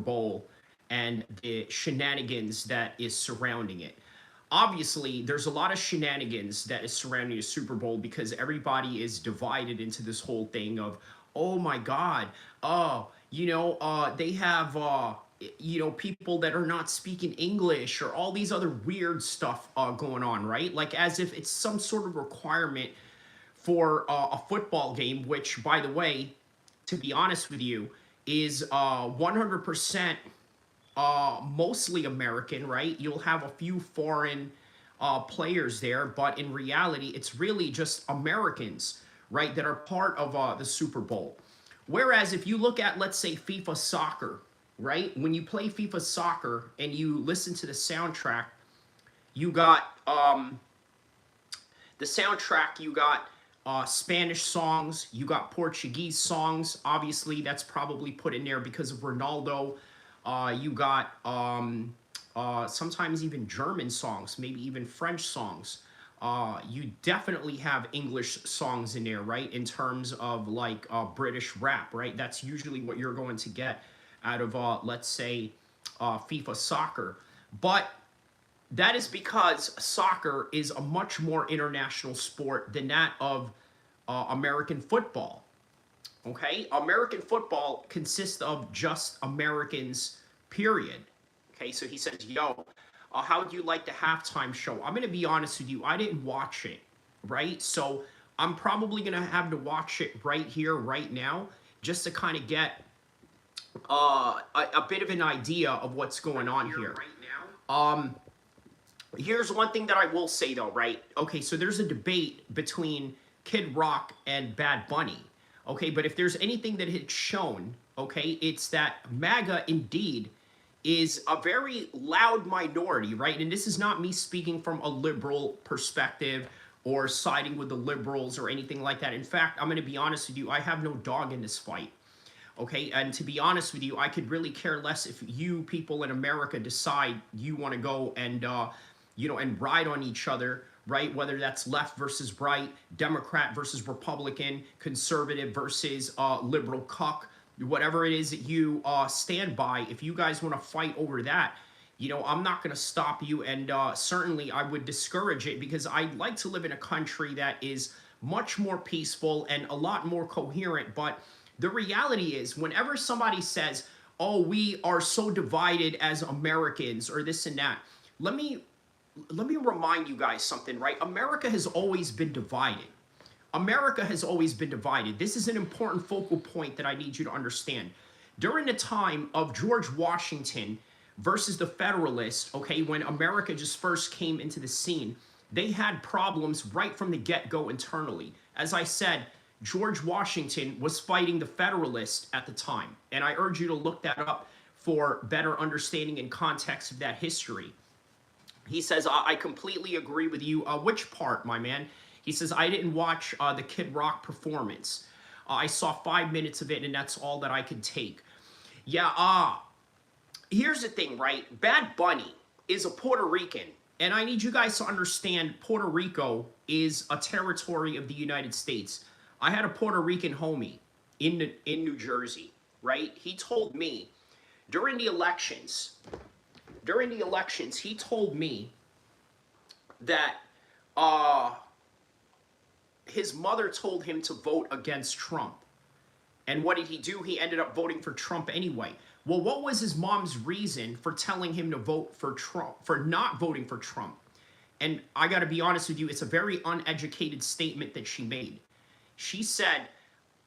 Bowl and the shenanigans that is surrounding it. Obviously, there's a lot of shenanigans that is surrounding the Super Bowl because everybody is divided into this whole thing of, oh my God, they have, people that are not speaking English or all these other weird stuff going on, right? Like as if it's some sort of requirement for a football game, which, by the way, to be honest with you, is 100% mostly American, right? You'll have a few foreign players there, but in reality, it's really just Americans, right, that are part of the Super Bowl. Whereas if you look at, let's say, FIFA soccer, right? When you play FIFA soccer and you listen to the soundtrack, you got Spanish songs, you got Portuguese songs. Obviously, that's probably put in there because of Ronaldo. You got sometimes even German songs, maybe even French songs. You definitely have English songs in there, right? In terms of like British rap, right? That's usually what you're going to get out of, let's say, FIFA soccer. But that is because soccer is a much more international sport than that of American football. Okay? American football consists of just Americans, period. Okay, so he says, yo, how do you like the halftime show? I'm going to be honest with you, I didn't watch it, right? So I'm probably going to have to watch it right here, right now, just to kind of get a bit of an idea of what's going on here. Here's one thing that I will say, though, right? Okay, so there's a debate between Kid Rock and Bad Bunny. Okay, but if there's anything that it's shown, okay, it's that MAGA indeed is a very loud minority, right? And this is not me speaking from a liberal perspective or siding with the liberals or anything like that. In fact, I'm going to be honest with you, I have no dog in this fight. Okay, and to be honest with you, I could really care less if you people in America decide you want to go and, and ride on each other, right? Whether that's left versus right, Democrat versus Republican, conservative versus liberal cuck, whatever it is that you stand by. If you guys want to fight over that, I'm not going to stop you, and certainly I would discourage it because I'd like to live in a country that is much more peaceful and a lot more coherent. But the reality is, whenever somebody says, oh, we are so divided as Americans or this and that, let me remind you guys something, right? America has always been divided. America has always been divided. This is an important focal point that I need you to understand. During the time of George Washington versus the Federalists, okay, when America just first came into the scene, they had problems right from the get-go internally. As I said, George Washington was fighting the Federalists at the time, and I urge you to look that up for better understanding and context of that history. He says, I completely agree with you. Which part, my man? He says, I didn't watch the Kid Rock performance. I saw 5 minutes of it, and that's all that I could take. Yeah, here's the thing, right? Bad Bunny is a Puerto Rican, and I need you guys to understand Puerto Rico is a territory of the United States. I had a Puerto Rican homie in New Jersey, right? He told me during the elections, he told me that his mother told him to vote against Trump. And what did he do? He ended up voting for Trump anyway. Well, what was his mom's reason for telling him to vote for Trump, for not voting for Trump? And I got to be honest with you, it's a very uneducated statement that she made. She said,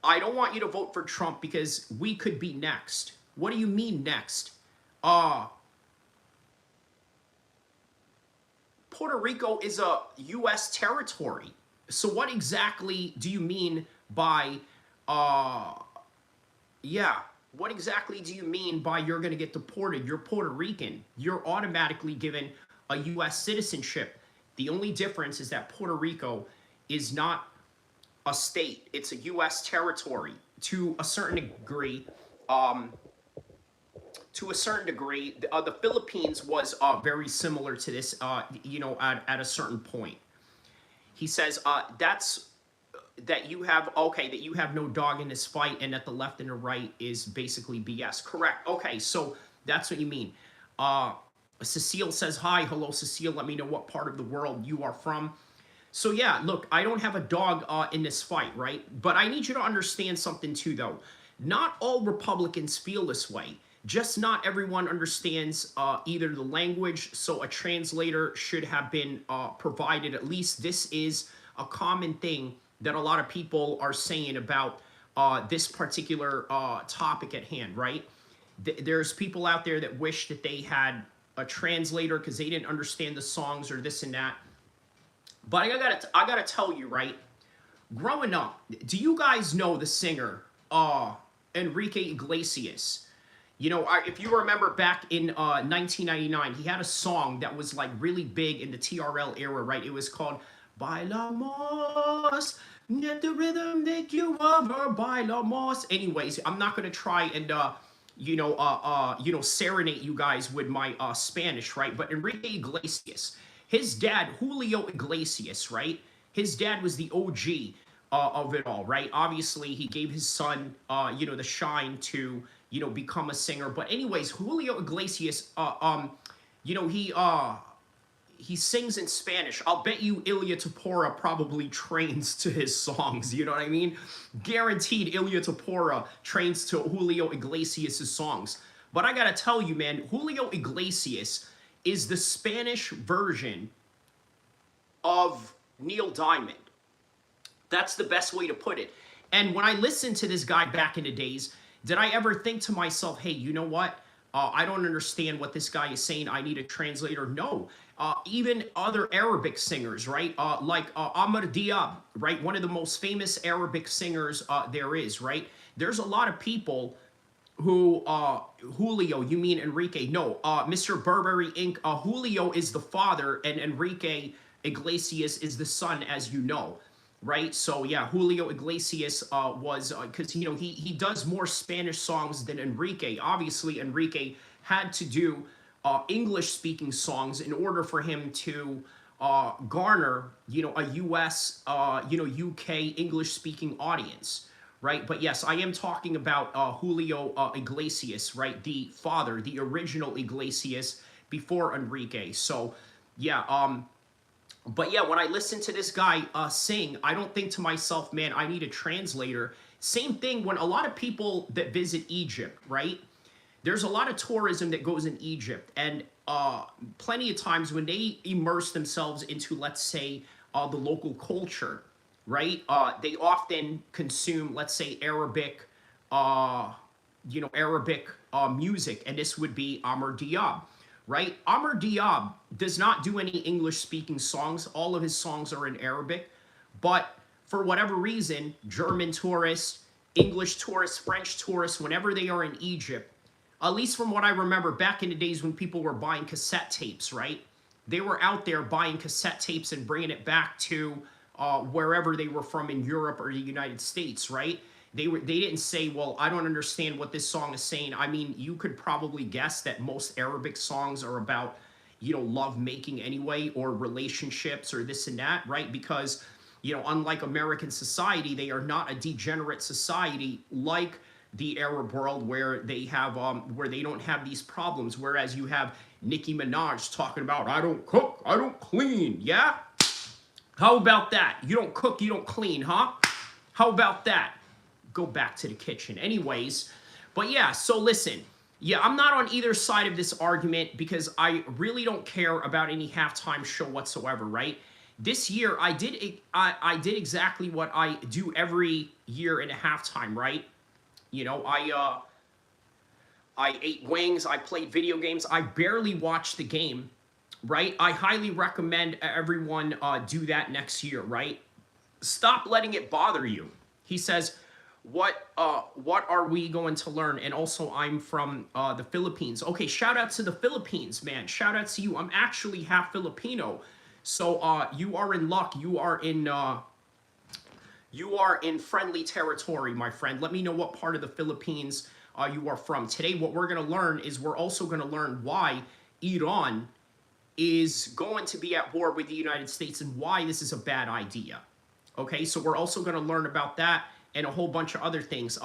I don't want you to vote for Trump because we could be next. What do you mean next? Puerto Rico is a U.S. territory. So what exactly do you mean by, what exactly do you mean by you're going to get deported? You're Puerto Rican. You're automatically given a U.S. citizenship. The only difference is that Puerto Rico is not a state. It's a U.S. territory to a certain degree. The Philippines was very similar to this, at a certain point. He says that's that you have, okay, that you have no dog in this fight, and that the left and the right is basically BS. Correct. Okay, so that's what you mean. Cecile says hi. Hello, Cecile. Let me know what part of the world you are from. So yeah, look, I don't have a dog in this fight, right? But I need you to understand something too, though. Not all Republicans feel this way. Just not everyone understands either the language, so a translator should have been provided. At least this is a common thing that a lot of people are saying about this particular topic at hand, right? There's people out there that wish that they had a translator because they didn't understand the songs or this and that. But I gotta tell you, right? Growing up, do you guys know the singer Enrique Iglesias? You know, if you remember back in 1999, he had a song that was like really big in the TRL era, right? It was called Bailamos, let the rhythm make you over, Bailamos. Anyways, I'm not gonna try and serenade you guys with my Spanish, right? But Enrique Iglesias, his dad, Julio Iglesias, right? His dad was the OG of it all, right? Obviously, he gave his son, the shine to, become a singer. But anyways, Julio Iglesias, he sings in Spanish. I'll bet you Ilya Tapora probably trains to his songs. You know what I mean? Guaranteed Ilya Tapora trains to Julio Iglesias' songs. But I gotta tell you, man, Julio Iglesias is the Spanish version of Neil Diamond. That's the best way to put it. And when I listened to this guy back in the days, did I ever think to myself, hey, you know what? I don't understand what this guy is saying. I need a translator. No. Even other Arabic singers, right? Like Amr Diab, right? One of the most famous Arabic singers there is, right? There's a lot of people who, Julio, you mean Enrique? No, Mr. Burberry Inc., Julio is the father, and Enrique Iglesias is the son, as you know. Right, so yeah, Julio Iglesias was because he does more Spanish songs than Enrique. Obviously, Enrique had to do English-speaking songs in order for him to garner a U.S. UK English-speaking audience, right? But yes, I am talking about Julio Iglesias, right? The father, the original Iglesias before Enrique. So yeah, But yeah, when I listen to this guy sing, I don't think to myself, man, I need a translator. Same thing when a lot of people that visit Egypt, right? There's a lot of tourism that goes in Egypt. And plenty of times when they immerse themselves into, let's say, the local culture, right? They often consume, let's say, Arabic, music. And this would be Amr Diab. Right? Amr Diab does not do any English-speaking songs. All of his songs are in Arabic. But for whatever reason, German tourists, English tourists, French tourists, whenever they are in Egypt, at least from what I remember back in the days when people were buying cassette tapes, right? They were out there buying cassette tapes and bringing it back to wherever they were from in Europe or the United States, right? They didn't say, well, I don't understand what this song is saying. I mean, you could probably guess that most Arabic songs are about, love making anyway, or relationships or this and that, right? Because, unlike American society, they are not a degenerate society like the Arab world where they have, where they don't have these problems. Whereas you have Nicki Minaj talking about, I don't cook, I don't clean. Yeah? How about that? You don't cook, you don't clean, huh? How about that? Go back to the kitchen. Anyways, but yeah, so listen. Yeah, I'm not on either side of this argument because I really don't care about any halftime show whatsoever, right? This year, I did exactly what I do every year in a halftime, right? I ate wings, I played video games, I barely watched the game, right? I highly recommend everyone do that next year, right? Stop letting it bother you. He says, what are we going to learn? And also, I'm from the Philippines. Okay, shout out to the Philippines, man. Shout out to you. I'm actually half Filipino. So you are in luck. You are in friendly territory, my friend. Let me know what part of the Philippines you are from. Today, what we're going to learn is we're also going to learn why Iran is going to be at war with the United States and why this is a bad idea. Okay, so we're also going to learn about that and a whole bunch of other things.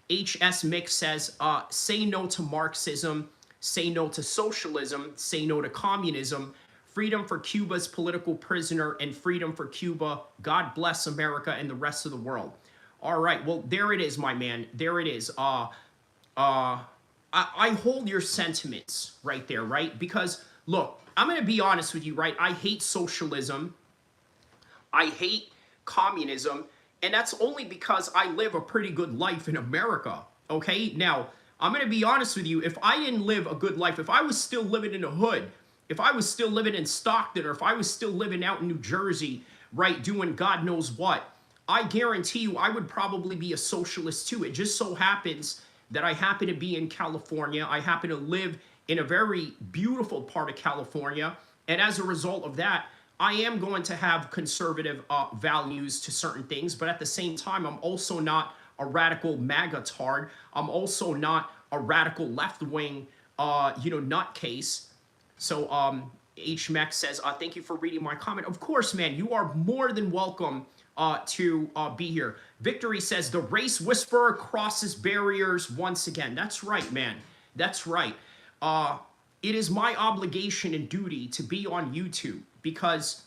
HS Mix says, say no to Marxism, say no to socialism, say no to communism, freedom for Cuba's political prisoner, and freedom for Cuba. God bless America and the rest of the world. All right, well, there it is, my man. There it is. I hold your sentiments right there, right? Because, look, I'm going to be honest with you, right? I hate socialism. I hate communism. And that's only because I live a pretty good life in America, okay? Now, I'm going to be honest with you. If I didn't live a good life, if I was still living in the hood, if I was still living in Stockton, or if I was still living out in New Jersey, right, doing God knows what, I guarantee you I would probably be a socialist too. It just so happens that I happen to be in California. I happen to live in a very beautiful part of California. And as a result of that, I am going to have conservative values to certain things. But at the same time, I'm also not a radical MAGA tard. I'm also not a radical left-wing, nutcase. So HMEX says, thank you for reading my comment. Of course, man, you are more than welcome to be here. Victory says, the race whisperer crosses barriers once again. That's right, man. That's right. It is my obligation and duty to be on YouTube because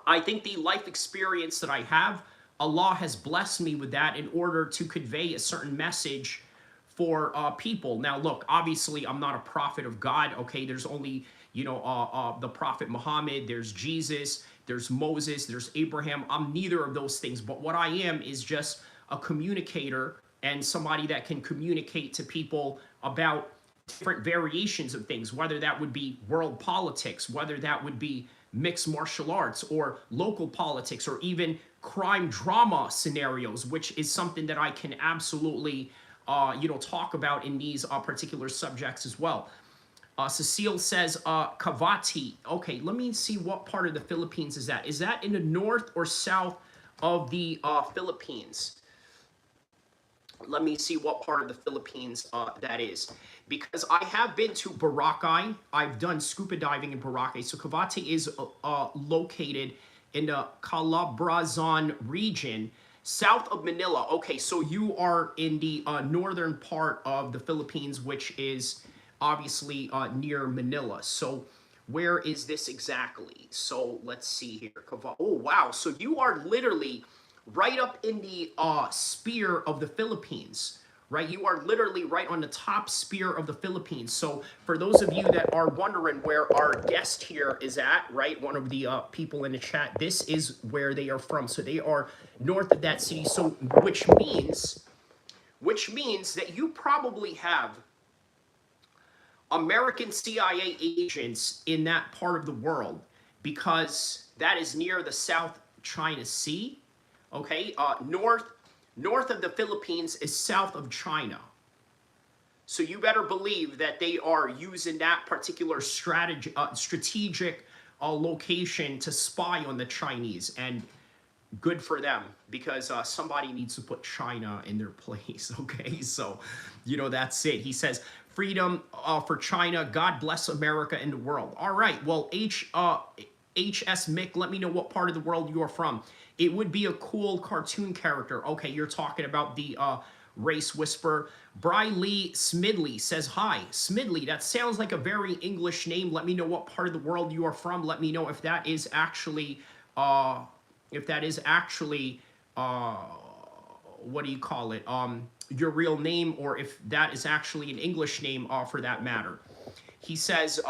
I think the life experience that I have, Allah has blessed me with that in order to convey a certain message for people. Now, look, obviously, I'm not a prophet of God, okay? There's only, the Prophet Muhammad, there's Jesus, there's Moses, there's Abraham. I'm neither of those things, but what I am is just a communicator and somebody that can communicate to people about different variations of things, whether that would be world politics, whether that would be mixed martial arts or local politics, or even crime drama scenarios, which is something that I can absolutely, talk about in these particular subjects as well. Cecile says, Cavite. Okay, let me see what part of the Philippines is that. Is that in the north or south of the Philippines? Let me see what part of the Philippines that is. Because I have been to Boracay. I've done scuba diving in Boracay. So Cavite is located in the Calabarzon region, south of Manila. Okay, so you are in the northern part of the Philippines, which is obviously near Manila. So where is this exactly? So let's see here. Oh, wow. So you are literally right up in the spear of the Philippines, right? You are literally right on the top spear of the Philippines. So for those of you that are wondering where our guest here is at, right? One of the people in the chat, this is where they are from. So they are north of that city. So which means that you probably have American CIA agents in that part of the world, because that is near the South China Sea. Okay, north of the Philippines is south of China. So you better believe that they are using that particular strategic location to spy on the Chinese, and good for them, because somebody needs to put China in their place. Okay, so that's it. He says, freedom for China, God bless America and the world. All right, well, HS Mick, let me know what part of the world you are from. It would be a cool cartoon character. Okay, you're talking about the race whisperer. Bry Lee Smidley says, hi. Smidley, that sounds like a very English name. Let me know what part of the world you are from. Let me know if that is actually, what do you call it? Your real name, or if that is actually an English name for that matter. He says,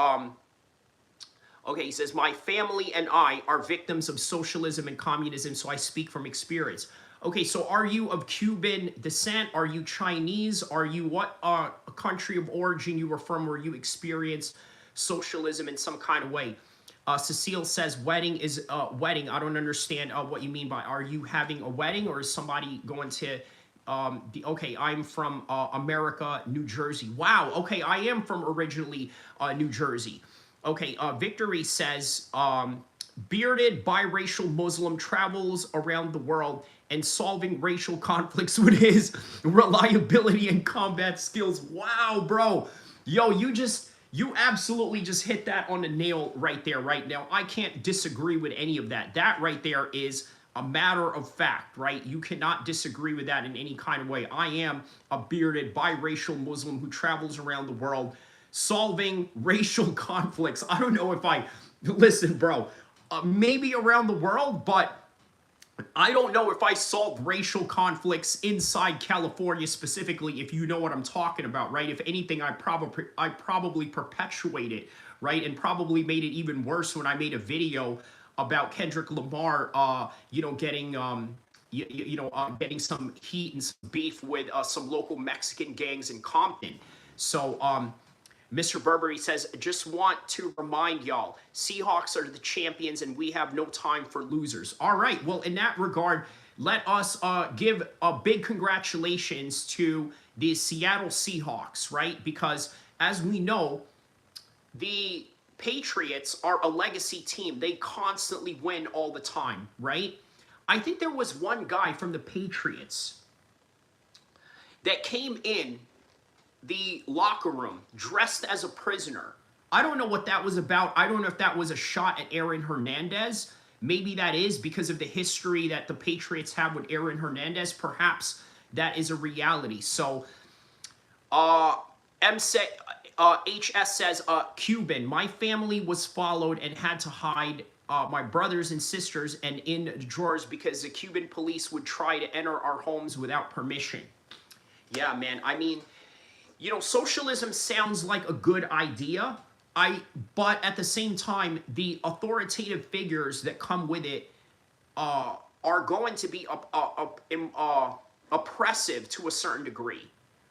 okay, he says, my family and I are victims of socialism and communism, so I speak from experience. Okay, so are you of Cuban descent? Are you Chinese? Are you what country of origin you were from where you experienced socialism in some kind of way? Cecile says, wedding is wedding. I don't understand what you mean by, are you having a wedding, or is somebody going to, okay, I'm from America, New Jersey. Wow, okay, I am from originally New Jersey. Okay, Victory says, bearded biracial Muslim travels around the world and solving racial conflicts with his reliability and combat skills. Wow, bro. Yo, you absolutely just hit that on the nail right there, right now. I can't disagree with any of that. That right there is a matter of fact, right? You cannot disagree with that in any kind of way. I am a bearded, biracial Muslim who travels around the world solving racial conflicts. I don't know if listen, bro, maybe around the world, but I don't know if I solved racial conflicts inside California specifically, if you know what I'm talking about, right? If anything, I probably perpetuate it, right? And probably made it even worse when I made a video about Kendrick Lamar, getting getting some heat and some beef with some local Mexican gangs in Compton. So Mr. Burberry says, just want to remind y'all, Seahawks are the champions and we have no time for losers. All right, well, in that regard, let us give a big congratulations to the Seattle Seahawks, right? Because as we know, the Patriots are a legacy team. They constantly win all the time, right? I think there was one guy from the Patriots that came in the locker room dressed as a prisoner. I don't know what that was about. I don't know if that was a shot at Aaron Hernandez. Maybe that is because of the history that the Patriots have with Aaron Hernandez. Perhaps that is a reality. So, HS says, Cuban, my family was followed and had to hide my brothers and sisters and in drawers because the Cuban police would try to enter our homes without permission. Yeah, man. I mean, socialism sounds like a good idea. But at the same time, the authoritative figures that come with it are going to be oppressive to a certain degree,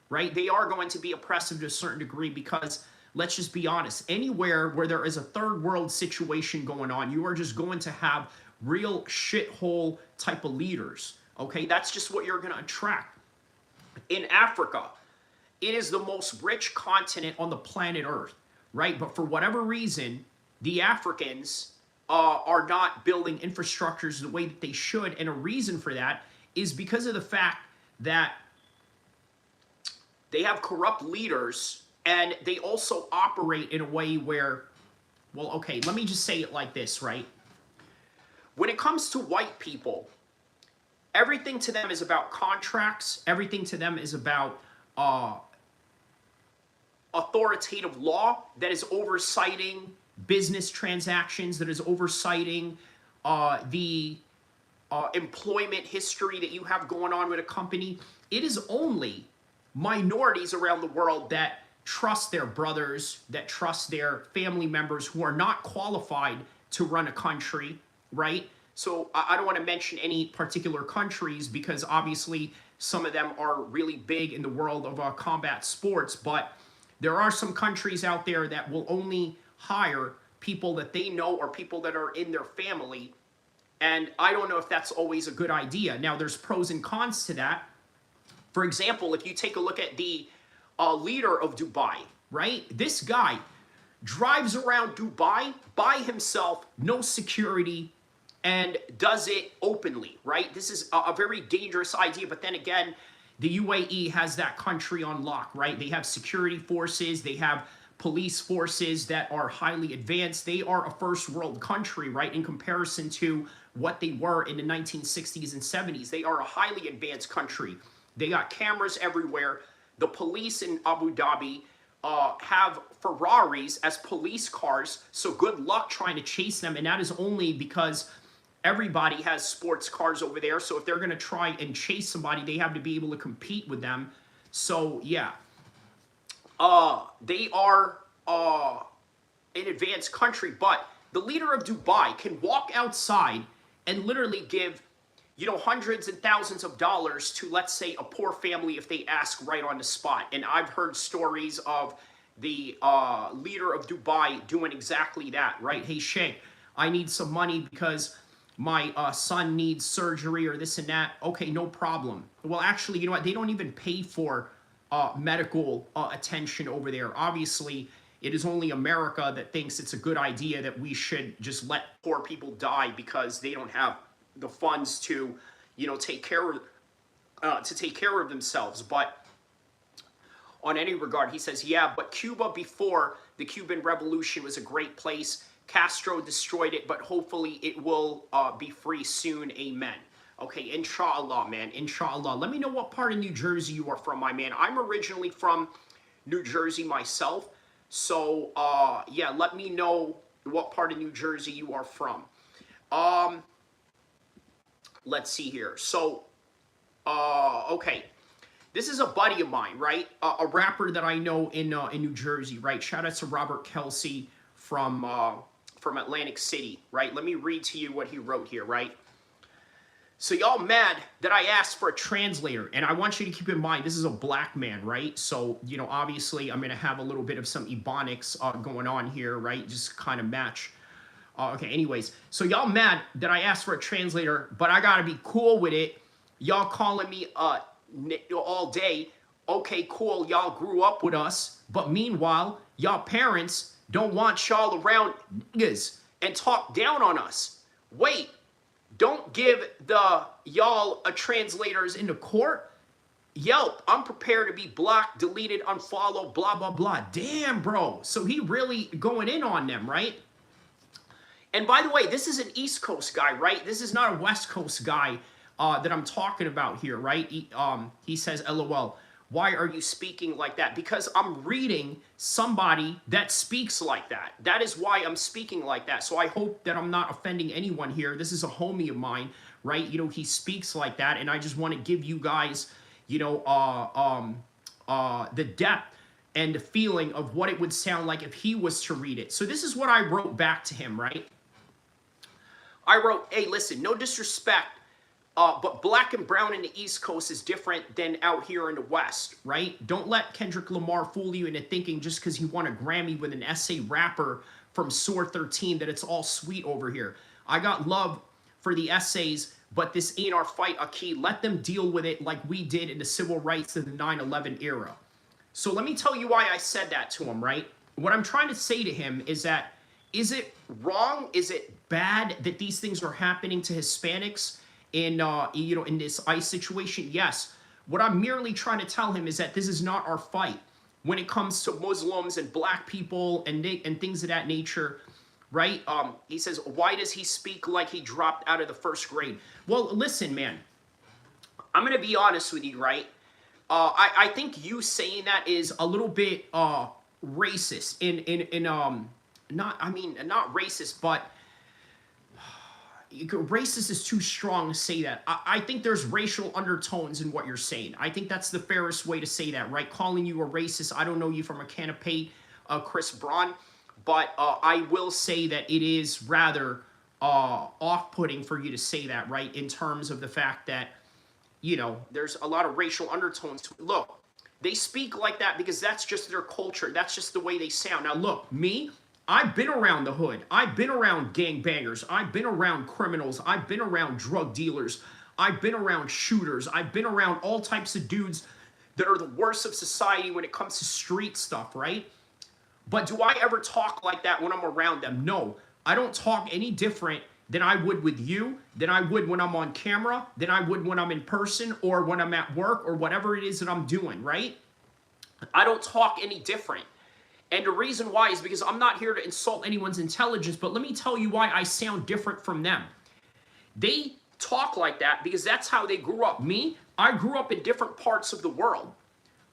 right? They are going to be oppressive to a certain degree because, let's just be honest, anywhere where there is a third world situation going on, you are just going to have real shithole type of leaders, okay? That's just what you're going to attract. In Africa, it is the most rich continent on the planet Earth, right? But for whatever reason, the Africans are not building infrastructures the way that they should. And a reason for that is because of the fact that they have corrupt leaders and they also operate in a way where, well, okay, let me just say it like this, right? When it comes to white people, everything to them is about contracts. Everything to them is about authoritative law that is oversighting business transactions, that is oversighting the employment history that you have going on with a company. It is only minorities around the world that trust their brothers, that trust their family members who are not qualified to run a country, right? So I don't want to mention any particular countries because obviously some of them are really big in the world of combat sports, but there are some countries out there that will only hire people that they know or people that are in their family. And I don't know if that's always a good idea. Now, there's pros and cons to that. For example, if you take a look at the leader of Dubai, right? This guy drives around Dubai by himself, no security, and does it openly, right? This is a very dangerous idea. But then again, the UAE has that country on lock, right? They have security forces. They have police forces that are highly advanced. They are a first world country, right? In comparison to what they were in the 1960s and 70s. They are a highly advanced country. They got cameras everywhere. The police in Abu Dhabi have Ferraris as police cars. So good luck trying to chase them. And that is only because everybody has sports cars over there. So if they're going to try and chase somebody, they have to be able to compete with them. So yeah, they are an advanced country, but the leader of Dubai can walk outside and literally give, hundreds and thousands of dollars to, let's say, a poor family if they ask right on the spot. And I've heard stories of the leader of Dubai doing exactly that, right? Hey, Sheikh, I need some money because my son needs surgery or this and that. Okay, no problem. Well, actually, you know what? They don't even pay for medical attention over there. Obviously, it is only America that thinks it's a good idea that we should just let poor people die because they don't have the funds to, take care of themselves. But on any regard, he says, yeah, but Cuba before the Cuban Revolution was a great place. Castro destroyed it, but hopefully it will be free soon. Amen. Okay, inshallah, man, inshallah. Let me know what part of New Jersey you are from, my man. I'm originally from New Jersey myself. So, yeah, let me know what part of New Jersey you are from. Let's see here. So, okay. This is a buddy of mine, right? A rapper that I know in New Jersey, right? Shout out to Robert Kelsey from Atlantic City, right? Let me read to you what he wrote here, right? So y'all mad that I asked for a translator, and I want you to keep in mind, this is a black man, right? So, you know, obviously I'm going to have a little bit of some ebonics going on here, right? Just kind of match. Okay, anyways, so y'all mad that I asked for a translator, but I got to be cool with it. Y'all calling me all day. Okay, cool, y'all grew up with us, but meanwhile, y'all parents don't want y'all around niggas and talk down on us. Wait. Don't give the y'all a translators into court. Yelp, I'm prepared to be blocked, deleted, unfollowed, blah, blah, blah. Damn, bro. So he really going in on them, right? And by the way, this is an East Coast guy, right? This is not a West Coast guy that I'm talking about here, right? He says, LOL, why are you speaking like that? Because I'm reading somebody that speaks like that. That is why I'm speaking like that. So I hope that I'm not offending anyone here. This is a homie of mine, right? You know, he speaks like that. And I just want to give you guys, you know, the depth and the feeling of what it would sound like if he was to read it. So this is what I wrote back to him, right? I wrote, hey, listen, no disrespect. But black and brown in the East Coast is different than out here in the West, right? Don't let Kendrick Lamar fool you into thinking just because he won a Grammy with an essay rapper from SOAR 13 that it's all sweet over here. I got love for the essays, but this ain't our fight, Aki. Let them deal with it like we did in the civil rights of the 9/11 era. So let me tell you why I said that to him, right? What I'm trying to say to him is that, is it wrong? Is it bad that these things are happening to Hispanics in you know, in this ICE situation? Yes. What I'm merely trying to tell him is that this is not our fight when it comes to Muslims and black people and things of that nature, right? He says, why does he speak like he dropped out of the first grade? Well, listen, man, I'm going to be honest with you, right? I think you saying that is a little bit racist not racist, but racist is too strong to say that. I think there's racial undertones in what you're saying. I think that's the fairest way to say that, right? Calling you a racist, I don't know you from a can of paint, Chris Braun, but I will say that it is rather off-putting for you to say that, right? In terms of the fact that, you know, there's a lot of racial undertones to it. Look, they speak like that because that's just their culture. That's just the way they sound. Now, look, me, I've been around the hood. I've been around gangbangers. I've been around criminals. I've been around drug dealers. I've been around shooters. I've been around all types of dudes that are the worst of society when it comes to street stuff, right? But do I ever talk like that when I'm around them? No, I don't talk any different than I would with you, than I would when I'm on camera, than I would when I'm in person or when I'm at work or whatever it is that I'm doing, right? I don't talk any different. And the reason why is because I'm not here to insult anyone's intelligence, but let me tell you why I sound different from them. They talk like that because that's how they grew up. Me, I grew up in different parts of the world.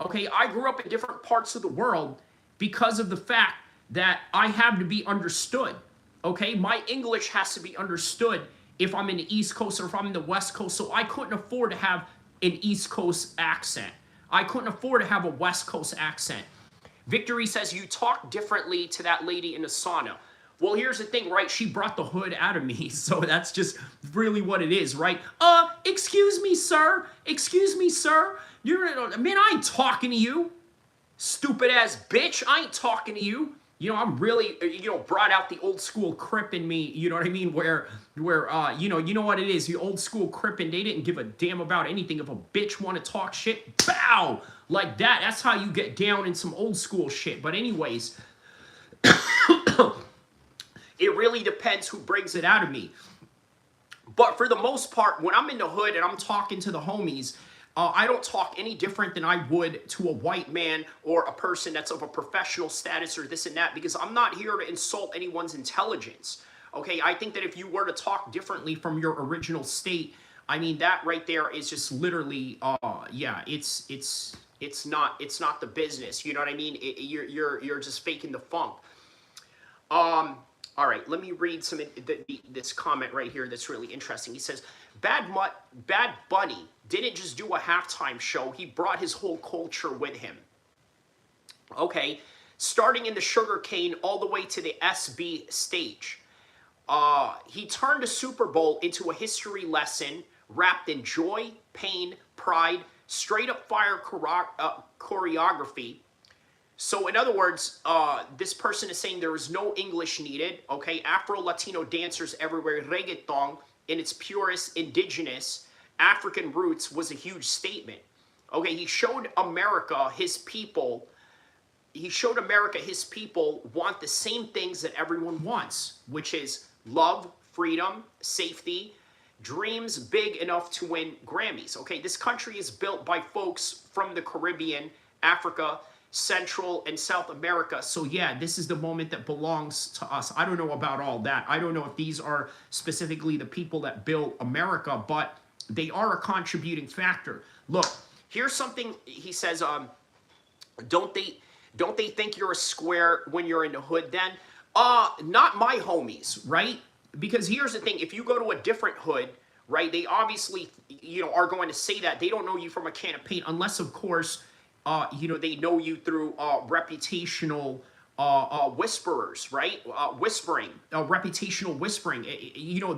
Okay, I grew up in different parts of the world because of the fact that I have to be understood. Okay, my English has to be understood if I'm in the East Coast or if I'm in the West Coast. So I couldn't afford to have an East Coast accent. I couldn't afford to have a West Coast accent. Victory says, you talk differently to that lady in the sauna. Well, here's the thing, right? She brought the hood out of me, so that's just really what it is, right? Excuse me, sir. Excuse me, sir. Man, I ain't talking to you. Stupid ass bitch. I ain't talking to you. You know, I'm really, you know, brought out the old school Crip in me, you know what I mean? Where you know what it is, the old school Crip, and they didn't give a damn about anything. If a bitch want to talk shit, bow! Like that. That's how you get down in some old school shit. But anyways, it really depends who brings it out of me. But for the most part, when I'm in the hood and I'm talking to the homies, I don't talk any different than I would to a white man or a person that's of a professional status or this and that, because I'm not here to insult anyone's intelligence. Okay, I think that if you were to talk differently from your original state, I mean, that right there is just literally, yeah, it's not the business. You know what I mean? You're just faking the funk. All right, let me read some this comment right here that's really interesting. He says, Bad Bunny didn't just do a halftime show. He brought his whole culture with him. Okay, starting in the sugarcane all the way to the SB stage. He turned a Super Bowl into a history lesson wrapped in joy, pain, pride, straight up fire choreography. So in other words, this person is saying there is no English needed, okay? Afro-Latino dancers everywhere, reggaeton in its purest indigenous African roots was a huge statement. Okay, he showed America his people want the same things that everyone wants, which is love, freedom, safety, dreams big enough to win Grammys. Okay, this country is built by folks from the Caribbean, Africa, Central and South America. So yeah, this is the moment that belongs to us. I don't know about all that. I don't know if these are specifically the people that built America, but they are a contributing factor. Look, here's something he says, don't they think you're a square when you're in the hood then? Not my homies, right? Because here's the thing, if you go to a different hood, right, they obviously, are going to say that. They don't know you from a can of paint, unless, of course, they know you through reputational whisperers, right? Reputational whispering.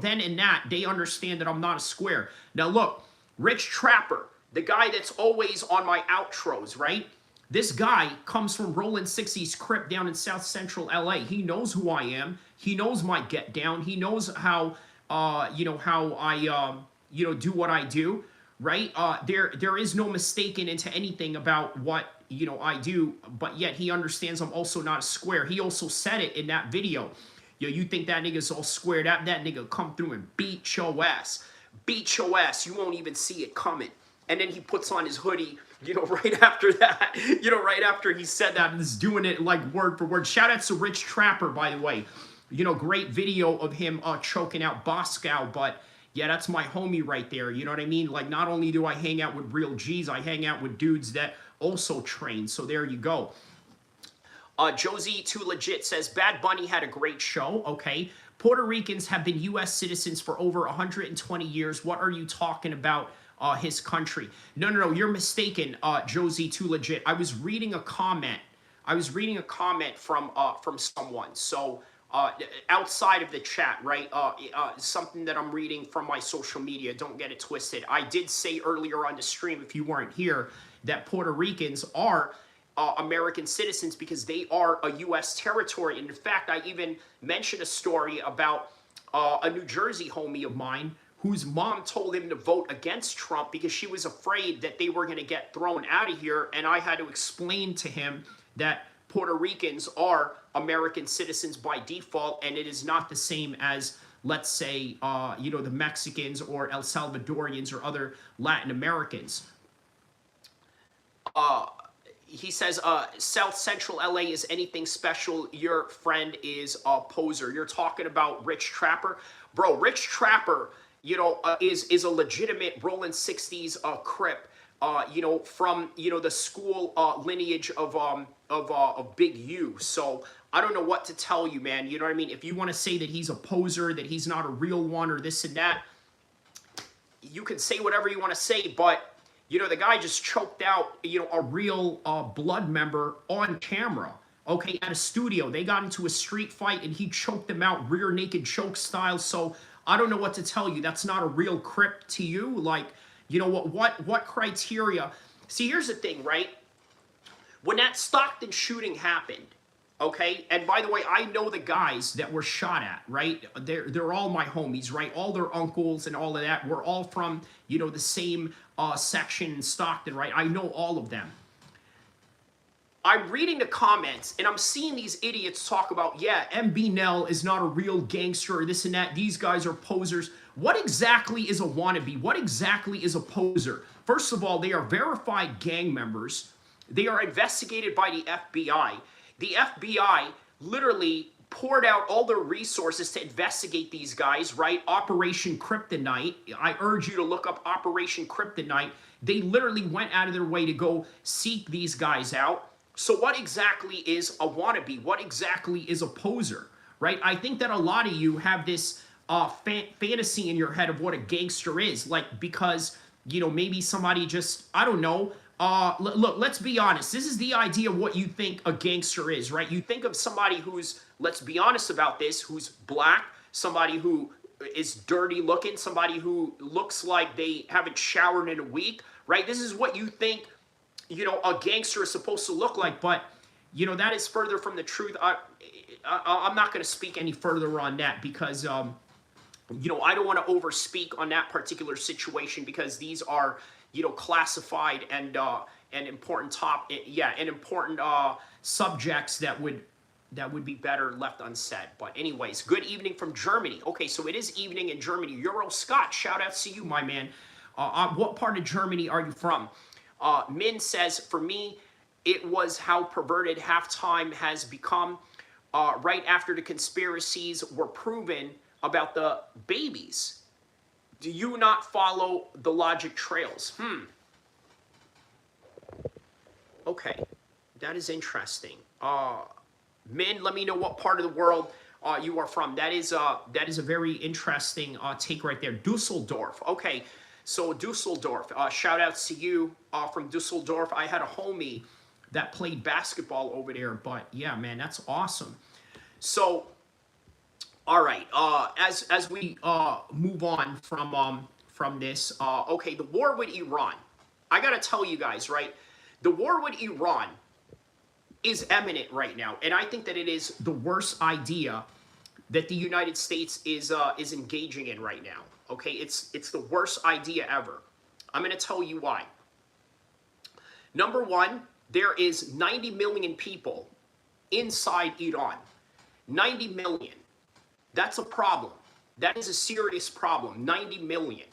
Then in that, they understand that I'm not a square. Now look, Rich Trapper, the guy that's always on my outros, right? This guy comes from Rolling 60s Crip down in South Central LA. He knows who I am. He knows my get down. He knows how, how I, do what I do, right? There is no mistaking into anything about what, I do, but yet he understands I'm also not a square. He also said it in that video. You think that nigga's all squared up? That nigga come through and beat your ass. Beat your ass. You won't even see it coming. And then he puts on his hoodie, right after that, right after he said that, and is doing it like word for word. Shout out to Rich Trapper, by the way. Great video of him choking out Boscow, but yeah, that's my homie right there. You know what I mean? Like, not only do I hang out with real G's, I hang out with dudes that also train. So there you go. Josie Too Legit says, Bad Bunny had a great show. Okay. Puerto Ricans have been U.S. citizens for over 120 years. What are you talking about? His country. No, you're mistaken, Josie Too Legit. I was reading a comment. From someone. So outside of the chat, right? Something that I'm reading from my social media. Don't get it twisted. I did say earlier on the stream, if you weren't here, that Puerto Ricans are American citizens because they are a U.S. territory. And in fact, I even mentioned a story about a New Jersey homie of mine whose mom told him to vote against Trump because she was afraid that they were going to get thrown out of here. And I had to explain to him that Puerto Ricans are American citizens by default, and it is not the same as, let's say, the Mexicans or El Salvadorians or other Latin Americans. He says, South Central LA is anything special. Your friend is a poser. You're talking about Rich Trapper? Bro, Rich Trapper, is a legitimate Rolling 60s Crip, from, the school lineage of Big U. So I don't know what to tell you, man. You know what I mean? If you want to say that he's a poser, that he's not a real one or this and that, you can say whatever you want to say, but, the guy just choked out, a real blood member on camera. Okay, at a studio. They got into a street fight and he choked them out rear naked choke style. So I don't know what to tell you. That's not a real Crip to you. Like, what criteria? See, here's the thing, right? When that Stockton shooting happened, okay, and by the way, I know the guys that were shot at, right? They're all my homies, right? All their uncles and all of that. We're all from, the same section in Stockton, right? I know all of them. I'm reading the comments and I'm seeing these idiots talk about, yeah, MB Nell is not a real gangster or this and that. These guys are posers. What exactly is a wannabe? What exactly is a poser? First of all, they are verified gang members. They are investigated by the FBI. The FBI literally poured out all their resources to investigate these guys, right? Operation Kryptonite. I urge you to look up Operation Kryptonite. They literally went out of their way to go seek these guys out. So what exactly is a wannabe? What exactly is a poser, right? I think that a lot of you have this fantasy in your head of what a gangster is, like, because, you know, maybe somebody just, I don't know, look, let's be honest. This is the idea of what you think a gangster is, right? You think of somebody who's, let's be honest about this, who's black, somebody who is dirty looking, somebody who looks like they haven't showered in a week, right? This is what you think, you know, a gangster is supposed to look like, but, you know, that is further from the truth. I'm not going to speak any further on that because, you know, I don't want to overspeak on that particular situation because these are, you know, classified and important important subjects that would be better left unsaid. But anyways, good evening from Germany. Okay, so it is evening in Germany. Euro Scott, shout out to you, my man. What part of Germany are you from? Min says, for me, it was how perverted halftime has become right after the conspiracies were proven about the babies. Do you not follow the logic trails? Okay, that is interesting. Min, let me know what part of the world you are from. That is a very interesting take right there. Dusseldorf. Okay, so Dusseldorf. Shout outs to you from Dusseldorf. I had a homie that played basketball over there, but yeah, man, that's awesome. So, all right. As we move on from this, okay, the war with Iran. I gotta tell you guys, right? The war with Iran is imminent right now, and I think that it is the worst idea that the United States is engaging in right now. Okay, it's the worst idea ever. I'm going to tell you why. Number one, there is 90 million people inside Iran. 90 million. That's a problem. That is a serious problem. 90 million.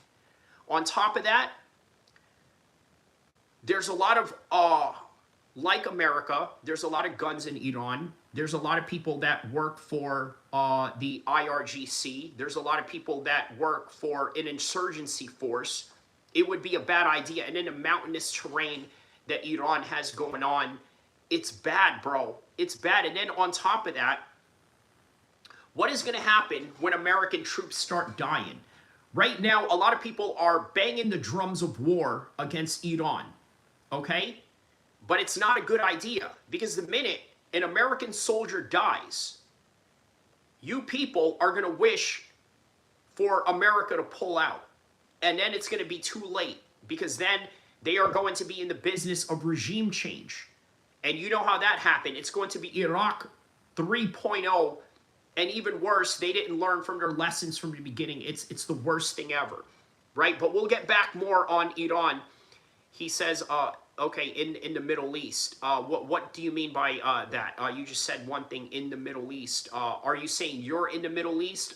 On top of that, there's a lot of like America, there's a lot of guns in Iran. There's a lot of people that work for the IRGC. There's a lot of people that work for an insurgency force. It would be a bad idea. And in the mountainous terrain that Iran has going on, it's bad, bro. It's bad. And then on top of that, what is going to happen when American troops start dying? Right now, a lot of people are banging the drums of war against Iran, okay? But it's not a good idea because the minute an American soldier dies, you people are going to wish for America to pull out. And then it's going to be too late because then they are going to be in the business of regime change. And you know how that happened. It's going to be Iraq 3.0. And even worse, they didn't learn from their lessons from the beginning. It's the worst thing ever, right? But we'll get back more on Iran. He says, okay, in the Middle East. What do you mean by that? You just said one thing, in the Middle East. Are you saying you're in the Middle East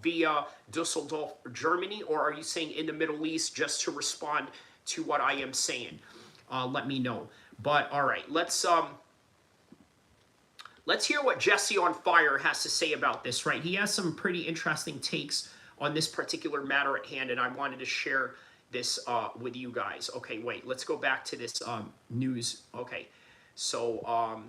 via Dusseldorf, Germany? Or are you saying in the Middle East just to respond to what I am saying? Let me know. But all right, let's hear what Jesse on Fire has to say about this, right? He has some pretty interesting takes on this particular matter at hand, and I wanted to share this with you guys. Okay, wait, let's go back to this news. Okay, so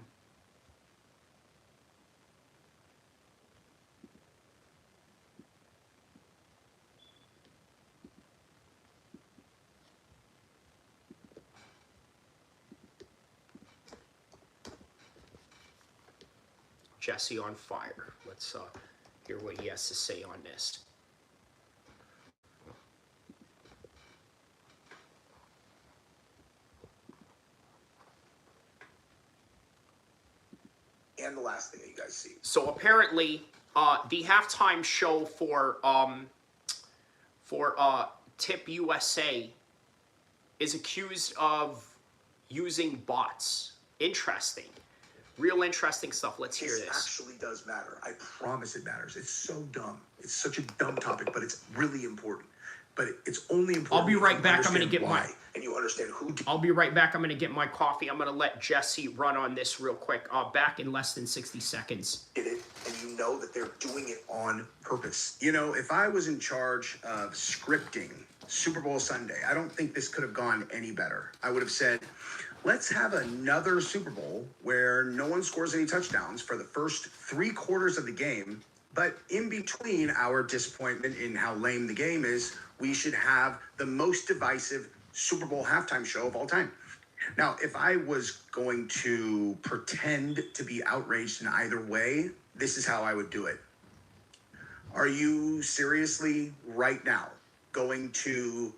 Jesse on Fire. Let's hear what he has to say on this. And the last thing that you guys see. So apparently, the halftime show for TPUSA is accused of using bots. Interesting. Real interesting stuff. Let's hear this. Actually does matter. I promise it matters. It's so dumb. It's such a dumb topic, but it's really important. But it's only important. I'll be right back. I'm going to get why, and you understand who. I'll be right back. I'm going to get my coffee. I'm going to let Jesse run on this real quick. Back in less than 60 seconds. Did it, and you know that they're doing it on purpose. You know, if I was in charge of scripting Super Bowl Sunday, I don't think this could have gone any better. I would have said, let's have another Super Bowl where no one scores any touchdowns for the first 3 quarters of the game. But in between our disappointment in how lame the game is, we should have the most divisive Super Bowl halftime show of all time. Now, if I was going to pretend to be outraged in either way, this is how I would do it. Are you seriously right now going to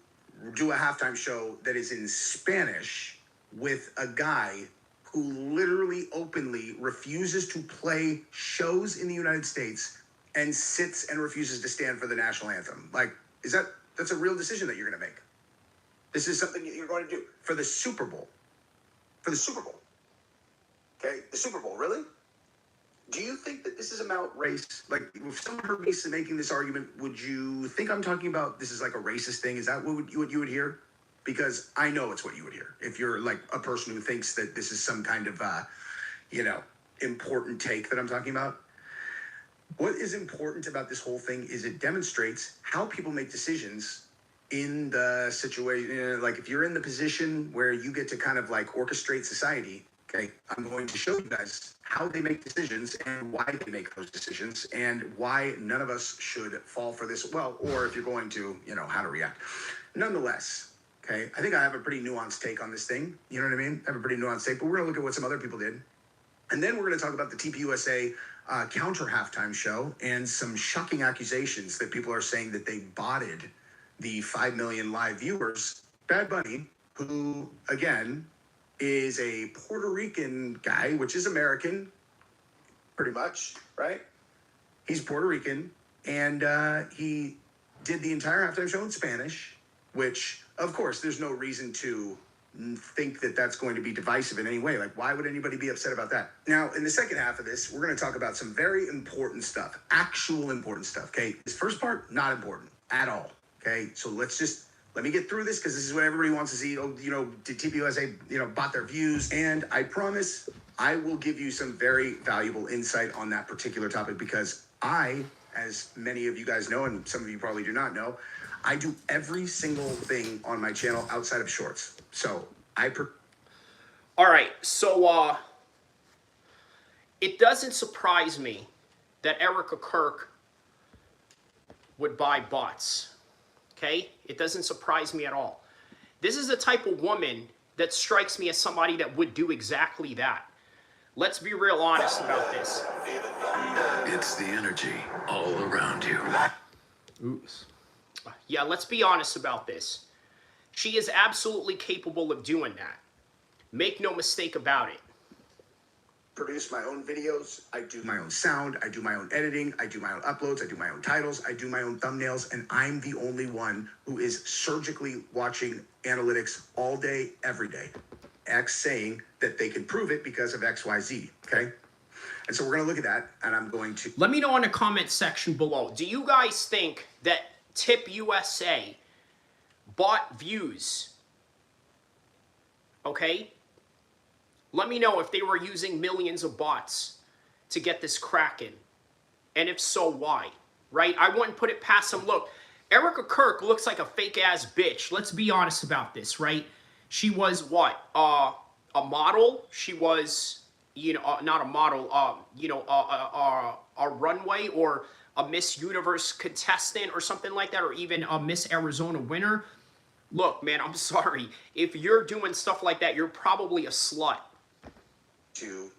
do a halftime show that is in Spanish with a guy who literally openly refuses to play shows in the United States and sits and refuses to stand for the national anthem? Like, that's a real decision that you're going to make. This is something you're going to do for the Super Bowl. For the Super Bowl. Okay? The Super Bowl, really? Do you think that this is about race? Like, if someone heard me making this argument, would you think I'm talking about this is like a racist thing? Is that what you would hear? Because I know it's what you would hear. If you're like a person who thinks that this is some kind of, important take that I'm talking about. What is important about this whole thing is it demonstrates how people make decisions in the situation. Like, if you're in the position where you get to kind of like orchestrate society, okay, I'm going to show you guys how they make decisions and why they make those decisions and why none of us should fall for this. Well, or if you're going to, how to react. Nonetheless, okay, I think I have a pretty nuanced take on this thing. You know what I mean? I have a pretty nuanced take, but we're going to look at what some other people did. And then we're going to talk about the TPUSA counter halftime show and some shocking accusations that people are saying that they botted the 5 million live viewers. Bad Bunny, who, again, is a Puerto Rican guy, which is American, pretty much, right? He's Puerto Rican, and he did the entire halftime show in Spanish, which, of course, there's no reason to think that that's going to be divisive in any way. Like, why would anybody be upset about that? Now, in the second half of this, we're going to talk about some very important stuff, actual important stuff, okay? This first part, not important at all, okay? So let me get through this because this is what everybody wants to see. Did TPUSA, bought their views? And I promise I will give you some very valuable insight on that particular topic because I, as many of you guys know, and some of you probably do not know, I do every single thing on my channel outside of shorts. So all right, so it doesn't surprise me that Erica Kirk would buy bots. Okay? It doesn't surprise me at all. This is the type of woman that strikes me as somebody that would do exactly that. Let's be real honest about this. It's the energy all around you. Oops. Yeah, let's be honest about this. She is absolutely capable of doing that. Make no mistake about it. Produce my own videos. I do my own sound. I do my own editing. I do my own uploads. I do my own titles. I do my own thumbnails. And I'm the only one who is surgically watching analytics all day, every day. X saying that they can prove it because of XYZ. Okay? And so we're going to look at that. And I'm going to... Let me know in the comment section below. Do you guys think that TPUSA bought views? Okay? Let me know if they were using millions of bots to get this cracking. And if so, why? Right? I wouldn't put it past them. Look, Erica Kirk looks like a fake-ass bitch. Let's be honest about this, right? She was what? A model? She was, not a model, a runway or a Miss Universe contestant or something like that, or even a Miss Arizona winner. Look, man, I'm sorry. If you're doing stuff like that, you're probably a slut. To,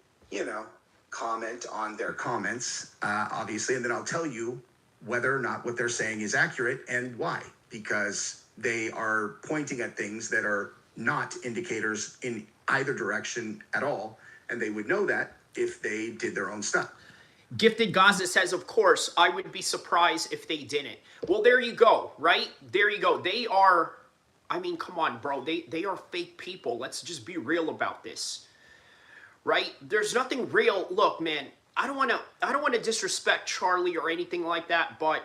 comment on their comments, obviously, and then I'll tell you whether or not what they're saying is accurate and why. Because they are pointing at things that are not indicators in either direction at all, and they would know that if they did their own stuff. Gifted Gaza says, of course, I would be surprised if they didn't. Well, there you go, right? There you go. They are, I mean, come on, bro. They are fake people. Let's just be real about this. right? There's nothing real. Look, man, I don't want to disrespect Charlie or anything like that, but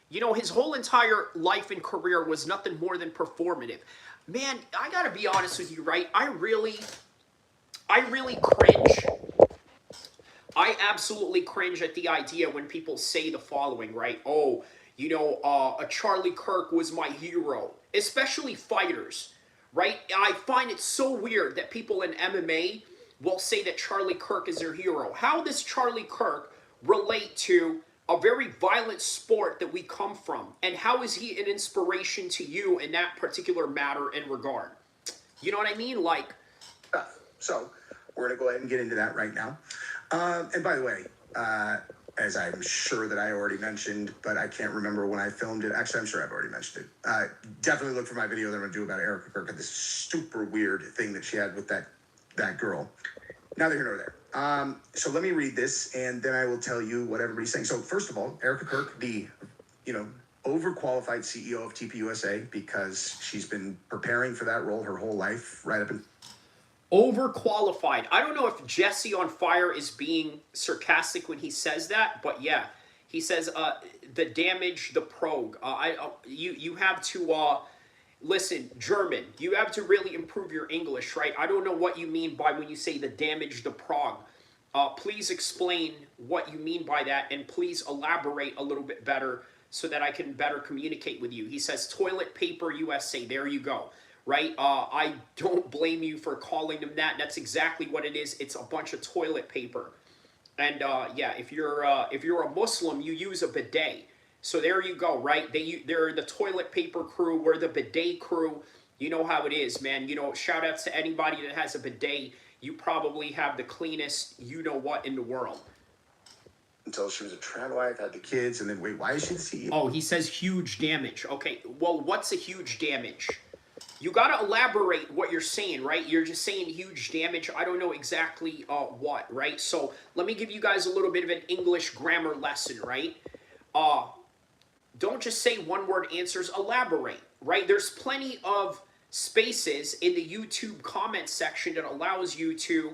you know, his whole entire life and career was nothing more than performative. Man, I got to be honest with you, right? I really cringe. I absolutely cringe at the idea when people say the following, right? Oh, you know, a Charlie Kirk was my hero, especially fighters, right? I find it so weird that people in MMA will say that Charlie Kirk is their hero. How does Charlie Kirk relate to a very violent sport that we come from? And how is he an inspiration to you in that particular matter and regard? You know what I mean? Like, so we're going to go ahead and get into that right now. And by the way, as I'm sure that I already mentioned, but I can't remember when I filmed it. Actually, I'm sure I've already mentioned it. Definitely look for my video that I'm going to do about Erica Kirk and this super weird thing that she had with that girl. Neither here nor there. So let me read this, and then I will tell you what everybody's saying. So first of all, Erica Kirk, the, overqualified CEO of TPUSA, because she's been preparing for that role her whole life, right up in... Overqualified. I don't know if Jesse on Fire is being sarcastic when he says that, but yeah, he says the damage, the prog. You have to listen, German. You have to really improve your English, right? I don't know what you mean by when you say the damage, the prog. Please explain what you mean by that, and please elaborate a little bit better so that I can better communicate with you. He says toilet paper USA. There you go. Right? I don't blame you for calling them that. That's exactly what it is. It's a bunch of toilet paper. And yeah, if you're a Muslim, you use a bidet. So there you go, right? They're the toilet paper crew. We're the bidet crew. You know how it is, man. You know, shout outs to anybody that has a bidet. You probably have the cleanest you-know-what in the world. Until she was a trans wife, had the kids, and then wait, why is she the CEO? Oh, he says huge damage. Okay, well, what's a huge damage? You got to elaborate what you're saying, right? You're just saying huge damage. I don't know exactly what, right? So let me give you guys a little bit of an English grammar lesson, right? Don't just say one-word answers. Elaborate, right? There's plenty of spaces in the YouTube comment section that allows you to,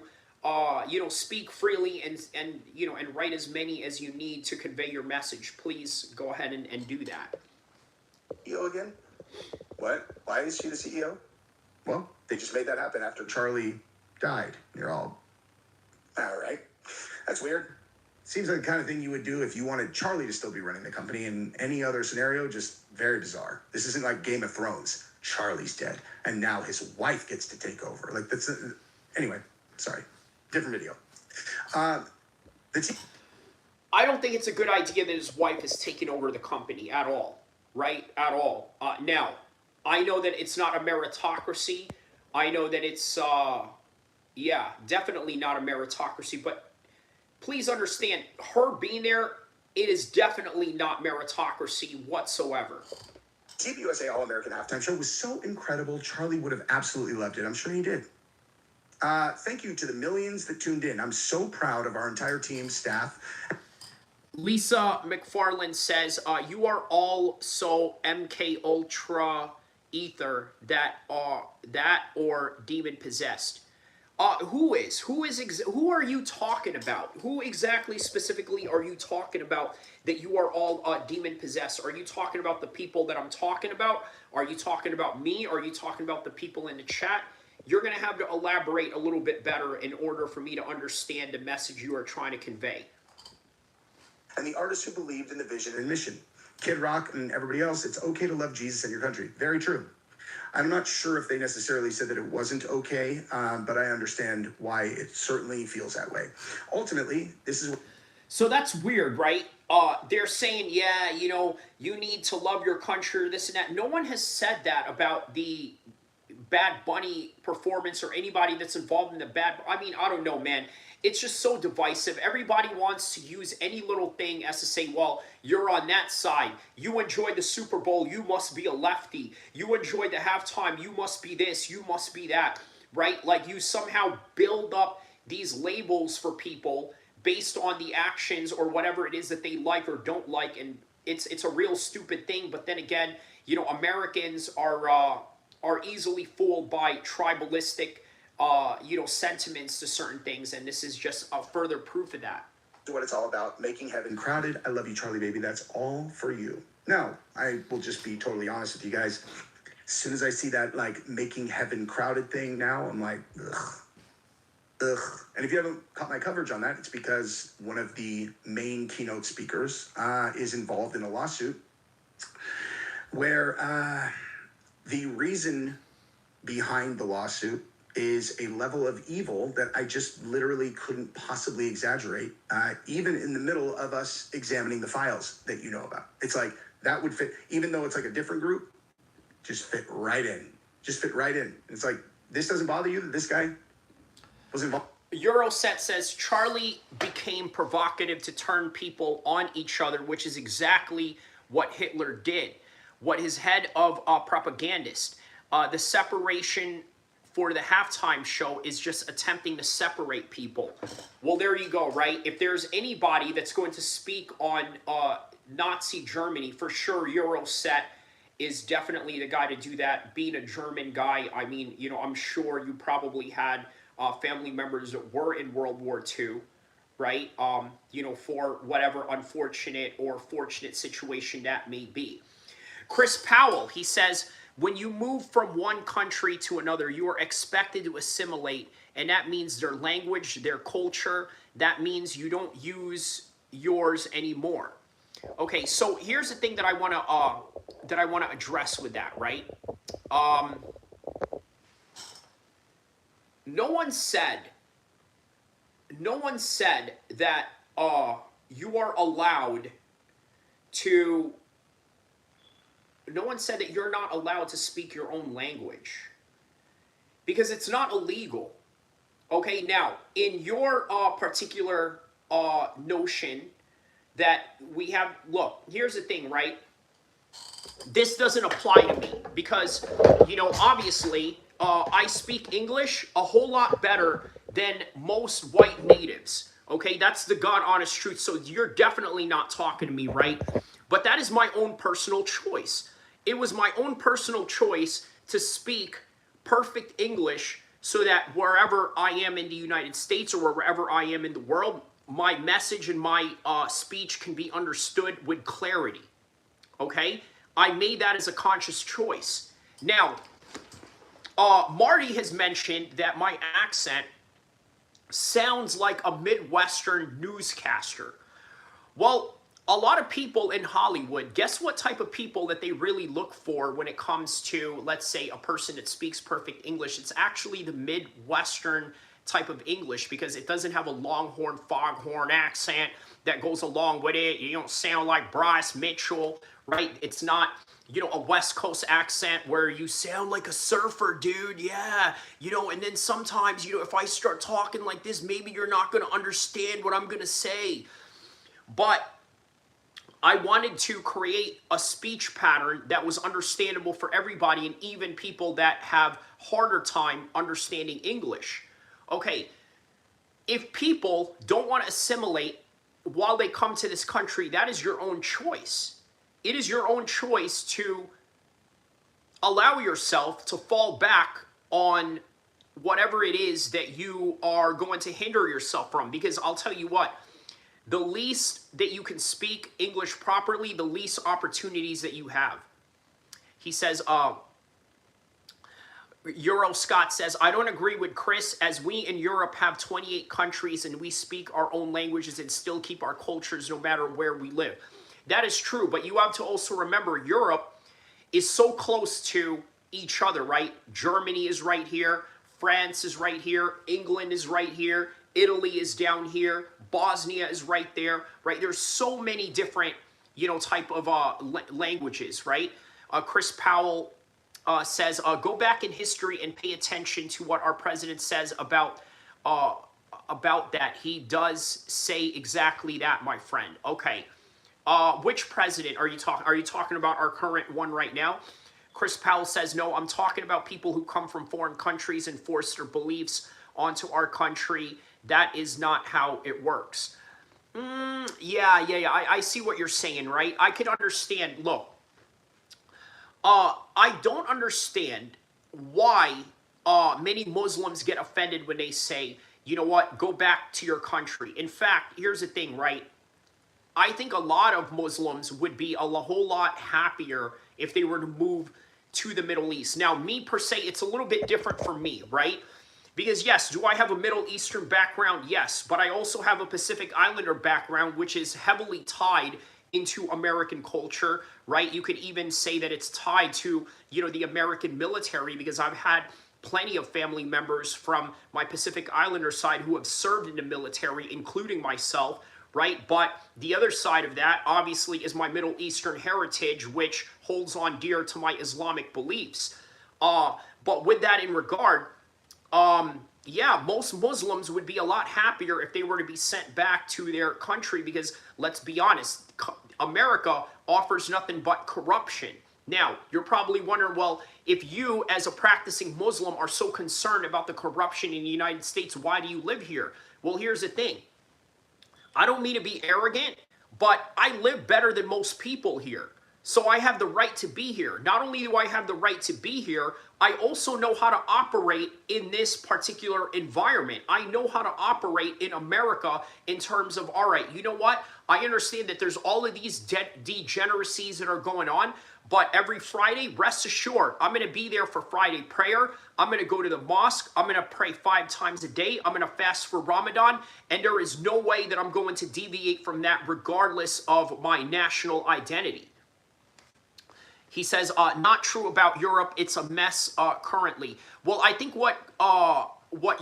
speak freely and write as many as you need to convey your message. Please go ahead and do that. CEO again? What? Why is she the CEO? Well, they just made that happen after Charlie died. You're all right. That's weird. Seems like the kind of thing you would do if you wanted Charlie to still be running the company. In any other scenario, just very bizarre. This isn't like Game of Thrones. Charlie's dead, and now his wife gets to take over. Like that's anyway. Sorry, different video. I don't think it's a good idea that his wife has taken over the company at all. Right? At all. Now, I know that it's not a meritocracy. I know that it's, definitely not a meritocracy. But please understand, her being there, it is definitely not meritocracy whatsoever. TPUSA All-American Halftime Show was so incredible. Charlie would have absolutely loved it. I'm sure he did. Thank you to the millions that tuned in. I'm so proud of our entire team, staff. Lisa McFarland says, you are all so MK Ultra ether that or demon possessed. Who are you talking about? Who exactly specifically are you talking about that you are all demon possessed? Are you talking about the people that I'm talking about? Are you talking about me? Are you talking about the people in the chat? You're going to have to elaborate a little bit better in order for me to understand the message you are trying to convey. And the artists who believed in the vision and mission. Kid Rock and everybody else, it's okay to love Jesus and your country. Very true. I'm not sure if they necessarily said that it wasn't okay, but I understand why it certainly feels that way. Ultimately, this is... So that's weird, right? They're saying, yeah, you need to love your country, this and that. No one has said that about the Bad Bunny performance or anybody that's involved in the I don't know, man. It's just so divisive. Everybody wants to use any little thing as to say, well, you're on that side. You enjoyed the Super Bowl. You must be a lefty. You enjoyed the halftime. You must be this. You must be that, right? Like you somehow build up these labels for people based on the actions or whatever it is that they like or don't like. And it's a real stupid thing. But then again, Americans are easily fooled by tribalistic sentiments to certain things, and this is just a further proof of that. What it's all about, making heaven crowded. I love you, Charlie baby. That's all for you. Now, I will just be totally honest with you guys. As soon as I see that like making heaven crowded thing now, I'm like, ugh. And if you haven't caught my coverage on that, it's because one of the main keynote speakers is involved in a lawsuit where the reason behind the lawsuit is a level of evil that I just literally couldn't possibly exaggerate, even in the middle of us examining the files that you know about. It's like, that would fit, even though it's like a different group, just fit right in. Just fit right in. It's like, this doesn't bother you that this guy was involved? Euroset says Charlie became provocative to turn people on each other, which is exactly what Hitler did. What his head of propagandist, the separation for the halftime show is just attempting to separate people. Well, there you go, right? If there's anybody that's going to speak on Nazi Germany, for sure Euroset is definitely the guy to do that. Being a German guy, I mean, I'm sure you probably had family members that were in World War II, right? For whatever unfortunate or fortunate situation that may be. Chris Powell, he says, when you move from one country to another, you are expected to assimilate, and that means their language, their culture. That means you don't use yours anymore. Okay, so here's the thing that I want to address with that, right? No one said that you are allowed to. No one said that you're not allowed to speak your own language, because it's not illegal. Okay, now, in your particular notion that we have, look, here's the thing, right? This doesn't apply to me because, obviously, I speak English a whole lot better than most white natives. Okay, that's the God honest truth. So you're definitely not talking to me, right? But that is my own personal choice. It was my own personal choice to speak perfect English so that wherever I am in the United States or wherever I am in the world, my message and my speech can be understood with clarity. Okay? I made that as a conscious choice. Now, Marty has mentioned that my accent sounds like a Midwestern newscaster. Well, a lot of people in Hollywood, guess what type of people that they really look for when it comes to, let's say, a person that speaks perfect English? It's actually the Midwestern type of English, because it doesn't have a longhorn, foghorn accent that goes along with it. You don't sound like Bryce Mitchell, right? It's not, a West Coast accent where you sound like a surfer, dude. Yeah, and then sometimes, if I start talking like this, maybe you're not going to understand what I'm going to say. But I wanted to create a speech pattern that was understandable for everybody, and even people that have harder time understanding English. Okay, if people don't want to assimilate while they come to this country, that is your own choice. It is your own choice to allow yourself to fall back on whatever it is that you are going to hinder yourself from. Because I'll tell you what, the least that you can speak English properly, the least opportunities that you have. He says, Euro Scott says, I don't agree with Chris, as we in Europe have 28 countries and we speak our own languages and still keep our cultures no matter where we live. That is true, but you have to also remember Europe is so close to each other, right? Germany is right here, France is right here, England is right here, Italy is down here, Bosnia is right there, right? There's so many different, type of languages, right? Chris Powell says, go back in history and pay attention to what our president says about that. He does say exactly that, my friend. Okay. Which president are you talking? Are you talking about our current one right now? Chris Powell says, no, I'm talking about people who come from foreign countries and force their beliefs onto our country. That is not how it works. Yeah. I see what you're saying, right? I can understand. Look, I don't understand why many Muslims get offended when they say, you know what, go back to your country. In fact, here's the thing, right? I think a lot of Muslims would be a whole lot happier if they were to move to the Middle East. Now, me per se, it's a little bit different for me, right? Because yes, do I have a Middle Eastern background? Yes, but I also have a Pacific Islander background, which is heavily tied into American culture, right? You could even say that it's tied to, you know, the American military, because I've had plenty of family members from my Pacific Islander side who have served in the military, including myself, right? But the other side of that, obviously, is my Middle Eastern heritage, which holds on dear to my Islamic beliefs. But with that in regard, yeah, most Muslims would be a lot happier if they were to be sent back to their country because, let's be honest, America offers nothing but corruption. Now, you're probably wondering, well, if you as a practicing Muslim are so concerned about the corruption in the United States, why do you live here? Well, here's the thing. I don't mean to be arrogant, but I live better than most people here. So I have the right to be here. Not only do I have the right to be here, I also know how to operate in this particular environment. I know how to operate in America in terms of, all right, you know what? I understand that there's all of these degeneracies that are going on, but every Friday, rest assured, I'm going to be there for Friday prayer. I'm going to go to the mosque. I'm going to pray 5 times a day. I'm going to fast for Ramadan. And there is no way that I'm going to deviate from that regardless of my national identity. He says, not true about Europe. It's a mess currently. Well, I think what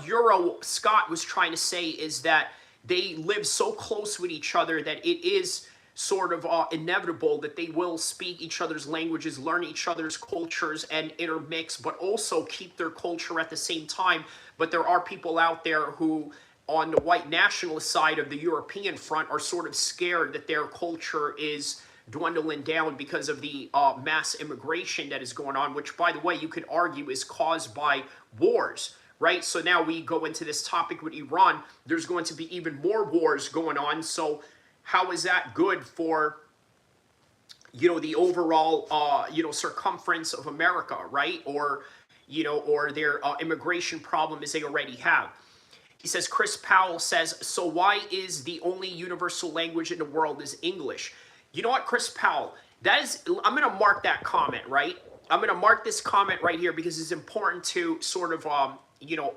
Euro Scott was trying to say is that they live so close with each other that it is sort of inevitable that they will speak each other's languages, learn each other's cultures, and intermix, but also keep their culture at the same time. But there are people out there who, on the white nationalist side of the European front, are sort of scared that their culture is dwindling down because of the mass immigration that is going on, which, by the way, you could argue is caused by wars, right? So now we go into this topic with Iran. There's going to be even more wars going on. So how is that good for, you know, the overall, you know, circumference of America, right? Or, you know, or their immigration problem as they already have. He says, Chris Powell says, so why is the only universal language in the world is English? You know what, Chris Powell, that is, I'm going to mark that comment, right? I'm going to mark this comment right here because it's important to sort of, you know,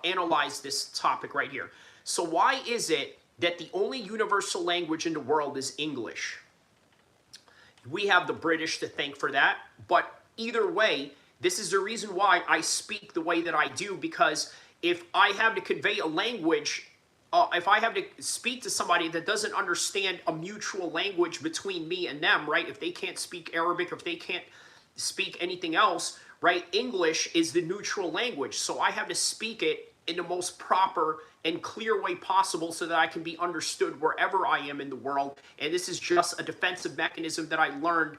analyze this topic right here. So why is it that the only universal language in the world is English? We have the British to thank for that. But either way, this is the reason why I speak the way that I do, because if I have to convey a language, if I have to speak to somebody that doesn't understand a mutual language between me and them, right? If they can't speak Arabic, if they can't speak anything else, right? English is the neutral language. So I have to speak it in the most proper and clear way possible so that I can be understood wherever I am in the world. And this is just a defensive mechanism that I learned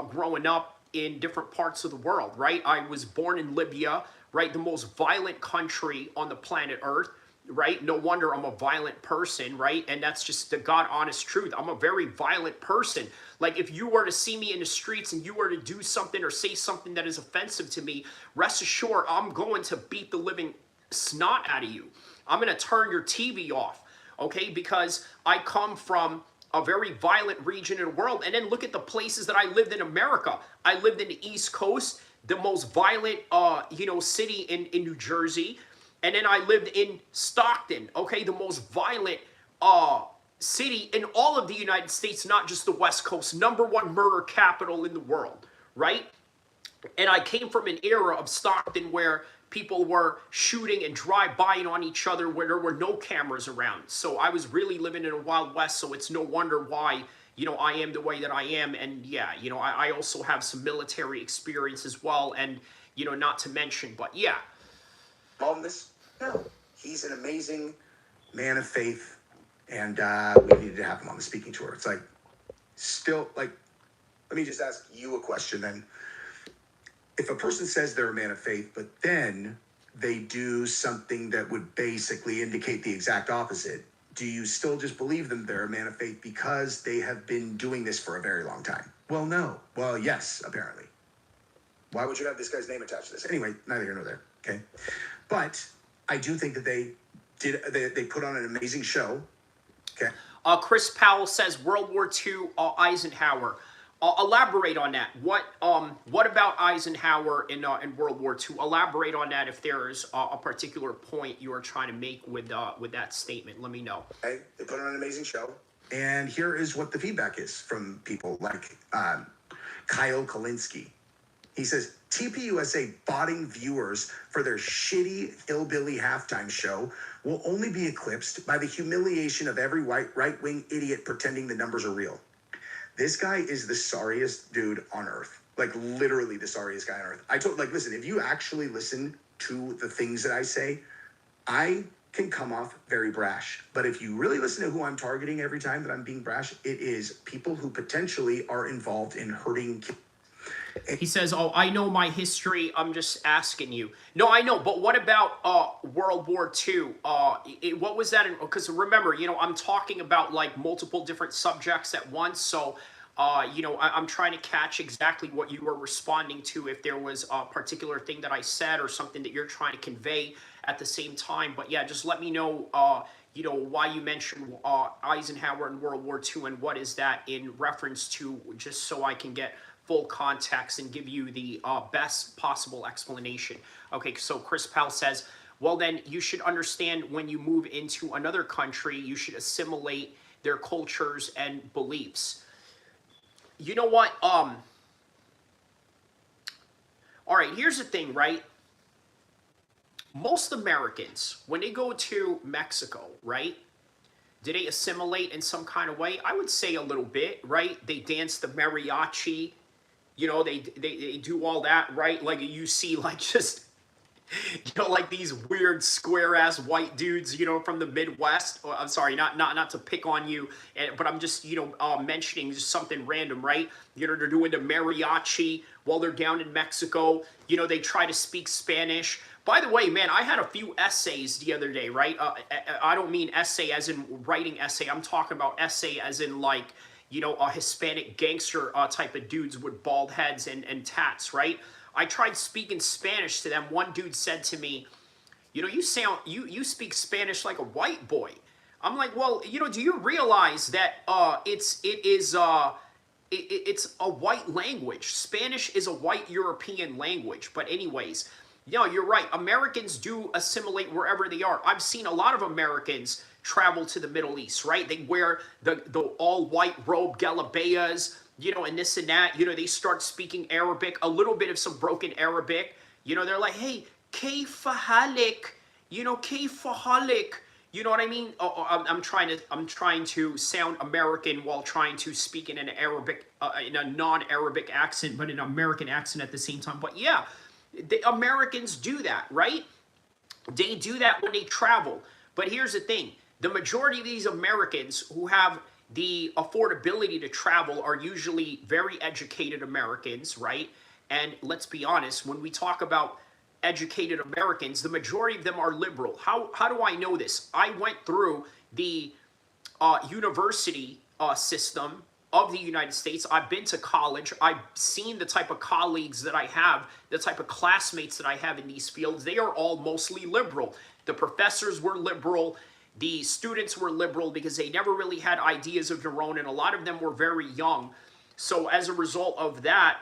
growing up in different parts of the world, right? I was born in Libya, right? The most violent country on the planet Earth, right? No wonder I'm a violent person, right? And that's just the God honest truth. I'm a very violent person. Like, if you were to see me in the streets and you were to do something or say something that is offensive to me, rest assured I'm going to beat the living snot out of you. I'm going to turn your TV off, okay? Because I come from a very violent region in the world. And then look at the places that I lived in America. I lived in the East Coast, the most violent, you know, city in New Jersey. And then I lived in Stockton, okay, the most violent city in all of the United States, not just the West Coast, #1 murder capital in the world, right? And I came from an era of Stockton where people were shooting and drive-bying on each other where there were no cameras around. So I was really living in a Wild West, so it's no wonder why, you know, I am the way that I am. And yeah, you know, I also have some military experience as well, and, you know, not to mention, but yeah. On this? No. He's an amazing man of faith, and we needed to have him on the speaking tour. It's like, still, like, let me just ask you a question then. If a person says they're a man of faith, but then they do something that would basically indicate the exact opposite, do you still just believe them they're a man of faith because they have been doing this for a very long time? Well, no. Well, yes, apparently. Why would you have this guy's name attached to this? Anyway, neither here nor there. Okay. But I do think that they put on an amazing show. Okay. Chris Powell says World War II, Eisenhower. Elaborate on that. What about Eisenhower in World War II? Elaborate on that if there's a particular point you are trying to make with that statement. Let me know. Okay. They put on an amazing show. And here is what the feedback is from people like Kyle Kalinsky. He says, TPUSA botting viewers for their shitty hillbilly halftime show will only be eclipsed by the humiliation of every right-wing idiot pretending the numbers are real. This guy is the sorriest dude on earth. Like, literally the sorriest guy on earth. Listen, if you actually listen to the things that I say, I can come off very brash. But if you really listen to who I'm targeting every time that I'm being brash, it is people who potentially are involved in hurting kids. He says, oh, I know my history. I'm just asking you. No, I know. But what about World War II? What was that? Because remember, I'm talking about like multiple different subjects at once. So, I'm trying to catch exactly what you were responding to, if there was a particular thing that I said or something that you're trying to convey at the same time. But yeah, just let me know, why you mentioned Eisenhower and World War II and what is that in reference to, just so I can get full context and give you the best possible explanation. Okay, so Chris Powell says, well then you should understand when you move into another country, you should assimilate their cultures and beliefs. You know what? All right, here's the thing, right? Most Americans, when they go to Mexico, right? Do they assimilate in some kind of way? I would say a little bit, right? They dance the mariachi. They do all that, right? Like you see, like just, like these weird square ass white dudes, from the Midwest. Oh, I'm sorry, not to pick on you, but I'm just, mentioning just something random, right? They're doing the mariachi while they're down in Mexico. They try to speak Spanish. By the way, man, I had a few essays the other day, right? I don't mean essay as in writing essay. I'm talking about essay as in like, a Hispanic gangster type of dudes with bald heads and tats, right? I tried speaking Spanish to them. One dude said to me, you speak Spanish like a white boy. I'm like, well, do you realize that it's a white language. Spanish is a white European language. But anyways, you're right. Americans do assimilate wherever they are. I've seen a lot of Americans travel to the Middle East, right? They wear the all-white robe, galabeas, and this and that. They start speaking Arabic, a little bit of some broken Arabic. They're like, hey, kayfa halik, kayfa halik. You know what I mean? I'm trying to sound American while trying to speak in an Arabic, in a non-Arabic accent, but an American accent at the same time. But yeah, the Americans do that, right? They do that when they travel. But here's the thing. The majority of these Americans who have the affordability to travel are usually very educated Americans, right? And let's be honest, when we talk about educated Americans, the majority of them are liberal. How do I know this? I went through the university system of the United States. I've been to college. I've seen the type of colleagues that I have, the type of classmates that I have in these fields. They are all mostly liberal. The professors were liberal. The students were liberal because they never really had ideas of their own, and a lot of them were very young. So as a result of that,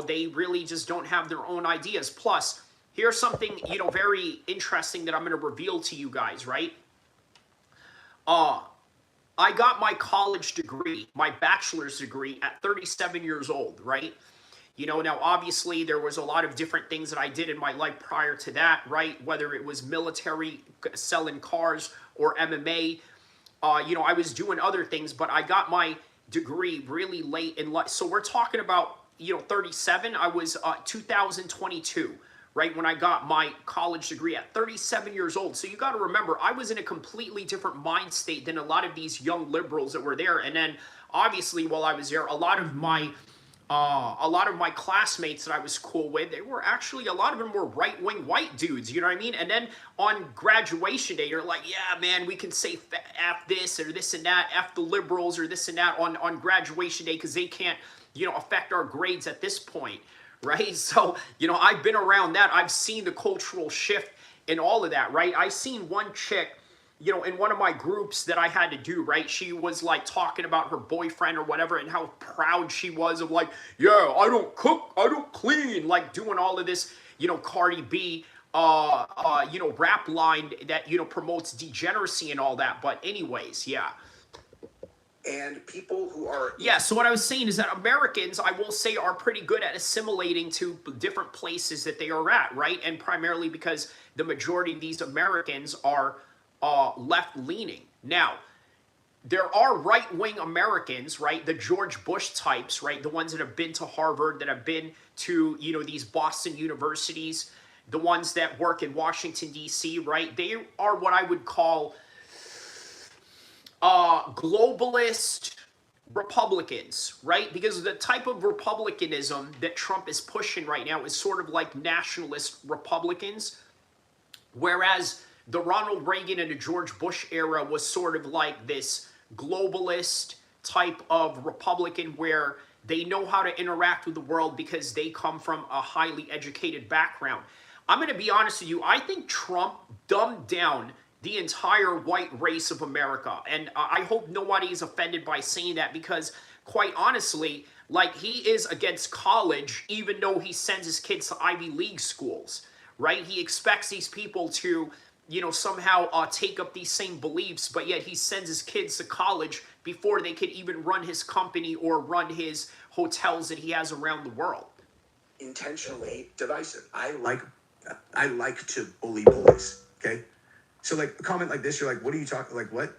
they really just don't have their own ideas. Plus, here's something, very interesting that I'm going to reveal to you guys, right? I got my college degree, my bachelor's degree at 37 years old, right? Now obviously there was a lot of different things that I did in my life prior to that, right? Whether it was military, selling cars, or MMA, I was doing other things, but I got my degree really late in life. So we're talking about, 37, I was 2022, right? When I got my college degree at 37 years old. So you got to remember, I was in a completely different mind state than a lot of these young liberals that were there. And then obviously while I was there, a lot of my classmates that I was cool with, they were actually, a lot of them were right-wing white dudes, you know what I mean? And then on graduation day, you're like, yeah, man, we can say F this or this and that, F the liberals or this and that on graduation day because they can't, affect our grades at this point, right? So, you know, I've been around that. I've seen the cultural shift and all of that, right? I seen one chick, you know, in one of my groups that I had to do, right? She was like talking about her boyfriend or whatever and how proud she was of like, yeah, I don't cook, I don't clean, like doing all of this, you know, Cardi B, you know, rap line that, you know, promotes degeneracy and all that. But anyways, yeah. And people who are... Yeah, so what I was saying is that Americans, I will say, are pretty good at assimilating to different places that they are at, right? And primarily because the majority of these Americans are left-leaning. Now, there are right-wing Americans, right? The George Bush types, right? The ones that have been to Harvard, that have been to, you know, these Boston universities, the ones that work in Washington, D.C., right? They are what I would call globalist Republicans, right? Because the type of republicanism that Trump is pushing right now is sort of like nationalist Republicans, whereas the Ronald Reagan and the George Bush era was sort of like this globalist type of Republican where they know how to interact with the world because they come from a highly educated background. I'm going to be honest with you. I think Trump dumbed down the entire white race of America. And I hope nobody is offended by saying that because, quite honestly, like, he is against college even though he sends his kids to Ivy League schools, right? He expects these people to, you know, somehow take up these same beliefs, but yet he sends his kids to college before they could even run his company or run his hotels that he has around the world. Intentionally divisive. I like to bully bullies, okay? So, like, a comment like this, you're like, what are you talking, like, what?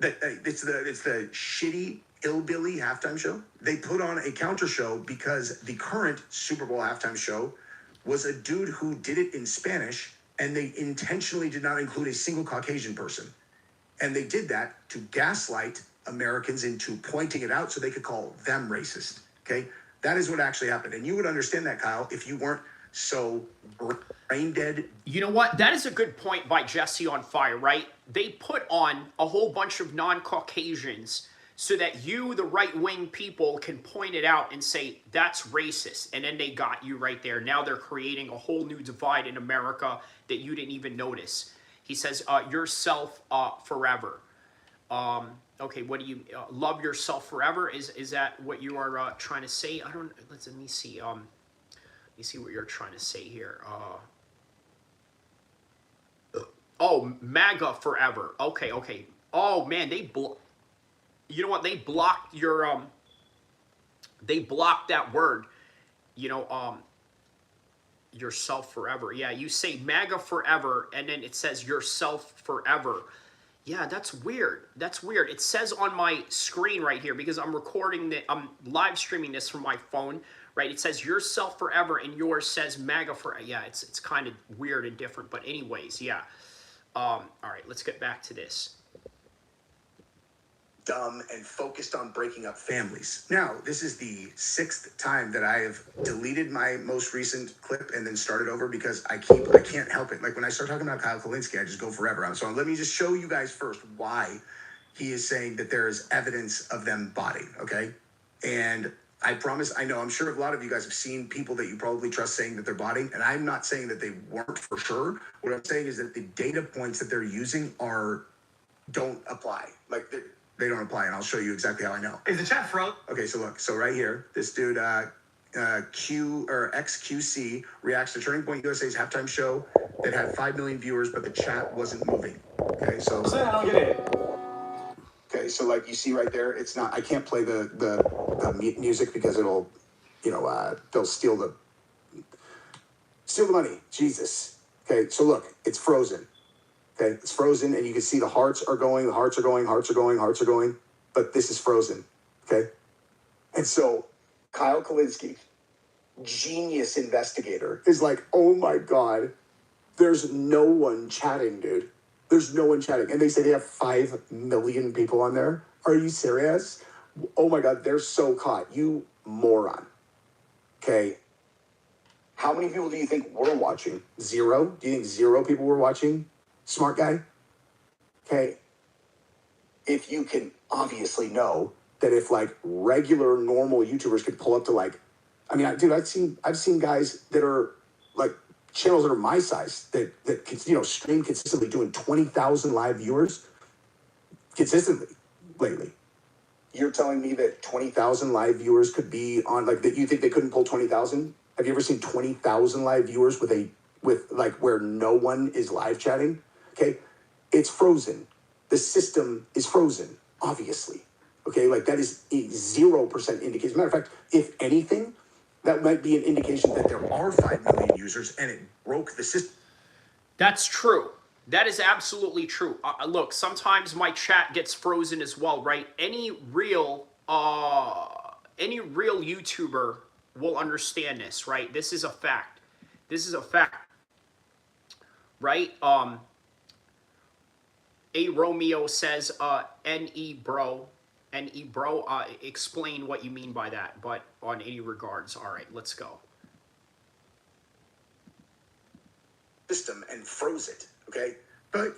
It's the shitty hillbilly halftime show. They put on a counter show because the current Super Bowl halftime show was a dude who did it in Spanish, and they intentionally did not include a single Caucasian person. And they did that to gaslight Americans into pointing it out so they could call them racist, okay? That is what actually happened. And you would understand that, Kyle, if you weren't so brain dead. You know what? That is a good point by Jesse on Fire, right? They put on a whole bunch of non-Caucasians so that you, the right-wing people, can point it out and say, that's racist. And then they got you right there. Now they're creating a whole new divide in America that you didn't even notice. He says, yourself forever. Okay, what do you, love yourself forever? Is that what you are trying to say? I don't, let me see. Let me see what you're trying to say here. Oh, MAGA forever. Okay, okay. Oh man, you know what? They blocked your they blocked that word. You know, yourself forever. Yeah, you say MAGA forever, and then it says yourself forever. Yeah, that's weird. That's weird. It says on my screen right here because I'm I'm live streaming this from my phone. Right, it says yourself forever, and yours says MAGA forever. Yeah, it's kind of weird and different, but anyways, yeah. All right, let's get back to this. Dumb and focused on breaking up families. Now, this is the 6th time that I have deleted my most recent clip and then started over because I can't help it. Like when I start talking about Kyle Kulinski, I just go forever. So let me just show you guys first why he is saying that there is evidence of them botting, okay? And I promise, I'm sure a lot of you guys have seen people that you probably trust saying that they're botting, and I'm not saying that they weren't for sure. What I'm saying is that the data points that they're using don't apply. Like, they don't apply, and I'll show you exactly how I know. Is the chat froze? Okay, so look, so right here, this dude, XQC reacts to Turning Point USA's halftime show that had 5 million viewers, but the chat wasn't moving. Okay, so... I don't get it. Okay, so like you see right there, it's not, I can't play the music because it'll, you know, they'll steal the money. Jesus. Okay, so look, it's frozen. Okay, it's frozen, and you can see the hearts are going, hearts are going, but this is frozen. Okay, and so Kyle Kulinski, genius investigator, is like, oh my God, there's no one chatting, dude. There's no one chatting. And they say they have 5 million people on there. Are you serious? Oh my God, they're so caught. You moron. Okay. How many people do you think were watching? 0? Do you think 0 people were watching? Smart guy? Okay. If you can obviously know that if like regular normal YouTubers could pull up to like I mean, dude, I've seen guys that are like channels that are my size that stream consistently, doing 20,000 live viewers consistently lately. You're telling me that 20,000 live viewers could be on, like, that you think they couldn't pull 20,000? Have you ever seen 20,000 live viewers with like where no one is live chatting? Okay, it's frozen. The system is frozen, obviously. Okay, like that is a 0% indication. Matter of fact, if anything, that might be an indication that there are 5 million users and it broke the system. That's true. That is absolutely true. Look, sometimes my chat gets frozen as well, right? Any real YouTuber will understand this, right? This is a fact. This is a fact, right? A Romeo says, "Ne bro, Ne bro." Explain what you mean by that, but on any regards. All right, let's go. System and froze it. Okay, but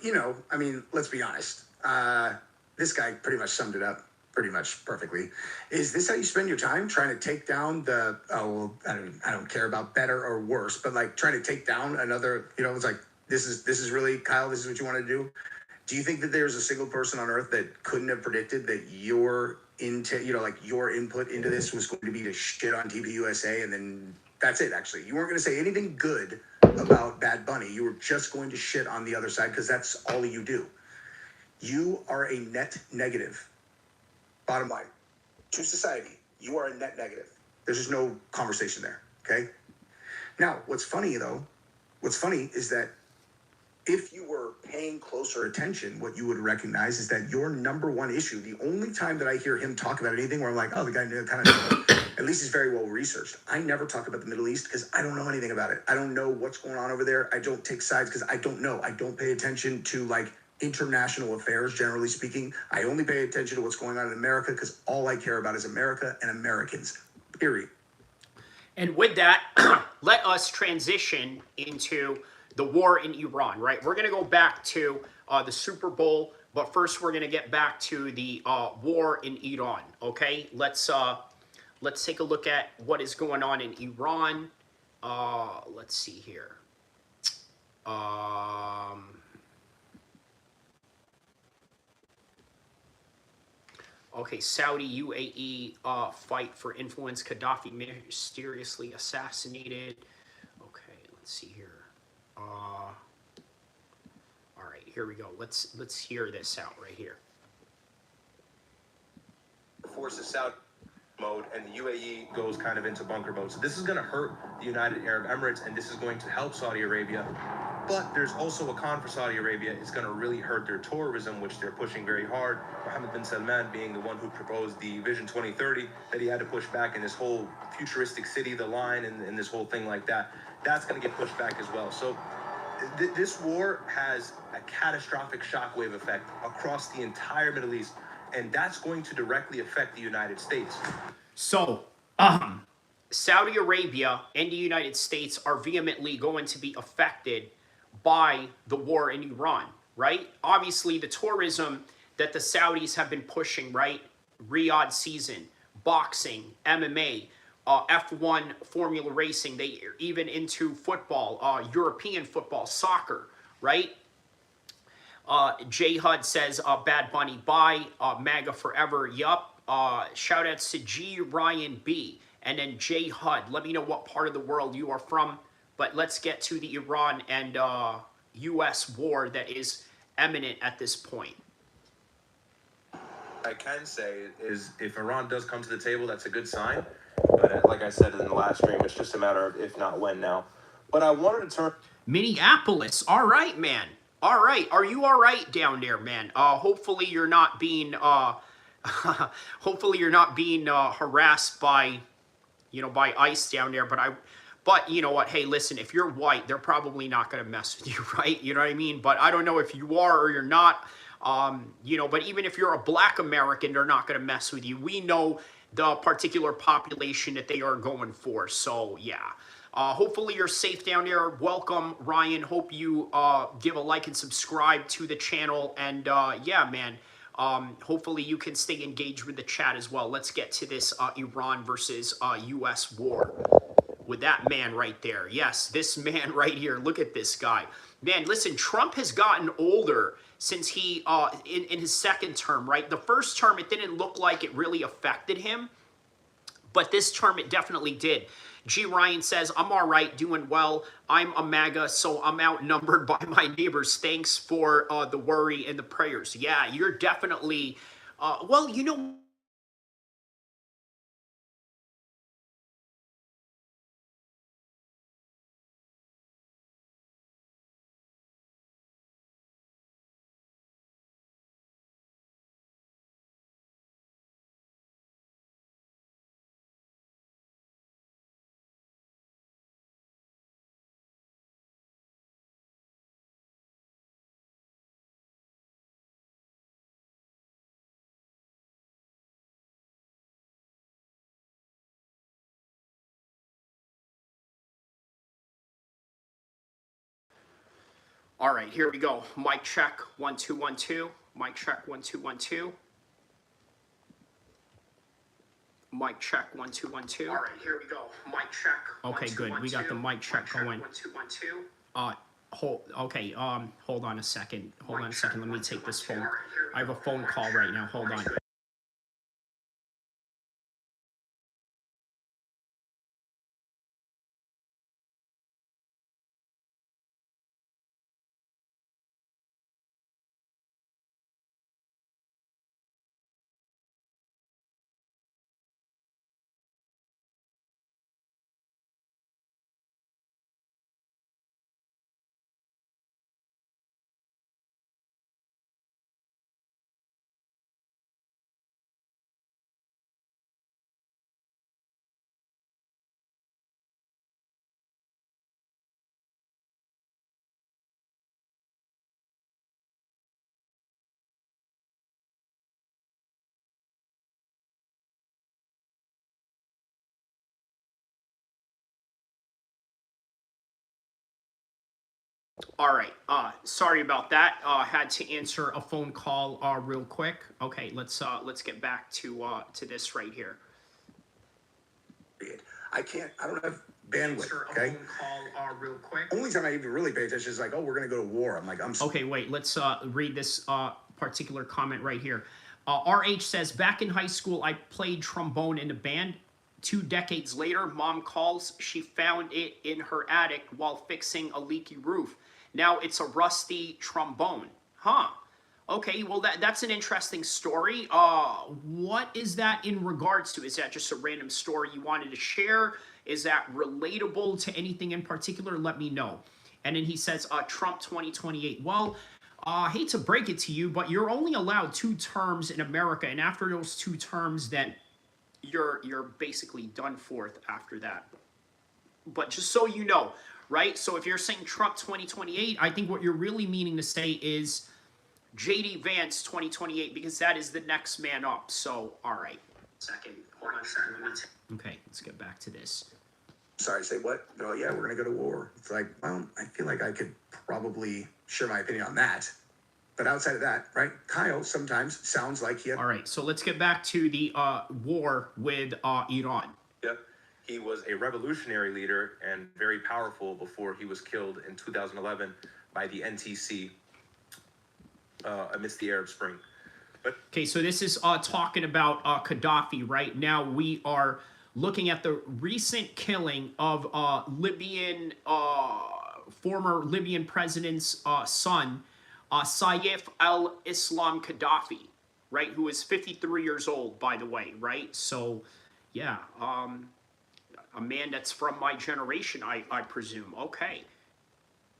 I mean, let's be honest. This guy pretty much summed it up pretty much perfectly. Is this how you spend your time, trying to take down the? Oh, well, I don't care about better or worse, but like trying to take down another. It's like this is really, Kyle. This is what you want to do. Do you think that there's a single person on earth that couldn't have predicted that your your input into this was going to be to shit on TPUSA, and then that's it? Actually, you weren't going to say anything good about Bad Bunny. You were just going to shit on the other side because that's all you do. You are a net negative. Bottom line, to society, you are a net negative. There's just no conversation there. Okay. Now, what's funny is that if you were paying closer attention, what you would recognize is that your number one issue, the only time that I hear him talk about anything where I'm like, oh, the guy kind of, at least he's very well researched. I never talk about the Middle East because I don't know anything about it. I don't know what's going on over there. I don't take sides because I don't know. I don't pay attention to like international affairs, generally speaking. I only pay attention to what's going on in America because all I care about is America and Americans, period. And with that, let us transition into the war in Iran, right? We're going to go back to the Super Bowl, but first we're going to get back to the war in Iran, okay? Let's take a look at what is going on in Iran. Let's see here. Okay, Saudi, UAE fight for influence. Gaddafi mysteriously assassinated. Okay, let's see here. All right, here we go. Let's hear this out right here. Forces Saudi mode, and the UAE goes kind of into bunker mode. So this is going to hurt the United Arab Emirates, and this is going to help Saudi Arabia. But there's also a con for Saudi Arabia. It's going to really hurt their tourism, which they're pushing very hard. Mohammed bin Salman being the one who proposed the Vision 2030 that he had to push back in this whole futuristic city, the line, and this whole thing like that. That's going to get pushed back as well. So this war has a catastrophic shockwave effect across the entire Middle East, and that's going to directly affect the United States. So, Saudi Arabia and the United States are vehemently going to be affected by the war in Iran, right? Obviously, the tourism that the Saudis have been pushing, right? Riyadh season, boxing, MMA, F1 Formula Racing, they are even into football, European football, soccer, right? J Hud says, Bad Bunny, bye, MAGA forever, yup. Shout outs to G Ryan B. And then J Hud, let me know what part of the world you are from. But let's get to the Iran and US war that is imminent at this point. I can say is if Iran does come to the table, that's a good sign. But like I said in the last stream, it's just a matter of if not when now. But I wanted to turn... Minneapolis, all right, man. All right, are you all right down there, man? Hopefully you're not being hopefully you're not being harassed by, by ICE down there. But you know what? Hey, listen, if you're white, they're probably not going to mess with you, right? You know what I mean? But I don't know if you are or you're not. But even if you're a black American, they're not going to mess with you. We know the particular population that they are going for. So yeah. Hopefully you're safe down there. Welcome, Ryan. Hope you give a like and subscribe to the channel. And yeah, man, Hopefully you can stay engaged with the chat as well. Let's get to this Iran versus US war with that man right there. Yes, this man right here. Look at this guy. Man, listen, Trump has gotten older since he, in his second term, right? The first term, it didn't look like it really affected him, but this term, it definitely did. G. Ryan says, I'm all right, doing well. I'm a MAGA, so I'm outnumbered by my neighbors. Thanks for the worry and the prayers. Yeah, you're definitely, well, you know, all right, here we go. Mic check, 1 2 1 2. Mic check, 1 2 1 2. Mic check, 1 2 1 2. All right, here we go. Mic check. Okay, good. We got the mic check going. 1 2 1 2. Hold on a second. Hold on a second. Let me take this phone. I have a phone call right now. Hold on. All right. Sorry about that. Had to answer a phone call real quick. Okay, let's get back to this right here. I don't have bandwidth, okay? A phone call real quick. Only time I even really pay attention is like, oh, we're going to go to war. I'm like, Okay, wait. Let's read this particular comment right here. RH says, back in high school, I played trombone in a band. 2 decades later, mom calls. She found it in her attic while fixing a leaky roof. Now it's a rusty trombone. Huh. Okay, well, that's an interesting story. What is that in regards to? Is that just a random story you wanted to share? Is that relatable to anything in particular? Let me know. And then he says, Trump 2028. Well, I hate to break it to you, but you're only allowed 2 terms in America. And after those 2 terms, then you're basically done forth after that. But just so you know, right? So if you're saying Trump 2028, I think what you're really meaning to say is JD Vance 2028, because that is the next man up. So, all right. Hold on a second. Okay, let's get back to this. sorry, say what? They're like, yeah, we're going to go to war. It's like, well, I feel like I could probably share my opinion on that. But outside of that, right? Kyle sometimes sounds like he had... All right, so let's get back to the war with Iran. Yep. He was a revolutionary leader and very powerful before he was killed in 2011 by the NTC amidst the Arab Spring. Okay, so this is talking about Gaddafi, right? Now we are looking at the recent killing of Libyan, former Libyan president's son, Saif al-Islam Gaddafi, right? Who is 53 years old, by the way, right? So, yeah, a man that's from my generation, I presume. Okay.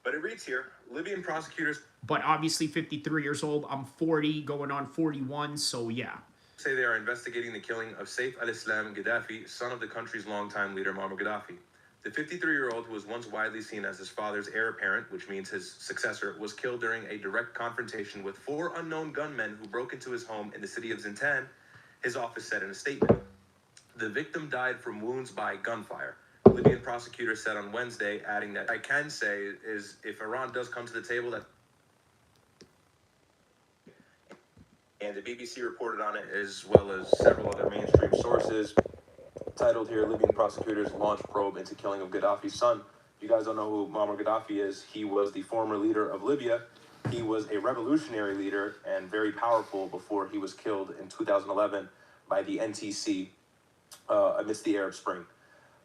But it reads here, Libyan prosecutors... But obviously 53 years old, I'm 40, going on 41, so yeah. ...say they are investigating the killing of Saif al-Islam Gaddafi, son of the country's longtime leader Muammar Gaddafi. The 53-year-old, who was once widely seen as his father's heir apparent, which means his successor, was killed during a direct confrontation with 4 unknown gunmen who broke into his home in the city of Zintan, his office said in a statement. The victim died from wounds by gunfire. Libyan prosecutors said on Wednesday, adding that, I can say is if Iran does come to the table, that And the BBC reported on it, as well as several other mainstream sources. Titled here, Libyan prosecutors launch probe into killing of Gaddafi's son. If you guys don't know who Muammar Gaddafi is, he was the former leader of Libya. He was a revolutionary leader and very powerful before he was killed in 2011 by the NTC amidst the Arab Spring.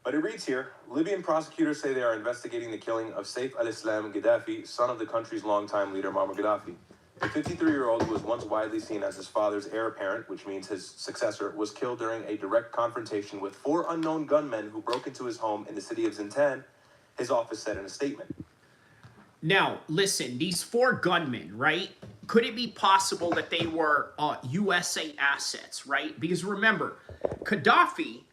But it reads here, Libyan prosecutors say they are investigating the killing of Saif al-Islam Gaddafi, son of the country's longtime leader Muammar Gaddafi. The 53-year-old, who was once widely seen as his father's heir apparent, which means his successor, was killed during a direct confrontation with 4 unknown gunmen who broke into his home in the city of Zintan, his office said in a statement. Now, listen, these 4 gunmen, right? Could it be possible that they were USA assets, right? Because remember, Gaddafi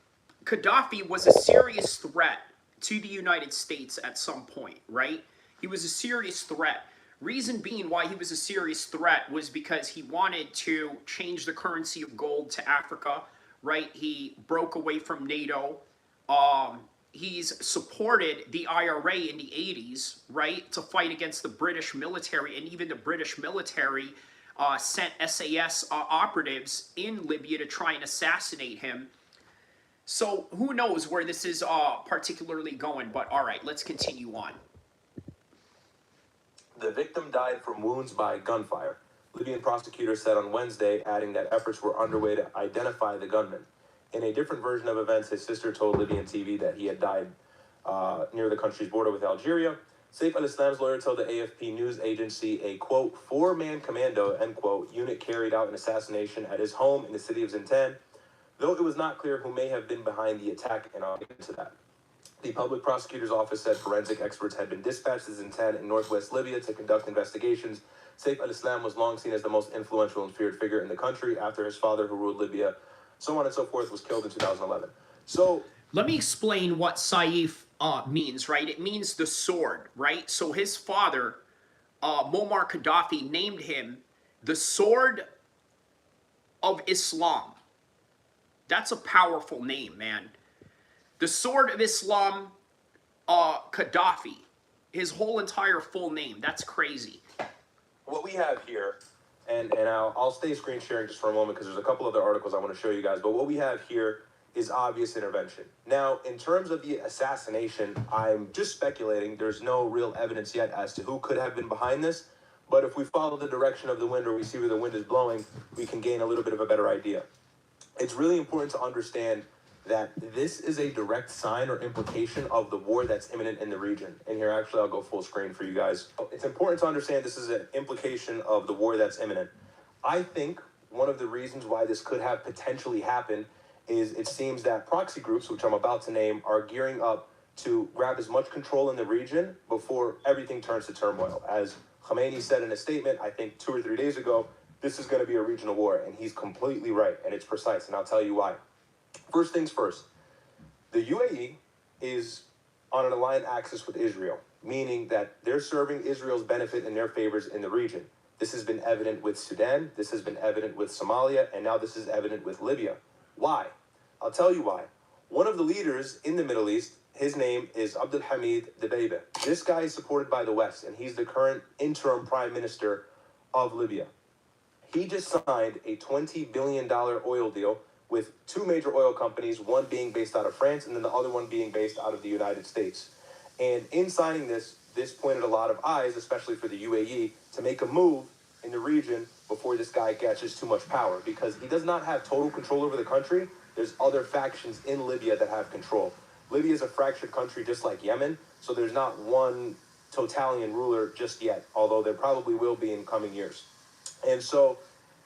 was a serious threat to the United States at some point, right? He was a serious threat. Reason being why he was a serious threat was because he wanted to change the currency of gold to Africa, right? He broke away from NATO. He's supported the IRA in the 80s, right, to fight against the British military, and even the British military sent SAS operatives in Libya to try and assassinate him. So who knows where this is particularly going, but all right, let's continue on. The victim died from wounds by gunfire. Libyan prosecutors said on Wednesday, adding that efforts were underway to identify the gunman. In a different version of events, his sister told Libyan TV that he had died near the country's border with Algeria. Saif al-Islam's lawyer told the AFP news agency a, quote, 4-man commando, end quote, unit carried out an assassination at his home in the city of Zintan, though it was not clear who may have been behind the attack, and I'll get into that. The public prosecutor's office said forensic experts had been dispatched to Zintan in northwest Libya to conduct investigations. Saif al-Islam was long seen as the most influential and feared figure in the country after his father, who ruled Libya, so on and so forth, was killed in 2011. So let me explain what Saif means, right? It means the sword, right? So his father, Muammar Gaddafi, named him the Sword of Islam. That's a powerful name, man. The Sword of Islam, Gaddafi. His whole entire full name. That's crazy. What we have here, and I'll stay screen sharing just for a moment because there's a couple other articles I want to show you guys, but what we have here is obvious intervention. Now, in terms of the assassination, I'm just speculating. There's no real evidence yet as to who could have been behind this, but if we follow the direction of the wind or we see where the wind is blowing, we can gain a little bit of a better idea. It's really important to understand that this is a direct sign or implication of the war that's imminent in the region. And here, actually, I'll go full screen for you guys. It's important to understand this is an implication of the war that's imminent. I think one of the reasons why this could have potentially happened is it seems that proxy groups, which I'm about to name, are gearing up to grab as much control in the region before everything turns to turmoil. As Khamenei said in a statement, I think 2 or 3 days ago, this is going to be a regional war, and he's completely right, and it's precise, and I'll tell you why. First things first, the UAE is on an aligned axis with Israel, meaning that they're serving Israel's benefit and their favors in the region. This has been evident with Sudan, this has been evident with Somalia, and now this is evident with Libya. Why? I'll tell you why. One of the leaders in the Middle East, his name is Abdul Hamid Dbeibeh. This guy is supported by the West, and he's the current interim prime minister of Libya. He just signed a $20 billion oil deal with 2 major oil companies, one being based out of France and then the other one being based out of the United States. And in signing this pointed a lot of eyes, especially for the UAE, to make a move in the region before this guy catches too much power, because he does not have total control over the country. There's other factions in Libya that have control. Libya is a fractured country just like Yemen, so there's not one totalitarian ruler just yet, although there probably will be in coming years. And so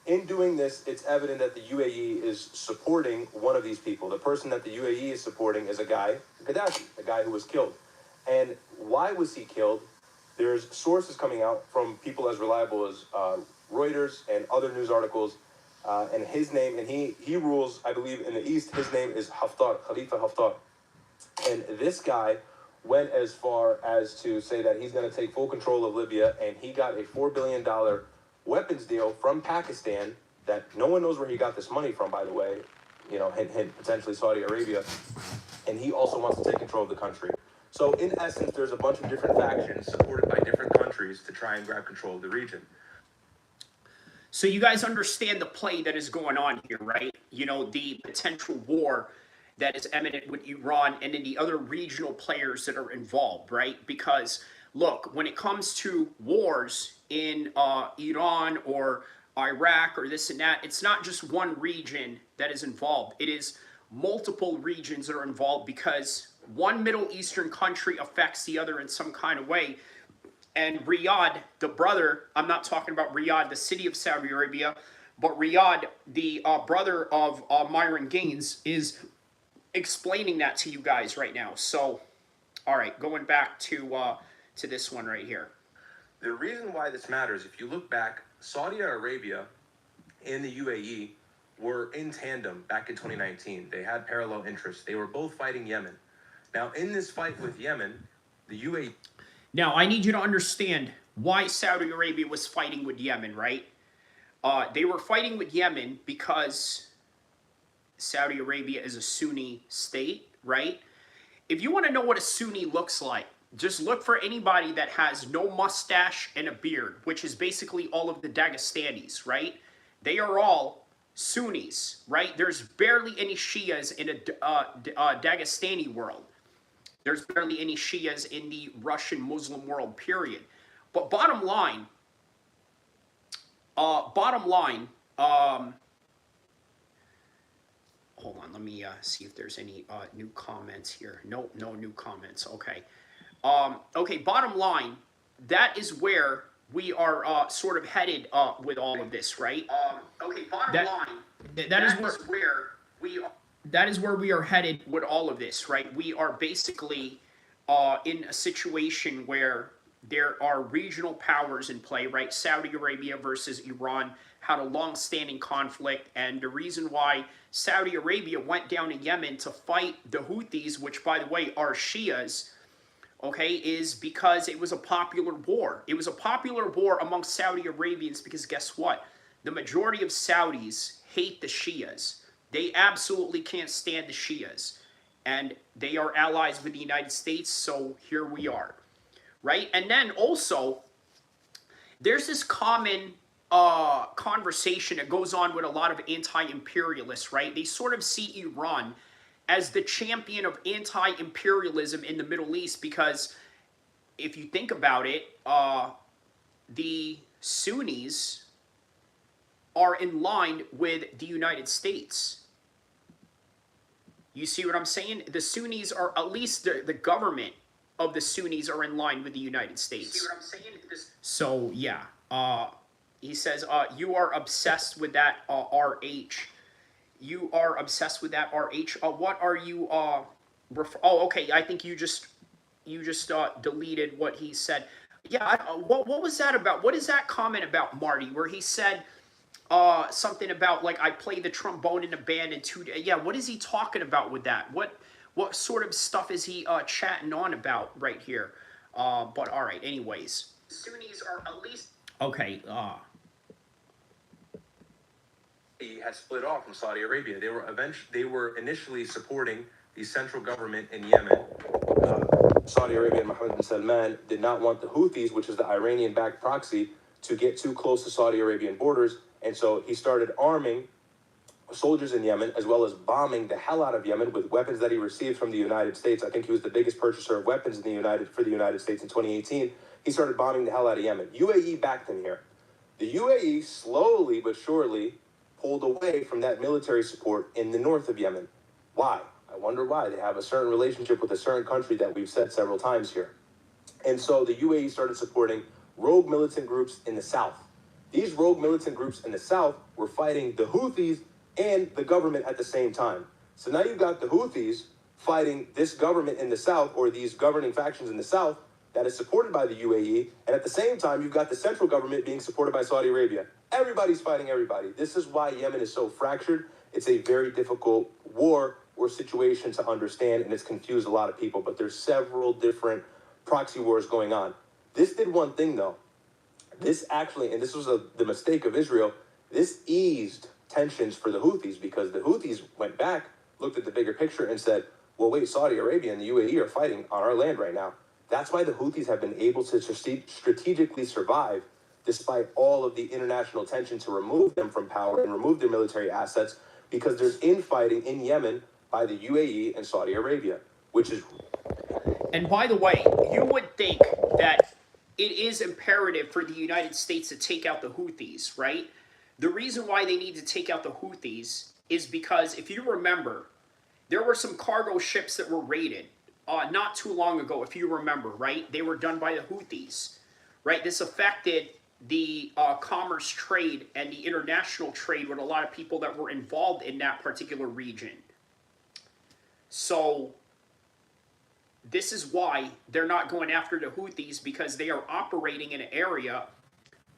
in doing this, it's evident that the UAE is supporting one of these people. The person that the UAE is supporting is a guy, Gaddafi, the guy who was killed. And why was he killed? There's sources coming out from people as reliable as Reuters and other news articles. And his name, and he rules, I believe, in the East. His name is Haftar, Khalifa Haftar. And this guy went as far as to say that he's going to take full control of Libya, and he got a $4 billion weapons deal from Pakistan that no one knows where he got this money from, by the way, you know, hint, hint, potentially Saudi Arabia, and he also wants to take control of the country. So in essence, there's a bunch of different factions supported by different countries to try and grab control of the region. So you guys understand the play that is going on here, right? You know, the potential war that is imminent with Iran and then the other regional players that are involved, right? Because look, when it comes to wars in Iran or Iraq or this and that, it's not just one region that is involved. It is multiple regions that are involved because one Middle Eastern country affects the other in some kind of way. And Riyadh, the brother, I'm not talking about Riyadh, the city of Saudi Arabia, but Riyadh, the brother of Myron Gaines, is explaining that to you guys right now. So, all right, going back to this one right here. The reason why this matters, if you look back, Saudi Arabia and the UAE were in tandem back in 2019. They had parallel interests. They were both fighting Yemen. Now, in this fight with Yemen, the UAE... Now, I need you to understand why Saudi Arabia was fighting with Yemen, right? They were fighting with Yemen because Saudi Arabia is a Sunni state, right? If you want to know what a Sunni looks like, just look for anybody that has no mustache and a beard, which is basically all of the Dagestanis, right? They are all Sunnis, right? There's barely any Shias in a Dagestani world. There's barely any Shias in the Russian Muslim world, period. But bottom line, hold on, let me see if there's any new comments here. No new comments, okay. Okay, bottom line, that is where we are sort of headed with all of this, right? Okay, bottom line, that is where we are. That is where we are headed with all of this, right? We are basically in a situation where there are regional powers in play, right? Saudi Arabia versus Iran had a long-standing conflict, and the reason why Saudi Arabia went down to Yemen to fight the Houthis, which, by the way, are Shias, okay, is because it was a popular war. It was a popular war among Saudi Arabians because guess what? The majority of Saudis hate the Shias. They absolutely can't stand the Shias. And they are allies with the United States, so here we are. Right? And then also, there's this common conversation that goes on with a lot of anti-imperialists, right? They sort of see Iran as the champion of anti-imperialism in the Middle East because if you think about it, the Sunnis are in line with the United States. You see what I'm saying? The Sunnis are, at least the government of the Sunnis are in line with the United States. See what I'm saying? So, yeah. He says, you are obsessed with that RH. You are obsessed with that RH. What are you, oh, okay. I think you just deleted what he said. Yeah, what was that about? What is that comment about, Marty, where he said, something about like I play the trombone in a band in 2 days. Yeah, what is he talking about with that? What sort of stuff is he chatting on about right here? But all right, anyways. Sunnis are at least okay. He had split off from Saudi Arabia. They were initially supporting the central government in Yemen. Saudi Arabia and Mohammed bin Salman did not want the Houthis, which is the Iranian-backed proxy, to get too close to Saudi Arabian borders. And so he started arming soldiers in Yemen, as well as bombing the hell out of Yemen with weapons that he received from the United States. I think he was the biggest purchaser of weapons in for the United States in 2018. He started bombing the hell out of Yemen. UAE backed him here. The UAE slowly but surely pulled away from that military support in the north of Yemen. Why? I wonder why. They have a certain relationship with a certain country that we've said several times here. And so the UAE started supporting rogue militant groups in the south. These rogue militant groups in the south were fighting the Houthis and the government at the same time. So now you've got the Houthis fighting this government in the south, or these governing factions in the south, that is supported by the UAE, and at the same time, you've got the central government being supported by Saudi Arabia. Everybody's fighting everybody. This is why Yemen is so fractured. It's a very difficult war or situation to understand, and it's confused a lot of people, but there's several different proxy wars going on. This did one thing, though. This actually, and this was the mistake of Israel, this eased tensions for the Houthis, because the Houthis went back, looked at the bigger picture, and said, well, wait, Saudi Arabia and the UAE are fighting on our land right now. That's why the Houthis have been able to strategically survive despite all of the international attention to remove them from power and remove their military assets, because there's infighting in Yemen by the UAE and Saudi Arabia, which is... And by the way, you would think that it is imperative for the United States to take out the Houthis, right? The reason why they need to take out the Houthis is because, if you remember, there were some cargo ships that were raided not too long ago, if you remember, right? They were done by the Houthis, right? This affected the commerce trade and the international trade with a lot of people that were involved in that particular region. So this is why they're not going after the Houthis, because they are operating in an area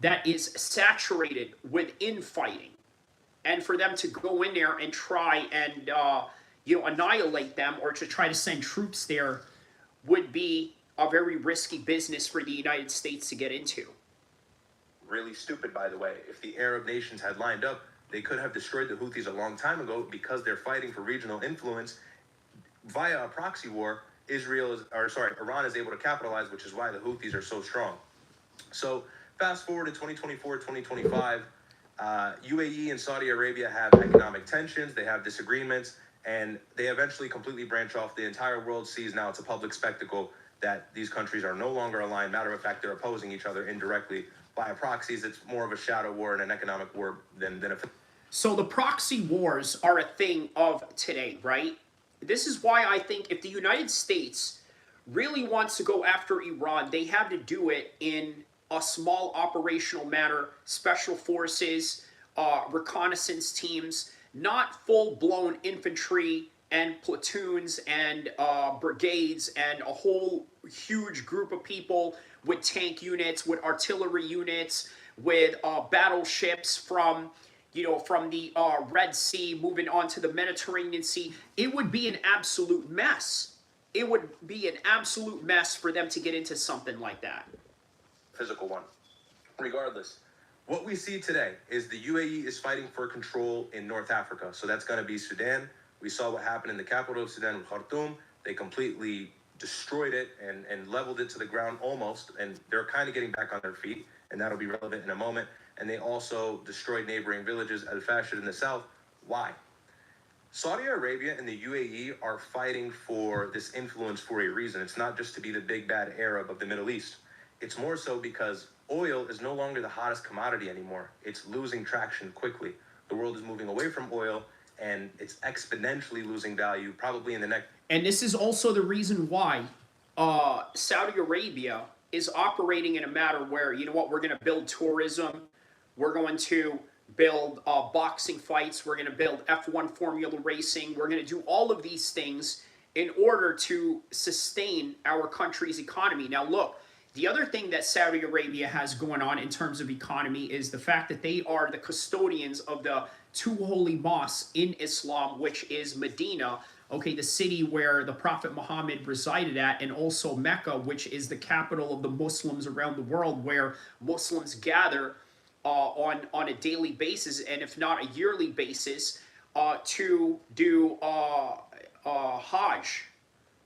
that is saturated with infighting. And for them to go in there and try and annihilate them, or to try to send troops there, would be a very risky business for the United States to get into. Really stupid, by the way. If the Arab nations had lined up, they could have destroyed the Houthis a long time ago, because they're fighting for regional influence via a proxy war. Iran is able to capitalize, which is why the Houthis are so strong. So fast forward to 2024, 2025, UAE and Saudi Arabia have economic tensions, they have disagreements, and they eventually completely branch off. The entire world sees now, it's a public spectacle, that these countries are no longer aligned. Matter of fact, they're opposing each other indirectly via proxies. It's more of a shadow war and an economic war than a... So the proxy wars are a thing of today, right? This is why I think if the United States really wants to go after Iran, they have to do it in a small operational manner, special forces, reconnaissance teams, not full-blown infantry and platoons and brigades and a whole huge group of people with tank units, with artillery units, with battleships from the Red Sea moving on to the Mediterranean Sea. It would be an absolute mess. It would be an absolute mess for them to get into something like that. Physical one. Regardless, what we see today is the UAE is fighting for control in North Africa. So that's going to be Sudan. We saw what happened in the capital of Sudan, Khartoum. They completely destroyed it and leveled it to the ground almost. And they're kind of getting back on their feet. And that'll be relevant in a moment. And they also destroyed neighboring villages, Al-Fashir in the south. Why? Saudi Arabia and the UAE are fighting for this influence for a reason. It's not just to be the big bad Arab of the Middle East. It's more so because oil is no longer the hottest commodity anymore. It's losing traction quickly. The world is moving away from oil, and it's exponentially losing value probably in the next... And this is also the reason why Saudi Arabia is operating in a matter where, you know what, we're going to build tourism, we're going to build boxing fights, we're going to build F1 formula racing, we're going to do all of these things in order to sustain our country's economy. Now look, the other thing that Saudi Arabia has going on in terms of economy is the fact that they are the custodians of the two holy mosques in Islam, which is Medina, okay, the city where the Prophet Muhammad resided at, and also Mecca, which is the capital of the Muslims around the world, where Muslims gather on a daily basis, and if not a yearly basis, to do Hajj,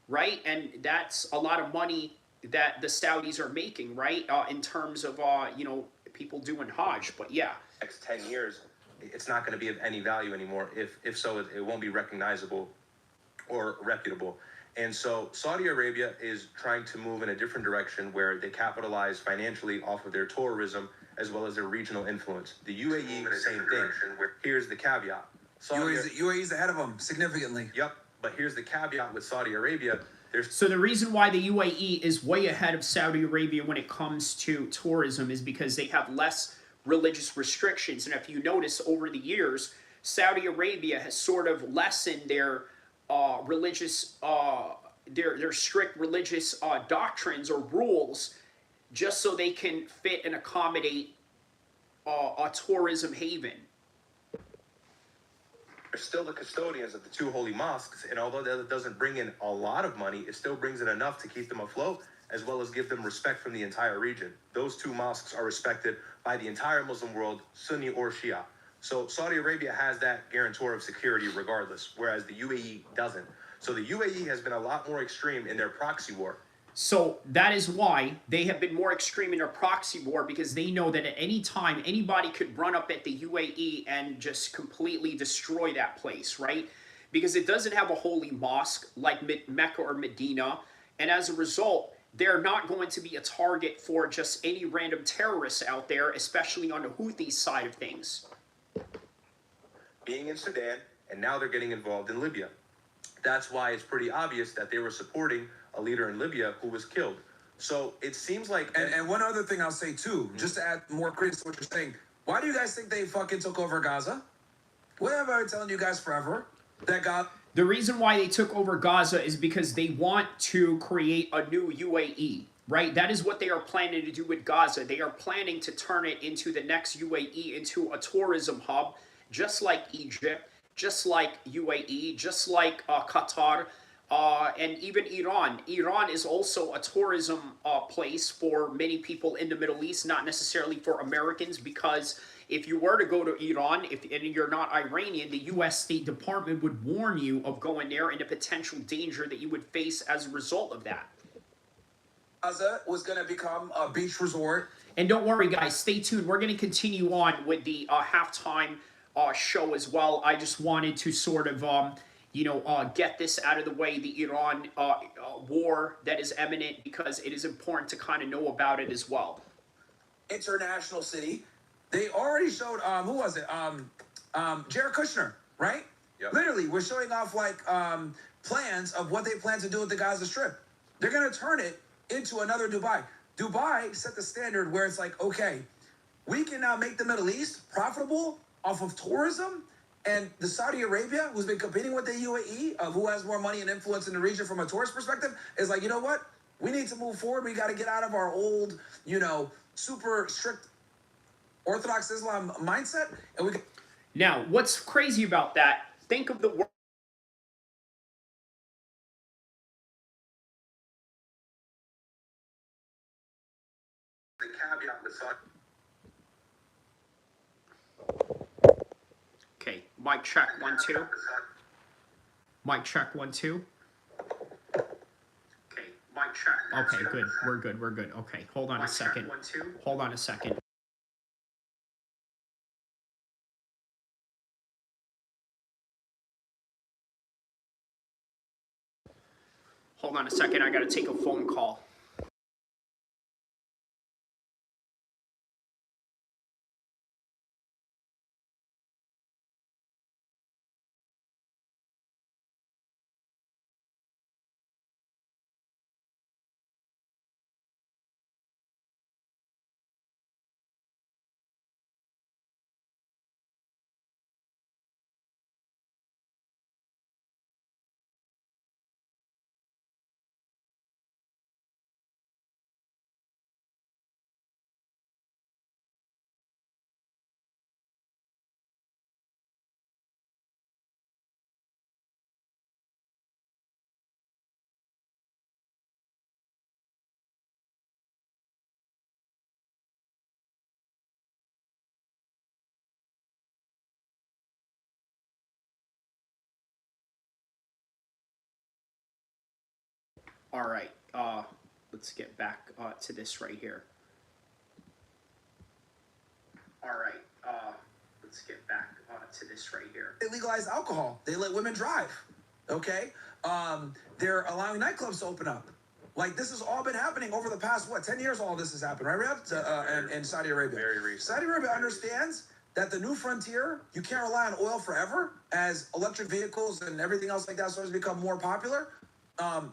right? And that's a lot of money that the Saudis are making, right? In terms of, people doing Hajj. But yeah. Next 10 years, it's not going to be of any value anymore. If so, it won't be recognizable or reputable. And so Saudi Arabia is trying to move in a different direction where they capitalize financially off of their tourism as well as their regional influence. The UAE, same thing. Here's the caveat. UAE's ahead of them significantly. Yep, but here's the caveat with Saudi Arabia. So the reason why the UAE is way ahead of Saudi Arabia when it comes to tourism is because they have less religious restrictions. And if you notice over the years, Saudi Arabia has sort of lessened their religious, their strict religious doctrines or rules, just so they can fit and accommodate a tourism haven. They're still the custodians of the two holy mosques, and although that doesn't bring in a lot of money, it still brings in enough to keep them afloat, as well as give them respect from the entire region. Those two mosques are respected by the entire Muslim world, Sunni or Shia. So Saudi Arabia has that guarantor of security regardless, whereas the UAE doesn't. So the UAE has been a lot more extreme in their proxy war. So that is why they have been more extreme in their proxy war, because they know that at any time anybody could run up at the UAE and just completely destroy that place, right? Because it doesn't have a holy mosque like Mecca or Medina, and as a result, they're not going to be a target for just any random terrorists out there, especially on the Houthi side of things. Being in Sudan, and now they're getting involved in Libya. That's why it's pretty obvious that they were supporting a leader in Libya who was killed. So it seems like... And one other thing I'll say too, just to add more credence to what you're saying, why do you guys think they fucking took over Gaza? What have I been telling you guys forever? That God... The reason why they took over Gaza is because they want to create a new UAE, right? That is what they are planning to do with Gaza. They are planning to turn it into the next UAE, into a tourism hub, just like Egypt, just like UAE, just like Qatar, and even Iran. Iran is also a tourism place for many people in the Middle East, not necessarily for Americans, because if you were to go to Iran, and you're not Iranian, the U.S. State Department would warn you of going there and the potential danger that you would face as a result of that. Gaza was going to become a beach resort. And don't worry, guys. Stay tuned. We're going to continue on with the halftime show as well. I just wanted to sort of, get this out of the way, the Iran war that is imminent, because it is important to kind of know about it as well. International city. They already showed, who was it? Jared Kushner, right? Yep. Literally, we're showing off like plans of what they plan to do with the Gaza Strip. They're going to turn it into another Dubai. Dubai set the standard where it's like, okay, we can now make the Middle East profitable off of tourism, and the Saudi Arabia, who's been competing with the UAE, who has more money and influence in the region from a tourist perspective, is like, you know what? We need to move forward. We got to get out of our old, super strict Orthodox Islam mindset, and we. Now, what's crazy about that? Think of the word. The caveat with Saudi. Okay, mic check 1 2. Mic check 1 2. Okay, mic check. Okay, good. We're good. We're good. Okay, hold on a second. 1 2. Hold on a second. Hold on a second. I gotta take a phone call. All right, let's get back to this right here. All right, let's get back to this right here. They legalize alcohol. They let women drive. Okay, they're allowing nightclubs to open up. Like, this has all been happening over the past 10 years. All this has happened, right, Rev? In Saudi Arabia. Very recent. Saudi Arabia understands that the new frontier, you can't rely on oil forever, as electric vehicles and everything else like that starts to become more popular.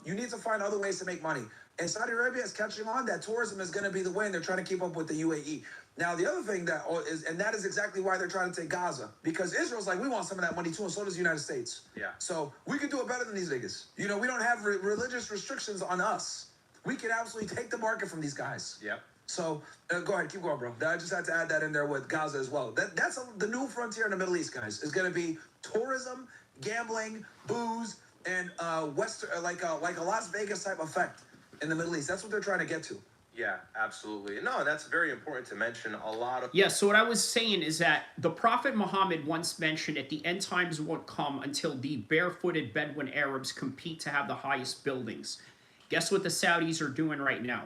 You need to find other ways to make money. And Saudi Arabia is catching on that tourism is going to be the way, and they're trying to keep up with the UAE. Now, the other thing that is exactly why they're trying to take Gaza, because Israel's like, we want some of that money too, and so does the United States. Yeah. So we can do it better than these niggas. We don't have religious restrictions on us. We can absolutely take the market from these guys. Yep. So go ahead, keep going, bro. I just had to add that in there with Gaza as well. That's the new frontier in the Middle East, guys. Is going to be tourism, gambling, booze, and Western, like a Las Vegas type effect in the Middle East. That's what they're trying to get to. Yeah, absolutely. No, that's very important to mention. A lot of... Yeah, so what I was saying is that the Prophet Muhammad once mentioned that the end times won't come until the barefooted Bedouin Arabs compete to have the highest buildings. Guess what the Saudis are doing right now?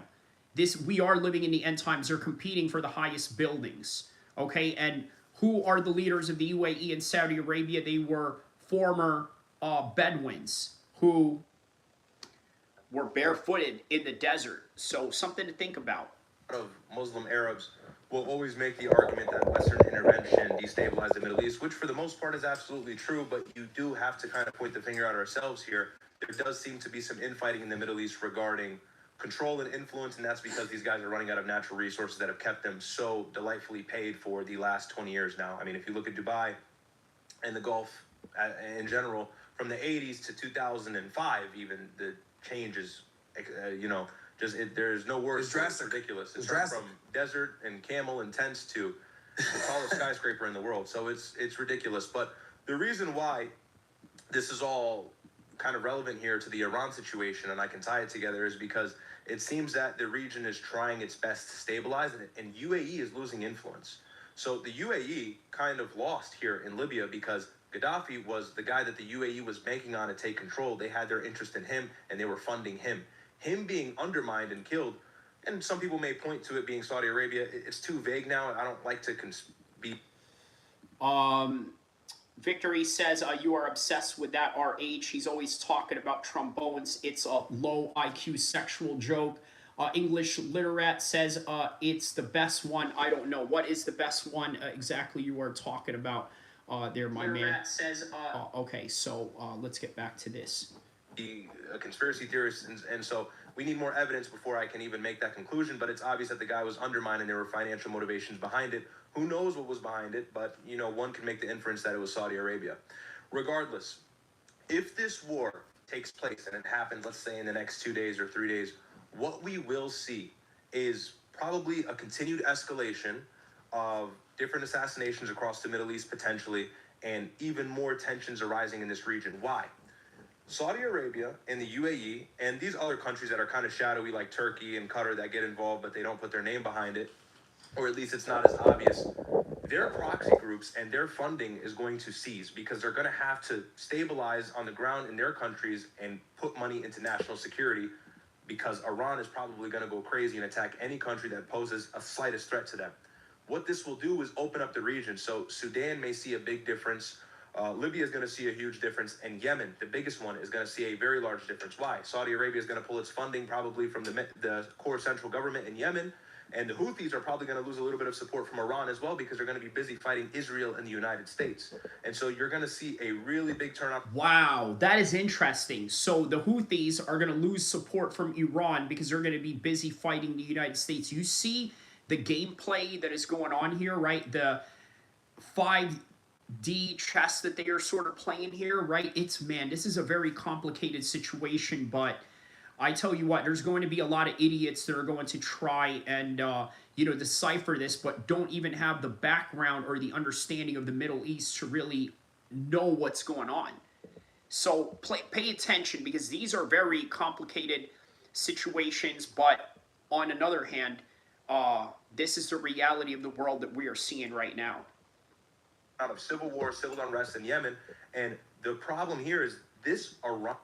We are living in the end times. They're competing for the highest buildings. Okay, and who are the leaders of the UAE and Saudi Arabia? They were former Bedouins who were barefooted in the desert. So something to think about. Of Muslim Arabs will always make the argument that Western intervention destabilized the Middle East, which for the most part is absolutely true, but you do have to kind of point the finger at ourselves here. There does seem to be some infighting in the Middle East regarding control and influence, and that's because these guys are running out of natural resources that have kept them so delightfully paid for the last 20 years now. I mean, if you look at Dubai and the Gulf in general, from the 80s to 2005, even the change is, there's no words. It's drastic. It's ridiculous. It's drastic. From desert and camel and tents to the tallest skyscraper in the world. So it's ridiculous. But the reason why this is all kind of relevant here to the Iran situation, and I can tie it together, is because it seems that the region is trying its best to stabilize, and UAE is losing influence. So the UAE kind of lost here in Libya because Gaddafi was the guy that the UAE was banking on to take control. They had their interest in him, and they were funding him. Him being undermined and killed, and some people may point to it being Saudi Arabia. It's too vague now. I don't like to be. Victory says, you are obsessed with that RH. He's always talking about trombones. It's a low IQ sexual joke. English Literate says, it's the best one. I don't know. What is the best one exactly you are talking about there, my man? Says, okay, so let's get back to this. A conspiracy theorist, and so we need more evidence before I can even make that conclusion, but it's obvious that the guy was undermined and there were financial motivations behind it. Who knows what was behind it, but one can make the inference that it was Saudi Arabia. Regardless, if this war takes place and it happens, let's say in the next 2 days or 3 days, what we will see is probably a continued escalation of different assassinations across the Middle East potentially, and even more tensions arising in this region. Why? Saudi Arabia and the UAE and these other countries that are kind of shadowy like Turkey and Qatar that get involved but they don't put their name behind it, or at least it's not as obvious, their proxy groups and their funding is going to cease because they're going to have to stabilize on the ground in their countries and put money into national security, because Iran is probably going to go crazy and attack any country that poses a slightest threat to them. What this will do is open up the region. So Sudan may see a big difference. Libya is going to see a huge difference, and Yemen, the biggest one, is going to see a very large difference. Why? Saudi Arabia is going to pull its funding probably from the core central government in Yemen, and the Houthis are probably going to lose a little bit of support from Iran as well because they're going to be busy fighting Israel and the United States. And so you're going to see a really big turnout. Wow, that is interesting. So the Houthis are going to lose support from Iran because they're going to be busy fighting the United States. You see the gameplay that is going on here, right? The 5D chess that they are sort of playing here, right? This is a very complicated situation, but I tell you what, there's going to be a lot of idiots that are going to try and, decipher this, but don't even have the background or the understanding of the Middle East to really know what's going on. So pay attention, because these are very complicated situations, but on another hand, this is the reality of the world that we are seeing right now. Out of civil war, civil unrest in Yemen, and the problem here is this Iran.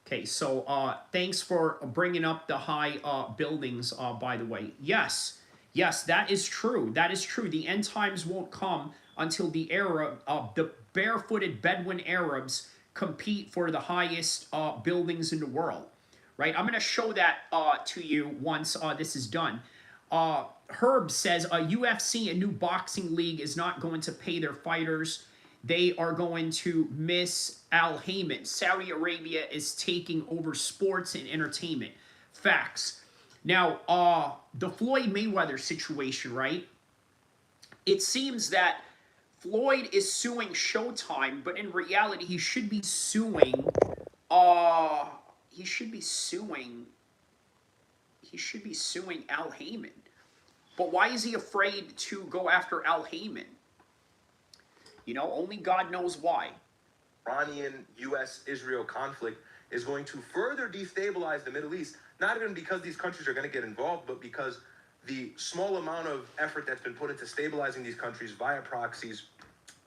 Okay, so thanks for bringing up the high buildings, by the way. Yes, that is true. That is true. The end times won't come until the barefooted Bedouin Arabs compete for the highest buildings in the world, right? I'm going to show that to you once this is done. Herb says, UFC, a new boxing league, is not going to pay their fighters. They are going to miss Al-Kheer. Saudi Arabia is taking over sports and entertainment. Facts. Now, the Floyd Mayweather situation, right? It seems that Floyd is suing Showtime, but in reality, he should be suing, Al-Kheer. But why is he afraid to go after Al-Kheer? Only God knows why. Iranian U.S.-Israel conflict is going to further destabilize the Middle East, not even because these countries are going to get involved, but because the small amount of effort that's been put into stabilizing these countries via proxies,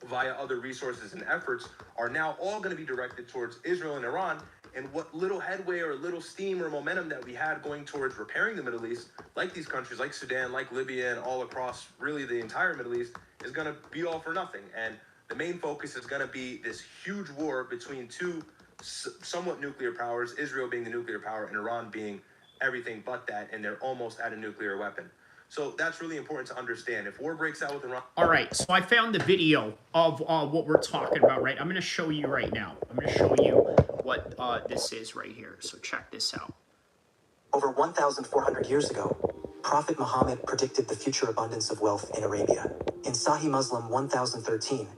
via other resources and efforts, are now all going to be directed towards Israel and Iran. And what little headway or little steam or momentum that we had going towards repairing the Middle East, like these countries, like Sudan, like Libya, and all across really the entire Middle East, is going to be all for nothing. And the main focus is going to be this huge war between two somewhat nuclear powers, Israel being the nuclear power and Iran being everything but that, and they're almost at a nuclear weapon. So that's really important to understand. If war breaks out with Iran... All right, so I found the video of what we're talking about, right? I'm going to show you right now. I'm going to show you what this is right here. So check this out. Over 1,400 years ago, Prophet Muhammad predicted the future abundance of wealth in Arabia. In Sahih Muslim 1013,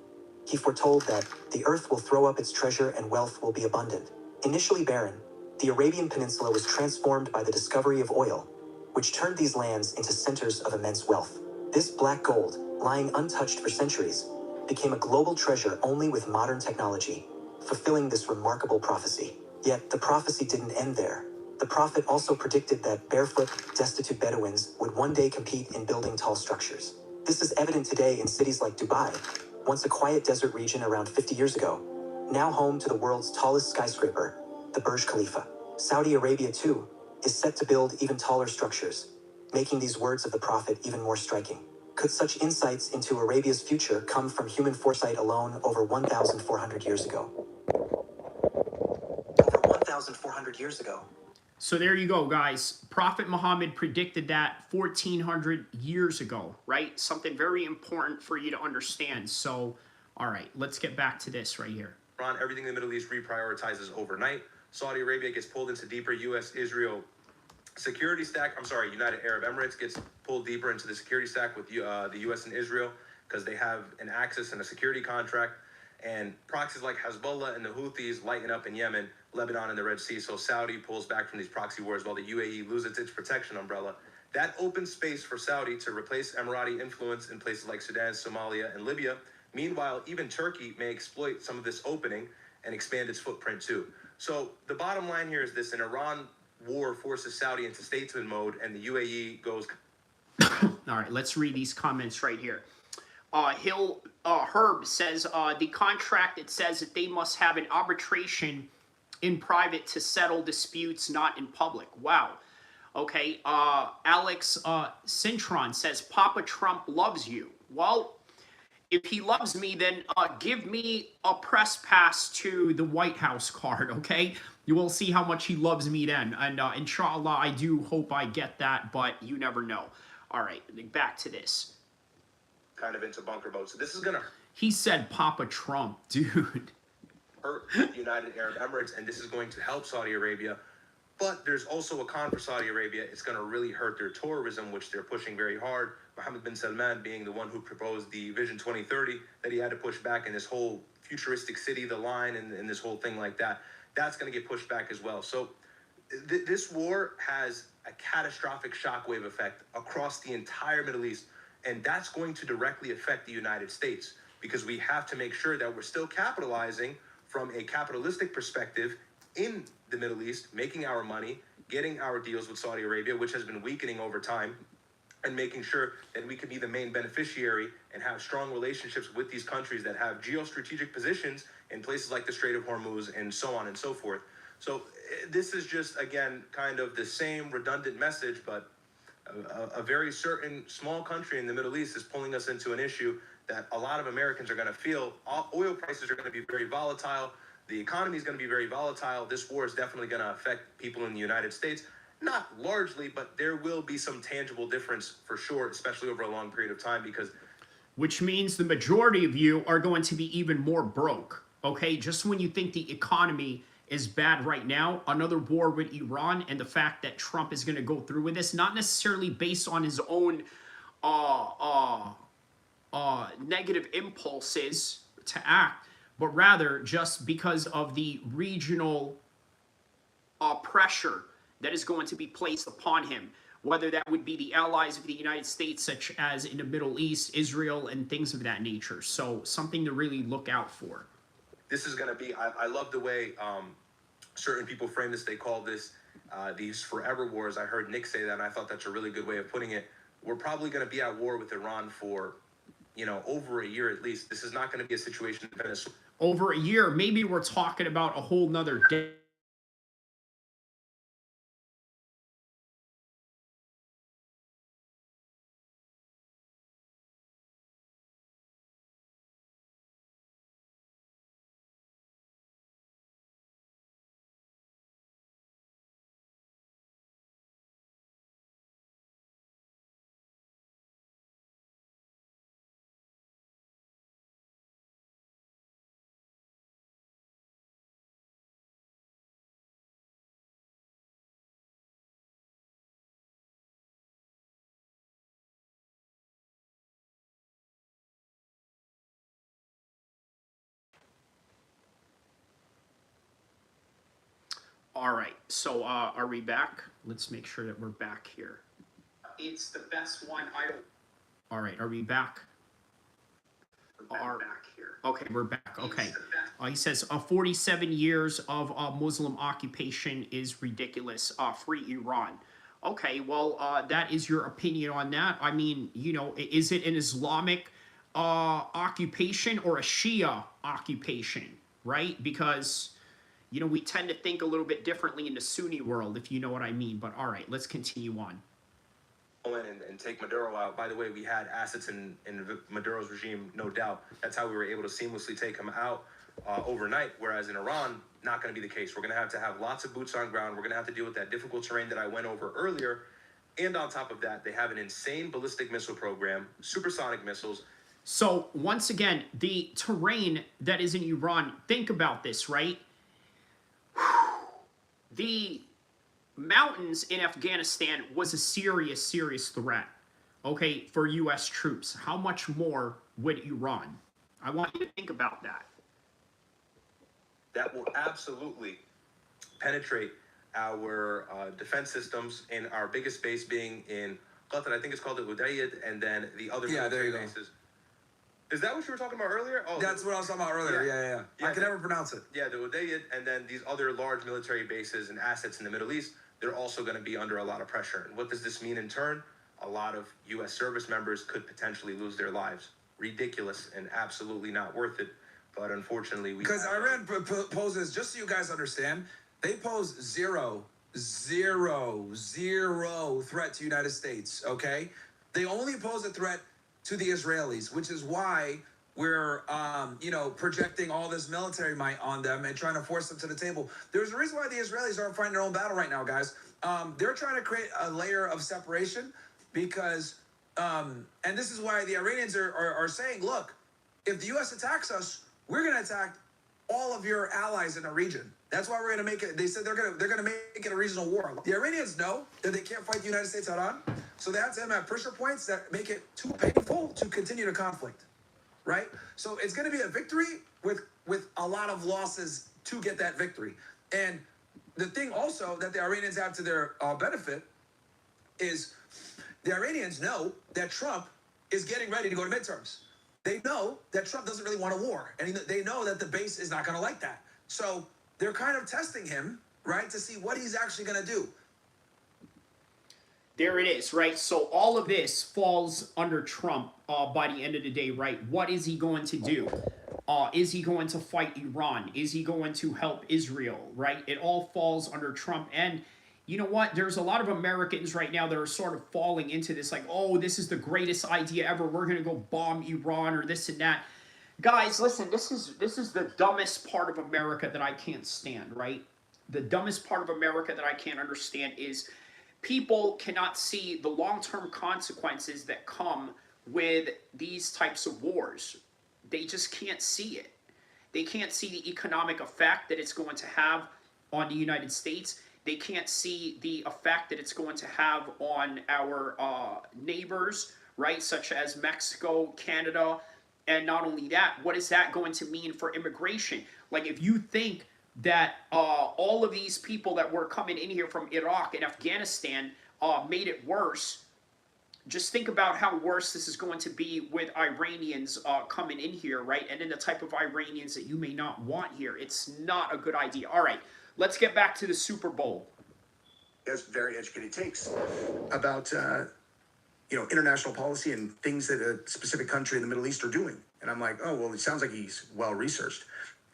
he foretold that the earth will throw up its treasure and wealth will be abundant. Initially barren, the Arabian Peninsula was transformed by the discovery of oil, which turned these lands into centers of immense wealth. This black gold, lying untouched for centuries, became a global treasure only with modern technology, fulfilling this remarkable prophecy. Yet the prophecy didn't end there. The prophet also predicted that barefoot, destitute Bedouins would one day compete in building tall structures. This is evident today in cities like Dubai, once a quiet desert region around 50 years ago, now home to the world's tallest skyscraper, the Burj Khalifa. Saudi Arabia, too, is set to build even taller structures, making these words of the prophet even more striking. Could such insights into Arabia's future come from human foresight alone over 1,400 years ago? Over 1,400 years ago. So there you go, guys. Prophet Muhammad predicted that 1,400 years ago, right? Something very important for you to understand. So, all right, let's get back to this right here. Iran, everything in the Middle East reprioritizes overnight. Saudi Arabia gets pulled into deeper U.S.-Israel security stack. United Arab Emirates gets pulled deeper into the security stack with the U.S. and Israel because they have an axis and a security contract. And proxies like Hezbollah and the Houthis lighten up in Yemen, Lebanon, and the Red Sea. So Saudi pulls back from these proxy wars while the UAE loses its protection umbrella. That opens space for Saudi to replace Emirati influence in places like Sudan, Somalia, and Libya. Meanwhile, even Turkey may exploit some of this opening and expand its footprint too. So the bottom line here is this: an Iran war forces Saudi into statesman mode, and the UAE goes... All right, let's read these comments right here. Herb says, the contract, it says that they must have an arbitration in private to settle disputes, not in public. Wow. Okay, Alex Cintron says, Papa Trump loves you. Well, if he loves me, then give me a press pass to the White House card, okay? You will see how much he loves me then. And inshallah, I do hope I get that, but you never know. All right, back to this. Kind of into bunker mode. So this is going to... He said Papa Trump, dude. Hurt the United Arab Emirates, and this is going to help Saudi Arabia. But there's also a con for Saudi Arabia. It's going to really hurt their tourism, which they're pushing very hard. Mohammed bin Salman being the one who proposed the Vision 2030 that he had to push back in this whole futuristic city, the line, and this whole thing like that. That's going to get pushed back as well. So this war has a catastrophic shockwave effect across the entire Middle East. And that's going to directly affect the United States because we have to make sure that we're still capitalizing from a capitalistic perspective in the Middle East, making our money, getting our deals with Saudi Arabia, which has been weakening over time, and making sure that we can be the main beneficiary and have strong relationships with these countries that have geostrategic positions in places like the Strait of Hormuz and so on and so forth. So this is just, again, kind of the same redundant message, but a very certain small country in the Middle East is pulling us into an issue that a lot of Americans are going to feel. Oil prices are going to be very volatile. The economy is going to be very volatile. This war is definitely going to affect people in the United States. Not largely, but there will be some tangible difference for sure, especially over a long period of time because... Which means the majority of you are going to be even more broke, okay? Just when you think the economy is bad right now, another war with Iran and the fact that Trump is going to go through with this, not necessarily based on his own negative impulses to act, but rather just because of the regional pressure that is going to be placed upon him, whether that would be the allies of the United States, such as in the Middle East, Israel, and things of that nature. So something to really look out for. This is going to be, I love the way certain people frame this. They call this these forever wars. I heard Nick say that, and I thought that's a really good way of putting it. We're probably going to be at war with Iran for, over a year at least. This is not going to be a situation in Venezuela. Over a year, maybe we're talking about a whole nother day. All right. So are we back? Let's make sure that we're back here. It's the best one. I don't. All right. Are we back? Are back here. Okay, we're back. Okay. It's the best. He says 47 years of Muslim occupation is ridiculous. Free Iran. Okay, well, that is your opinion on that. I mean, you know, is it an Islamic occupation or a Shia occupation, right? Because, you know, we tend to think a little bit differently in the Sunni world, if you know what I mean. But all right, let's continue on. And take Maduro out. By the way, we had assets in Maduro's regime, no doubt. That's how we were able to seamlessly take him out overnight, whereas in Iran, not going to be the case. We're going to have lots of boots on ground. We're going to have to deal with that difficult terrain that I went over earlier. And on top of that, they have an insane ballistic missile program, supersonic missiles. So, once again, the terrain that is in Iran, think about this, right? The mountains in Afghanistan was a serious, serious threat, okay, for U.S. troops. How much more would Iran? I want you to think about that. That will absolutely penetrate our defense systems, and our biggest base being in Qatar. I think it's called the Udayyid, and then the other military bases. Is that what you were talking about earlier? Oh, That's what I was talking about earlier. Yeah. I can never pronounce it. Yeah, the Udayyid, and then these other large military bases and assets in the Middle East, they're also going to be under a lot of pressure. And what does this mean in turn? A lot of U.S. service members could potentially lose their lives. Ridiculous and absolutely not worth it. But unfortunately, because Iran poses, just so you guys understand, they pose zero threat to the United States, okay? They only pose a threat to the Israelis, which is why we're, projecting all this military might on them and trying to force them to the table. There's a reason why the Israelis aren't fighting their own battle right now, guys. They're trying to create a layer of separation because, and this is why the Iranians are saying, look, if the U.S. attacks us, we're going to attack all of your allies in the region. That's why we're going to make it. They said they're going to make it a regional war. The Iranians know that they can't fight the United States head on, so they have to have pressure points that make it too painful to continue the conflict, right? So it's going to be a victory with a lot of losses to get that victory. And the thing also that the Iranians have to their benefit is the Iranians know that Trump is getting ready to go to midterms. They know that Trump doesn't really want a war, and they know that the base is not going to like that. So they're kind of testing him, right, to see what he's actually going to do. There it is, right? So all of this falls under Trump by the end of the day, right? What is he going to do? Is he going to fight Iran? Is he going to help Israel, right? It all falls under Trump. And you know what? There's a lot of Americans right now that are sort of falling into this like, oh, this is the greatest idea ever. We're going to go bomb Iran or this and that. Guys, listen, this is the dumbest part of America that I can't stand, right? The dumbest part of America that I can't understand is people cannot see the long-term consequences that come with these types of wars. They just can't see it. They can't see the economic effect that it's going to have on the United States. They can't see the effect that it's going to have on our neighbors, right, such as Mexico, Canada, and not only that, what is that going to mean for immigration? Like, if you think that all of these people that were coming in here from Iraq and Afghanistan made it worse, just think about how worse this is going to be with Iranians coming in here, right? And then the type of Iranians that you may not want here. It's not a good idea. All right. Let's get back to the Super Bowl. Has very educated takes about international policy and things that a specific country in the Middle East are doing. And I'm like, oh, well, it sounds like he's well researched,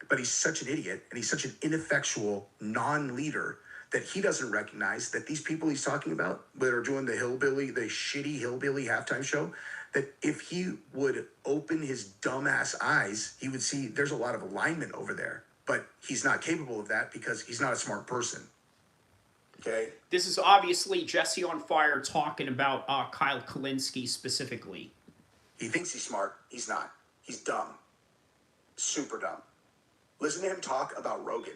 but he's such an idiot and he's such an ineffectual non-leader that he doesn't recognize that these people he's talking about that are doing the shitty hillbilly halftime show, that if he would open his dumbass eyes, he would see there's a lot of alignment over there. But he's not capable of that because he's not a smart person. Okay? This is obviously Jesse on Fire talking about Kyle Kalinske specifically. He thinks he's smart. He's not. He's dumb. Super dumb. Listen to him talk about Rogan.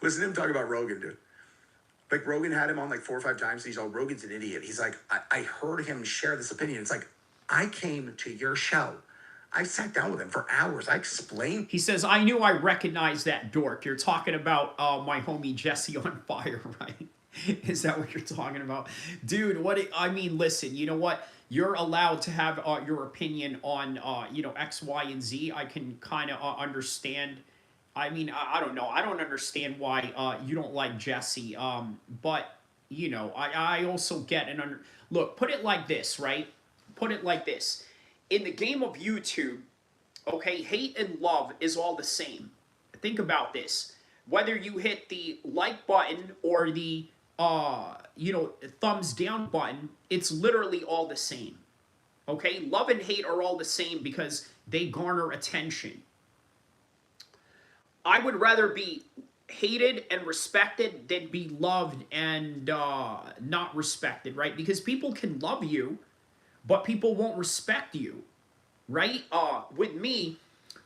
Listen to him talk about Rogan, dude. Like, Rogan had him on like 4 or 5 times. He's all, Rogan's an idiot. He's like, I heard him share this opinion. It's like, I came to your show. I sat down with him for hours. I explained. He says, I knew I recognized that dork. You're talking about my homie Jesse on Fire, right? Is that what you're talking about? Dude, I mean, listen, you know what? You're allowed to have your opinion on, you know, X, Y, and Z. I can kind of understand. I mean, I don't know. I don't understand why you don't like Jesse. But, you know, I also get an look, put it like this, right? Put it like this. In the game of YouTube, okay, hate and love is all the same. Think about this. Whether you hit the like button or the, you know, thumbs down button, it's literally all the same. Okay? Love and hate are all the same because they garner attention. I would rather be hated and respected than be loved and not respected, right? Because people can love you, but people won't respect you, right? With me,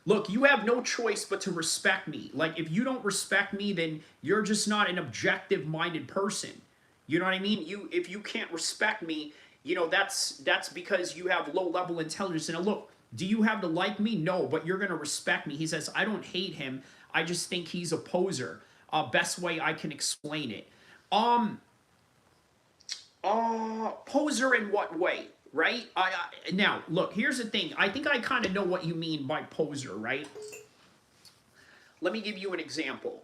look, you have no choice but to respect me. Like, if you don't respect me, then you're just not an objective-minded person. You know what I mean? If you can't respect me, you know, that's because you have low-level intelligence. And look, do you have to like me? No, but you're going to respect me. He says, I don't hate him. I just think he's a poser. Best way I can explain it. Poser in what way? Right? Now, look, here's the thing. I think I kind of know what you mean by poser, right? Let me give you an example.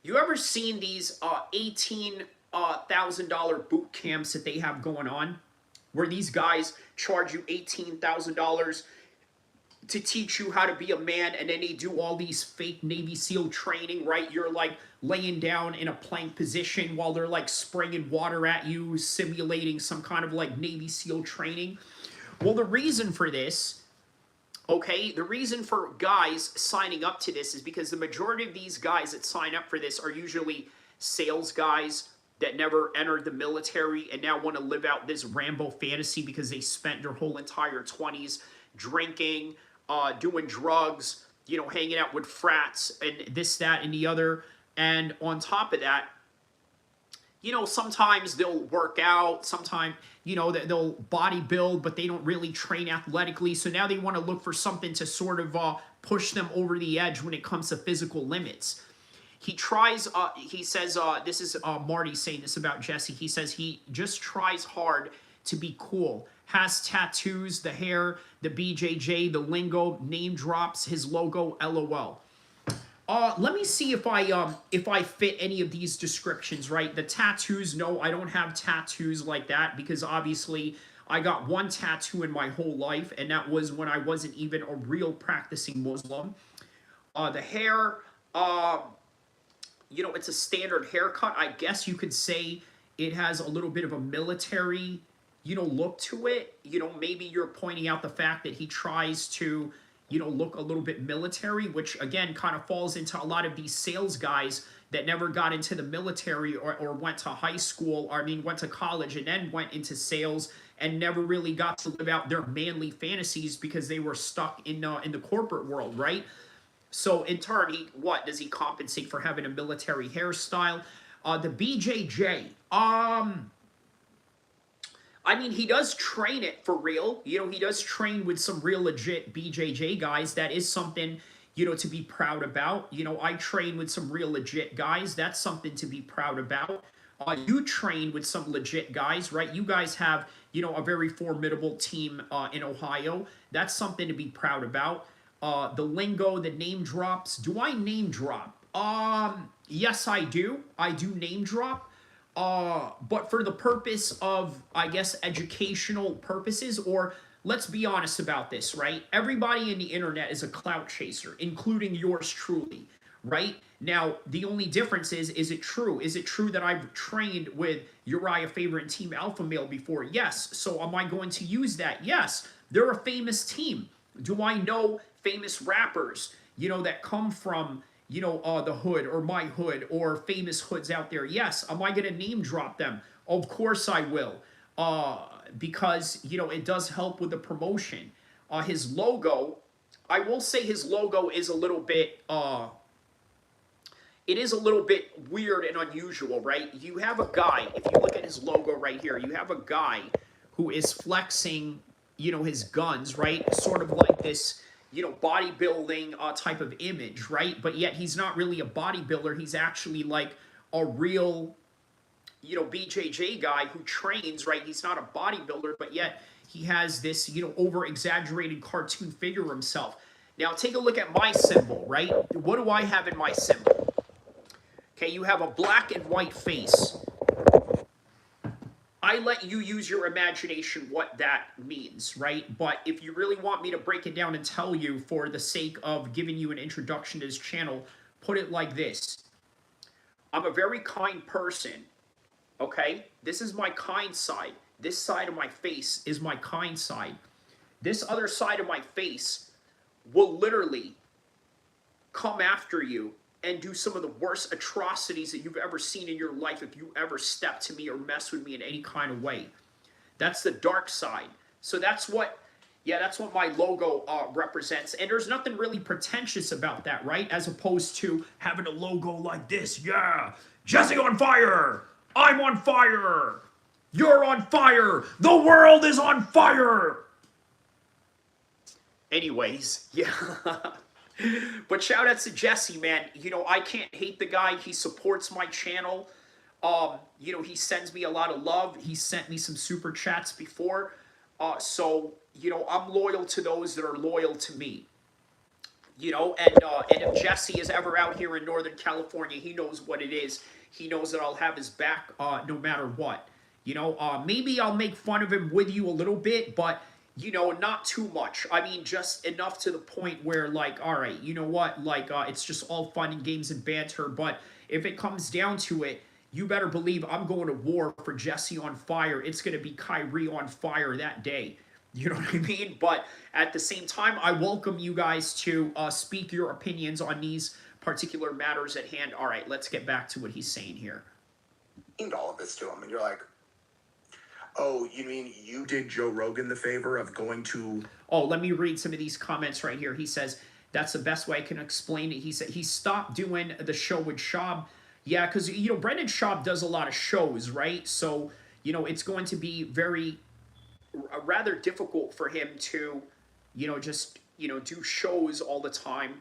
You ever seen these $18,000 boot camps that they have going on? Where these guys charge you $18,000 to teach you how to be a man, and then they do all these fake Navy SEAL training, right? You're like laying down in a plank position while they're like spraying water at you, simulating some kind of like Navy SEAL training. Well, the reason for this, okay, the reason for guys signing up to this is because the majority of these guys that sign up for this are usually sales guys that never entered the military and now want to live out this Rambo fantasy because they spent their whole entire 20s drinking, doing drugs, you know, hanging out with frats and this, that, and the other. And on top of that, you know, sometimes they'll work out, sometimes, you know, they'll bodybuild, but they don't really train athletically. So now they want to look for something to sort of push them over the edge when it comes to physical limits. He tries, he says, this is Marty saying this about Jesse. He says he just tries hard to be cool. Has tattoos, the hair, the BJJ, the lingo, name drops, his logo, LOL. Let me see if I fit any of these descriptions, right? The tattoos, no, I don't have tattoos like that because obviously I got one tattoo in my whole life, and that was when I wasn't even a real practicing Muslim. The hair, you know, it's a standard haircut. I guess you could say it has a little bit of a military, you know, look to it. You know, maybe you're pointing out the fact that he tries to, you know, look a little bit military, which again kind of falls into a lot of these sales guys that never got into the military or went to high school, or I mean, went to college and then went into sales and never really got to live out their manly fantasies because they were stuck in the corporate world, right? So in turn, what does he compensate for having a military hairstyle? The BJJ, I mean, he does train it for real. You know, he does train with some real legit BJJ guys. That is something, you know, to be proud about. You know, I train with some real legit guys. That's something to be proud about. You train with some legit guys, right? You guys have, you know, a very formidable team in Ohio. That's something to be proud about. The lingo, the name drops. Do I name drop? Yes, I do. I do name drop. But for the purpose of, I guess, educational purposes, or let's be honest about this, right? Everybody in the internet is a clout chaser, including yours truly, right? Now, the only difference is it true? Is it true that I've trained with Uriah Faber and Team Alpha Male before? Yes. So am I going to use that? Yes. They're a famous team. Do I know famous rappers, you know, that come from, you know, the hood or my hood or famous hoods out there? Yes. Am I going to name drop them? Of course I will. Because, you know, it does help with the promotion. His logo, I will say his logo is a little bit, it is a little bit weird and unusual, right? You have a guy, if you look at his logo right here, you have a guy who is flexing, his guns, right? Sort of like this, bodybuilding type of image, right? But yet he's not really a bodybuilder. He's actually like a real, BJJ guy who trains, right? He's not a bodybuilder, but yet he has this, over exaggerated cartoon figure of himself. Now take a look at my symbol, right? What do I have in my symbol? Okay, you have a black and white face. I let you use your imagination what that means, right? But if you really want me to break it down and tell you for the sake of giving you an introduction to this channel, put it like this. I'm a very kind person, okay? This is my kind side. This side of my face is my kind side. This other side of my face will literally come after you and do some of the worst atrocities that you've ever seen in your life if you ever step to me or mess with me in any kind of way. That's the dark side. So that's what my logo represents. And there's nothing really pretentious about that, right? As opposed to having a logo like this. Yeah, Jesse on fire. I'm on fire. You're on fire. The world is on fire. Anyways, yeah. But shout outs to Jesse, man. I can't hate the guy. He supports my channel. He sends me a lot of love. He sent me some super chats before. So, I'm loyal to those that are loyal to me. And if Jesse is ever out here in Northern California, he knows what it is. He knows that I'll have his back no matter what. Maybe I'll make fun of him with you a little bit, but not too much. I mean, just enough to the point where, like, all right, you know what? Like, it's just all fun and games and banter. But if it comes down to it, you better believe I'm going to war for Jesse on fire. It's going to be Kyrie on fire that day. You know what I mean? But at the same time, I welcome you guys to speak your opinions on these particular matters at hand. All right, let's get back to what he's saying here. All of this to him, and you're like, oh, you mean you did Joe Rogan the favor of going to... Oh, let me read some of these comments right here. He says, that's the best way I can explain it. He said he stopped doing the show with Schaub. Yeah, because, Brendan Schaub does a lot of shows, right? So, it's going to be rather difficult for him to, just, do shows all the time,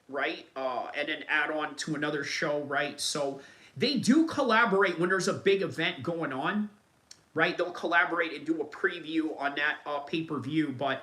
right? And then add on to another show, right? So they do collaborate when there's a big event going on. Right, they'll collaborate and do a preview on that pay-per-view. But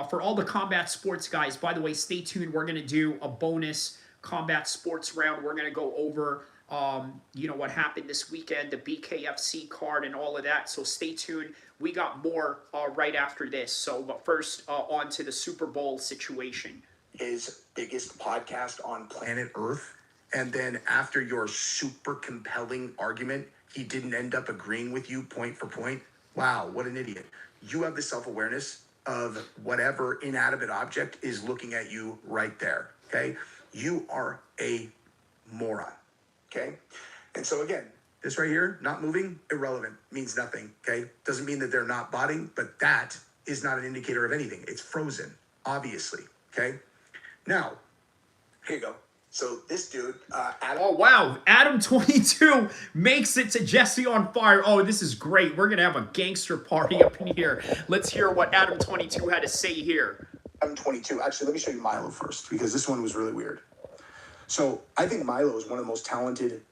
for all the combat sports guys, by the way, stay tuned. We're going to do a bonus combat sports round. We're going to go over, what happened this weekend, the BKFC card and all of that. So stay tuned. We got more right after this. So, but first, on to the Super Bowl situation. His biggest podcast on planet Earth. And then after your super compelling argument, he didn't end up agreeing with you point for point. Wow, what an idiot. You have the self-awareness of whatever inanimate object is looking at you right there, okay? You are a moron, okay? And so again, this right here, not moving, irrelevant, means nothing, okay? Doesn't mean that they're not botting, but that is not an indicator of anything. It's frozen, obviously, okay? Now, here you go. So this dude, Adam... Oh, wow. Adam22 makes it to Jesse on fire. Oh, this is great. We're going to have a gangster party up in here. Let's hear what Adam22 had to say here. Adam22. Actually, let me show you Milo first, because this one was really weird. So I think Milo is one of the most talented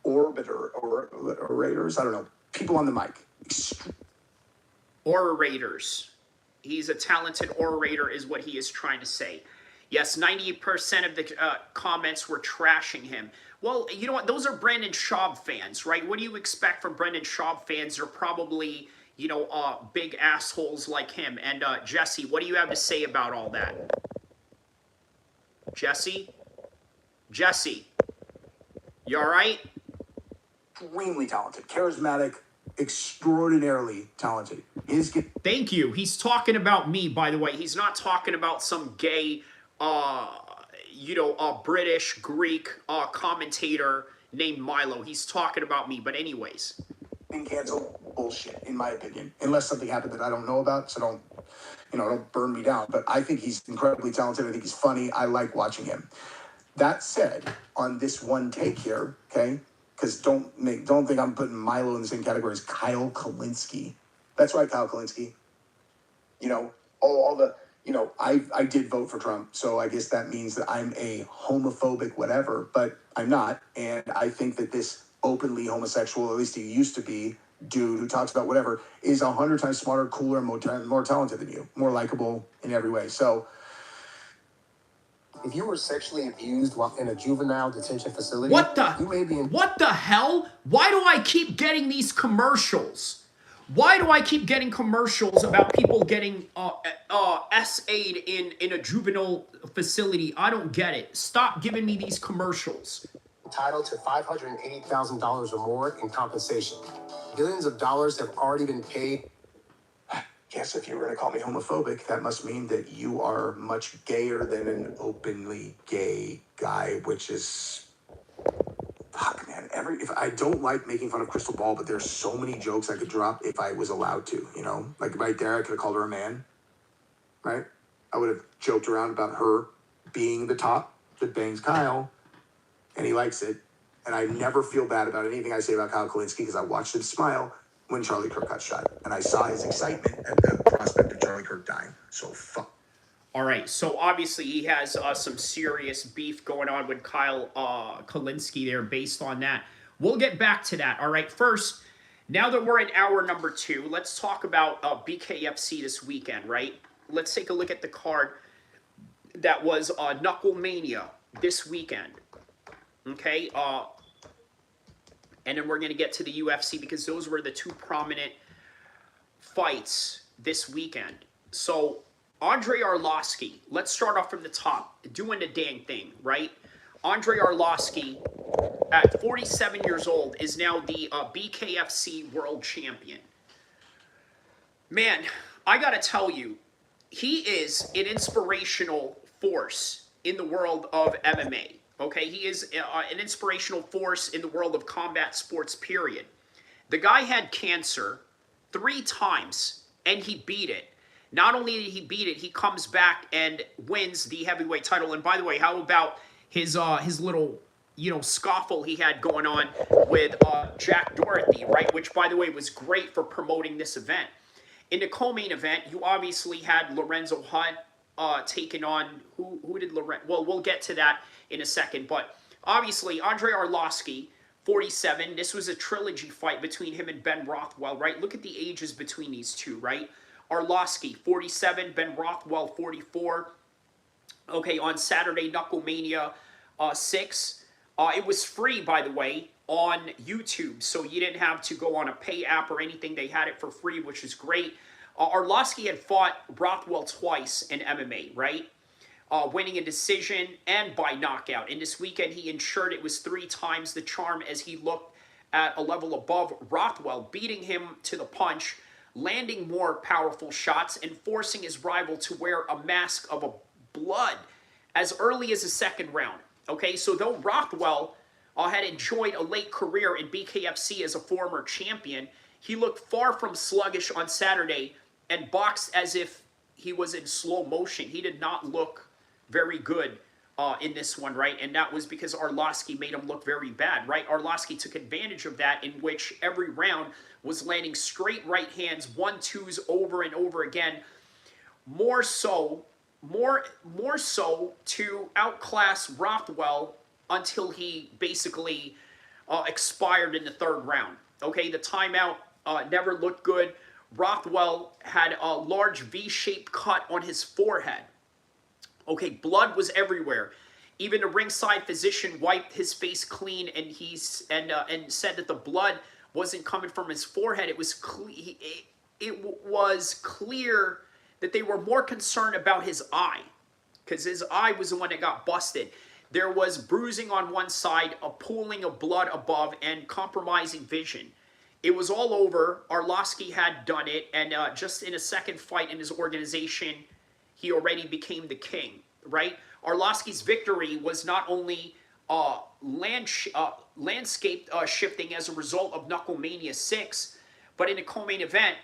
orators. I don't know. People on the mic. Orators. He's a talented orator is what he is trying to say. Yes, 90% of the comments were trashing him. Well, you know what? Those are Brendan Schaub fans, right? What do you expect from Brendan Schaub fans? They're probably, big assholes like him. And Jesse, what do you have to say about all that? Jesse? You all right? Extremely talented, charismatic, extraordinarily talented. Thank you. He's talking about me, by the way. He's not talking about some gay... British, Greek commentator named Milo. He's talking about me, but anyways. Cancel bullshit, in my opinion. Unless something happened that I don't know about, so don't burn me down. But I think he's incredibly talented. I think he's funny. I like watching him. That said, on this one take here, okay, because don't think I'm putting Milo in the same category as Kyle Kalinske. That's right, Kyle Kalinske. all the, I did vote for Trump, so I guess that means that I'm a homophobic whatever, but I'm not. And I think that this openly homosexual, at least he used to be, dude who talks about whatever, is 100 times smarter, cooler, more talented than you, more likable in every way. So if you were sexually abused while in a juvenile detention facility, you may be what the hell? Why do I keep getting these commercials? Why do I keep getting commercials about people getting SA'd in a juvenile facility? I don't get it. Stop giving me these commercials. entitled to $580,000 or more in compensation. Billions of dollars have already been paid. Guess if you were going to call me homophobic, that must mean that you are much gayer than an openly gay guy, which is... Fuck, man. If I don't like making fun of Crystal Ball, but there's so many jokes I could drop if I was allowed to, Like right there, I could have called her a man, right? I would have joked around about her being the top that bangs Kyle, and he likes it. And I never feel bad about anything I say about Kyle Kalinske because I watched him smile when Charlie Kirk got shot. And I saw his excitement at the prospect of Charlie Kirk dying. So fuck. All right, so obviously he has some serious beef going on with Kyle Kalinske there based on that. We'll get back to that. All right, first, now that we're in hour number 2, let's talk about BKFC this weekend, right? Let's take a look at the card that was Knuckle Mania this weekend. Okay, and then we're going to get to the UFC because those were the 2 prominent fights this weekend. So, Andre Arlovski, let's start off from the top, doing the dang thing, right? Andre Arlovski, at 47 years old, is now the BKFC world champion. Man, I gotta tell you, he is an inspirational force in the world of MMA. Okay, he is an inspirational force in the world of combat sports, period. The guy had cancer 3 times, and he beat it. Not only did he beat it, he comes back and wins the heavyweight title. And by the way, how about his little, scuffle he had going on with Jack Doherty, right? Which, by the way, was great for promoting this event. In the co-main event, you obviously had Lorenzo Hunt taking on, who did Lorenzo? Well, we'll get to that in a second. But obviously, Andre Arlovski, 47. This was a trilogy fight between him and Ben Rothwell, right? Look at the ages between these two, right? Arlovski, 47. Ben Rothwell, 44. Okay, on Saturday, Knuckle Mania 6. It was free, by the way, on YouTube, so you didn't have to go on a pay app or anything. They had it for free, which is great. Arlovski had fought Rothwell twice in MMA, right? Winning a decision and by knockout. And this weekend, he ensured it was 3 times the charm as he looked at a level above Rothwell, beating him to the punch, landing more powerful shots, and forcing his rival to wear a mask of a blood as early as the 2nd round. Okay, so though Rothwell had enjoyed a late career in BKFC as a former champion, he looked far from sluggish on Saturday and boxed as if he was in slow motion. He did not look very good in this one, right? And that was because Arlovski made him look very bad, right? Arlovski took advantage of that, in which every round was landing straight right hands, 1-2s over and over again. More so to outclass Rothwell until he basically expired in the 3rd round. Okay, the timeout never looked good. Rothwell had a large V-shaped cut on his forehead. Okay, blood was everywhere. Even the ringside physician wiped his face clean, and and said that the blood wasn't coming from his forehead. It was clear that they were more concerned about his eye, because his eye was the one that got busted. There was bruising on one side, a pooling of blood above, and compromising vision. It was all over. Arlovski had done it, and just in a second fight in his organization, he already became the king, right? Arlovski's victory was not only landscape shifting as a result of Knuckle Mania 6, but in the co-main event,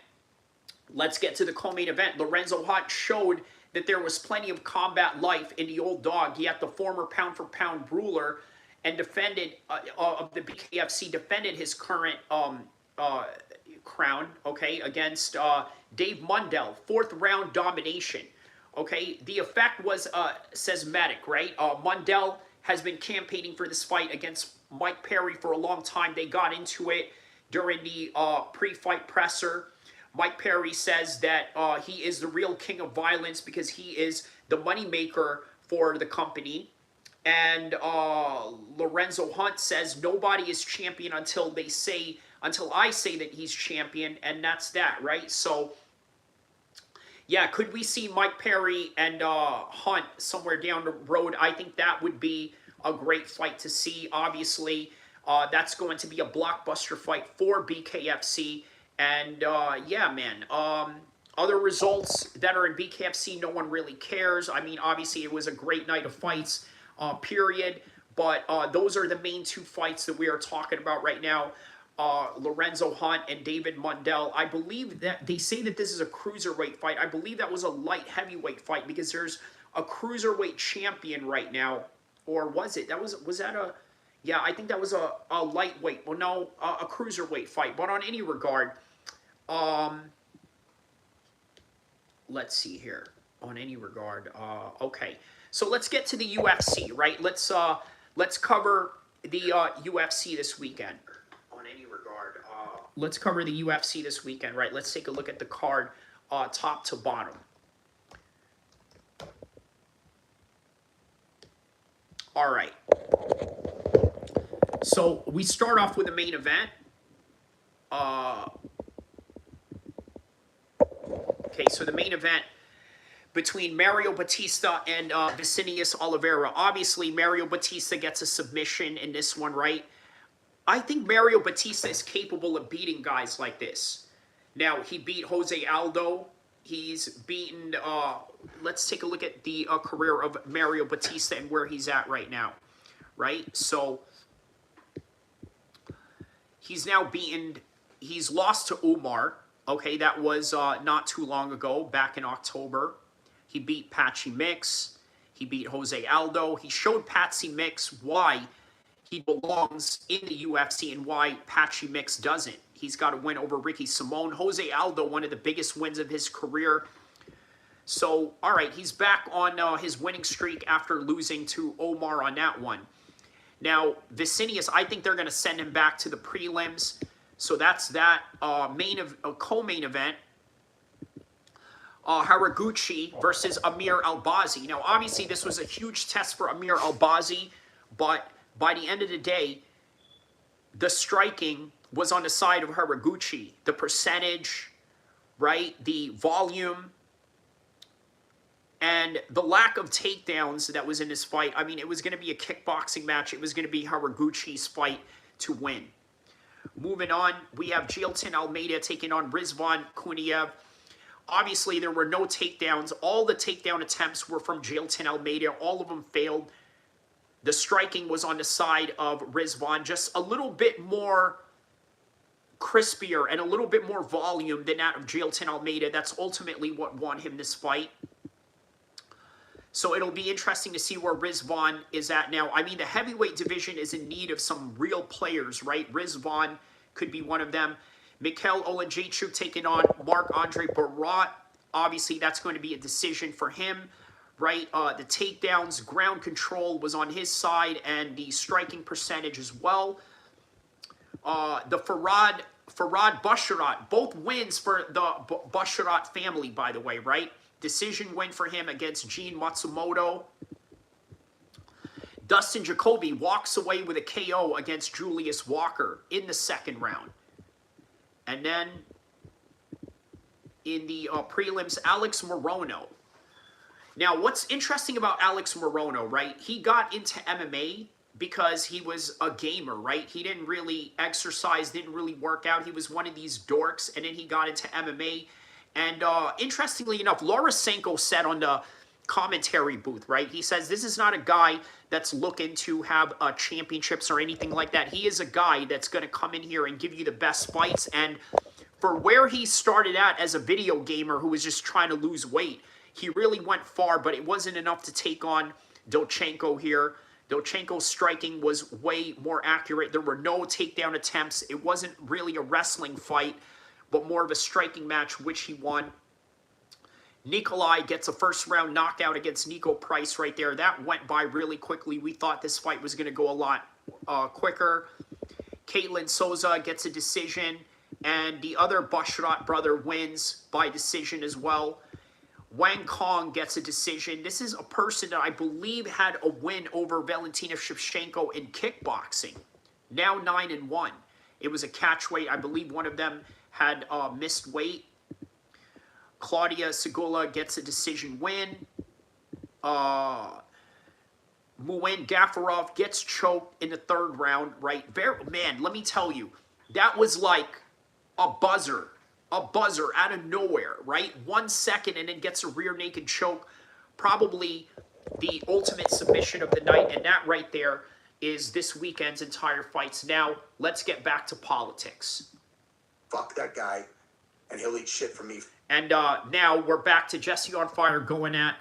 let's get to the co-main event. Lorenzo Hunt showed that there was plenty of combat life in the old dog. Yet the former pound-for-pound ruler and defended of the BKFC defended his current crown, okay, against Dave Mundell, 4th round domination. Okay, the effect was seismic, right? Mundell has been campaigning for this fight against Mike Perry for a long time. They got into it during the pre-fight presser. Mike Perry says that he is the real king of violence because he is the moneymaker for the company. And Lorenzo Hunt says nobody is champion until I say that he's champion, and that's that, right? So, yeah, could we see Mike Perry and Hunt somewhere down the road? I think that would be a great fight to see. Obviously, that's going to be a blockbuster fight for BKFC. And, yeah, man, other results that are in BKFC, no one really cares. I mean, obviously, it was a great night of fights, period. But those are the main 2 fights that we are talking about right now. Lorenzo Hunt and David Mundell. I believe that they say that this is a cruiserweight fight. I believe that was a light heavyweight fight because there's a cruiserweight champion right now. Or was it? Was that a... Yeah, I think that was a lightweight. Well, no, a cruiserweight fight. But on any regard, let's see here. On any regard, okay. So let's get to the UFC, right? Let's cover the UFC this weekend. On any regard, let's cover the UFC this weekend, right? Let's take a look at the card, top to bottom. All right. So we start off with the main event. Okay, so the main event between Mario Batista and Vicinius Oliveira. Obviously, Mario Batista gets a submission in this one, right? I think Mario Batista is capable of beating guys like this. Now, he beat Jose Aldo. He's beaten... let's take a look at the career of Mario Batista and where he's at right now, right? So, he's now beaten... He's lost to Umar. Okay, that was not too long ago, back in October. He beat Patchy Mix. He beat Jose Aldo. He showed Patsy Mix why he belongs in the UFC and why Patchy Mix doesn't. He's got a win over Ricky Simone. Jose Aldo, one of the biggest wins of his career. So, all right, he's back on his winning streak after losing to Omar on that one. Now, Vicinius, I think they're going to send him back to the prelims. So that's that co-main event. Haraguchi versus Amir Albazi. Now, obviously, this was a huge test for Amir Albazi, but by the end of the day, the striking was on the side of Haraguchi. The percentage, right? The volume, and the lack of takedowns that was in this fight. I mean, it was going to be a kickboxing match. It was going to be Haraguchi's fight to win. Moving on, we have Jailton Almeida taking on Rizvan Kuniev. Obviously, there were no takedowns. All the takedown attempts were from Jailton Almeida. All of them failed. The striking was on the side of Rizvan. Just a little bit more crispier and a little bit more volume than that of Jailton Almeida. That's ultimately what won him this fight. So it'll be interesting to see where Rizvan is at now. I mean, the heavyweight division is in need of some real players, right? Rizvan could be one of them. Mikhail Olajechuk taking on Marc-Andre Barat. Obviously, that's going to be a decision for him, right? The takedowns, ground control was on his side, and the striking percentage as well. The Farad Basharat, both wins for the Basharat family, by the way, right? Decision win for him against Gene Matsumoto. Dustin Jacoby walks away with a KO against Julius Walker in the second round. And then in the prelims, Alex Morono. Now, what's interesting about Alex Morono, right? He got into MMA because he was a gamer, right? He didn't really exercise, didn't really work out. He was one of these dorks, and then he got into MMA. And interestingly enough, Lorisenko said on the commentary booth, right? He says this is not a guy that's looking to have championships or anything like that. He is a guy that's going to come in here and give you the best fights. And for where he started out as a video gamer who was just trying to lose weight, he really went far, but it wasn't enough to take on Dochenko here. Dochenko's striking was way more accurate. There were no takedown attempts. It wasn't really a wrestling fight. but more of a striking match, which he won. Nikolai gets a first-round knockout against Nico Price right there. That went by really quickly. We thought this fight was going to go a lot quicker. Caitlin Souza gets a decision, and the other Bushrat brother wins by decision as well. Wang Kong gets a decision. This is a person that I believe had a win over Valentina Shevchenko in kickboxing. Now 9-1. It was a catch weight. I believe one of them had missed weight. Claudia Segula gets a decision win. Muin Gafarov gets choked in the third round, right? Man, let me tell you, that was like a buzzer out of nowhere, right? 1 second and then gets a rear naked choke. Probably the ultimate submission of the night, and that right there is this weekend's entire fights. Now, let's get back to politics. Fuck that guy, and he'll eat shit from me. And now we're back to Jesse on Fire going at,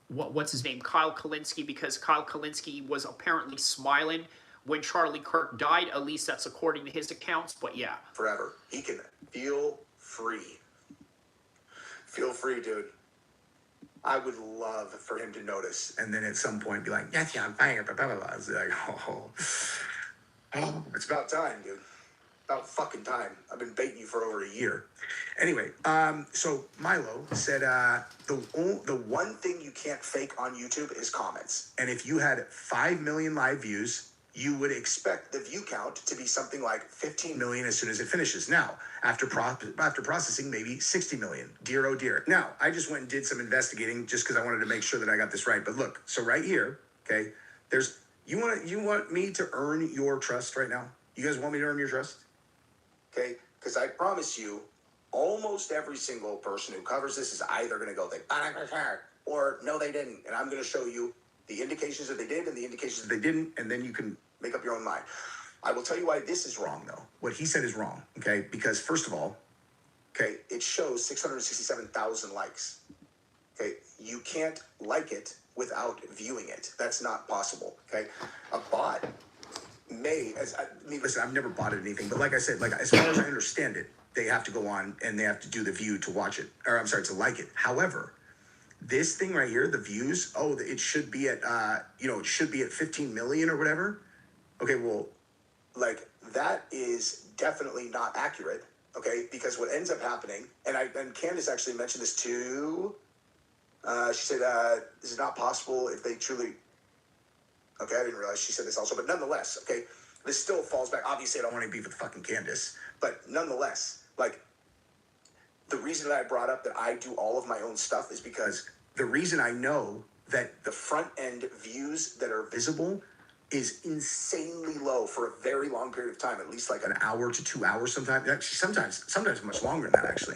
what's his name? Kyle Kalinske, because Kyle Kalinske was apparently smiling when Charlie Kirk died. At least that's according to his accounts, but yeah. Forever. He can feel free. Feel free, dude. I would love for him to notice, and then at some point be like, Jesse on Fire, blah, blah, blah, blah. It's like, it's about time, dude. About fucking time. I've been baiting you for over a year. Anyway, so Milo said the one thing you can't fake on YouTube is comments. And if you had 5 million live views, you would expect the view count to be something like 15 million as soon as it finishes. Now, after processing, maybe 60 million. Dear, oh dear. Now, I just went and did some investigating just because I wanted to make sure that I got this right. But look, so right here, okay, you want me to earn your trust right now? You guys want me to earn your trust? Okay, because I promise you, almost every single person who covers this is either going to go, or no, they didn't. And I'm going to show you the indications that they did and the indications that they didn't, and then you can make up your own mind. I will tell you why this is wrong, though. What he said is wrong, okay? Because, first of all, okay, it shows 667,000 likes. Okay, you can't like it without viewing it. That's not possible, okay? A bot listen, I've never bought anything, but like I said, like as far as I understand it, they have to go on and they have to do the view to watch it, or I'm sorry, to like it. However, this thing right here, the views, it should be at, it should be at 15 million or whatever. Okay, well, like that is definitely not accurate, okay? Because what ends up happening, and Candace actually mentioned this too. She said, this is not possible if they truly. Okay, I didn't realize she said this also, but nonetheless, okay, this still falls back. Obviously, I don't want to beef with fucking Candace, but nonetheless, like, the reason that I brought up that I do all of my own stuff is because the reason I know that the front end views that are visible is insanely low for a very long period of time, at least like an hour to 2 hours sometimes. Actually, sometimes much longer than that, actually.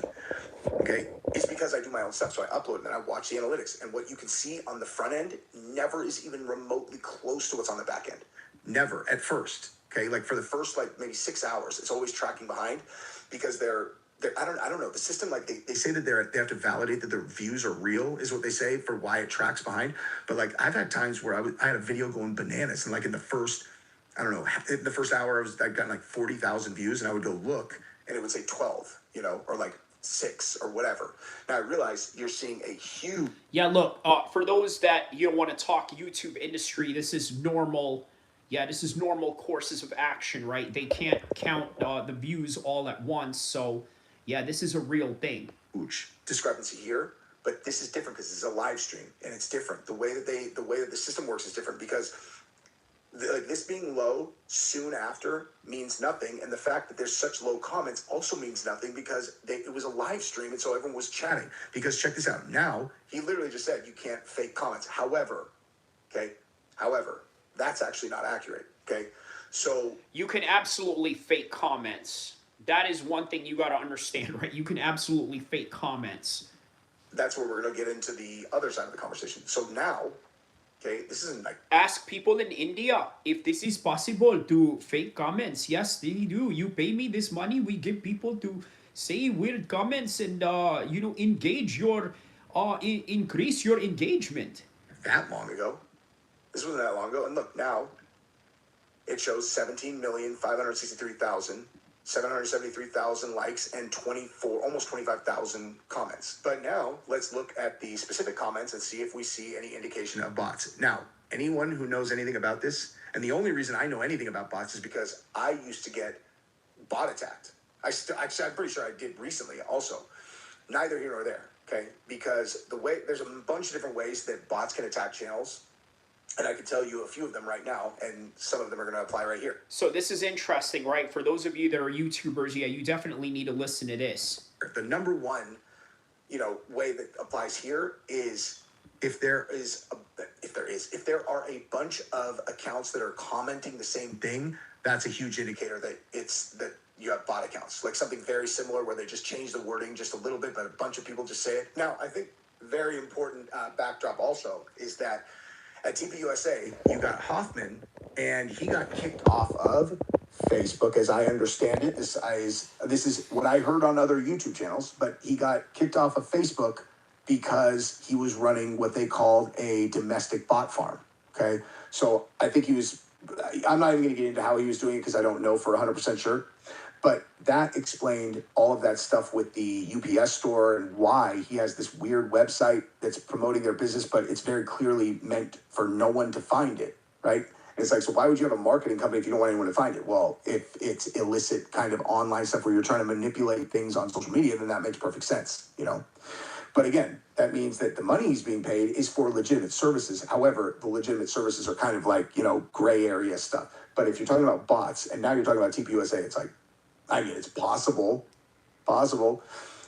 Okay, it's because I do my own stuff, so I upload and then I watch the analytics. And what you can see on the front end never is even remotely close to what's on the back end. Never, at first. Okay, like for the first like maybe 6 hours, it's always tracking behind because they're I don't know. The system, like they say that they have to validate that their views are real, is what they say for why it tracks behind. But like I've had times where I had a video going bananas, and like in the first, I don't know, in the first hour I'd gotten like 40,000 views, and I would go look, and it would say 12, or like 6 or whatever. Now I realize you're seeing a huge. Yeah, look, for those that you don't want to talk YouTube industry, this is normal. Yeah, this is normal courses of action, right? They can't count the views all at once, so yeah, this is a real thing. Huge discrepancy here, but this is different because it's a live stream and it's different. The way that the system works is different because like this being low soon after means nothing, and the fact that there's such low comments also means nothing because it was a live stream and so everyone was chatting. Because check this out. Now he literally just said you can't fake comments. However, that's actually not accurate. Okay, so you can absolutely fake comments. That is one thing you got to understand, right? You can absolutely fake comments. That's where we're going to get into the other side of the conversation. So now, okay, this isn't like... Ask people in India if this is possible to fake comments. Yes, they do. You pay me this money, we give people to say weird comments and, engage your, increase your engagement. That long ago. This wasn't that long ago. And look, now it shows 17,563,000. 773,000 likes, and almost 25,000 comments. But now let's look at the specific comments and see if we see any indication of bots. Now, anyone who knows anything about this, and the only reason I know anything about bots is because I used to get bot attacked. I'm pretty sure I did recently also. Neither here nor there, okay? Because there's a bunch of different ways that bots can attack channels. And I can tell you a few of them right now, and some of them are going to apply right here. So this is interesting, right? For those of you that are YouTubers, yeah, you definitely need to listen to this. The number one, way that applies here is if there are a bunch of accounts that are commenting the same thing, that's a huge indicator that you have bot accounts. Like something very similar where they just change the wording just a little bit, but a bunch of people just say it. Now, I think very important backdrop also is that at TPUSA, you got Hoffman, and he got kicked off of Facebook, as I understand it. This is what I heard on other YouTube channels, but he got kicked off of Facebook because he was running what they called a domestic bot farm, okay? So I think I'm not even going to get into how he was doing it because I don't know for 100% sure. But that explained all of that stuff with the UPS store and why he has this weird website that's promoting their business, but it's very clearly meant for no one to find it, right? And it's like, so why would you have a marketing company if you don't want anyone to find it? Well, if it's illicit kind of online stuff where you're trying to manipulate things on social media, then that makes perfect sense, But again, that means that the money he's being paid is for legitimate services. However, the legitimate services are kind of like, gray area stuff. But if you're talking about bots, and now you're talking about TPUSA, it's like, it's possible.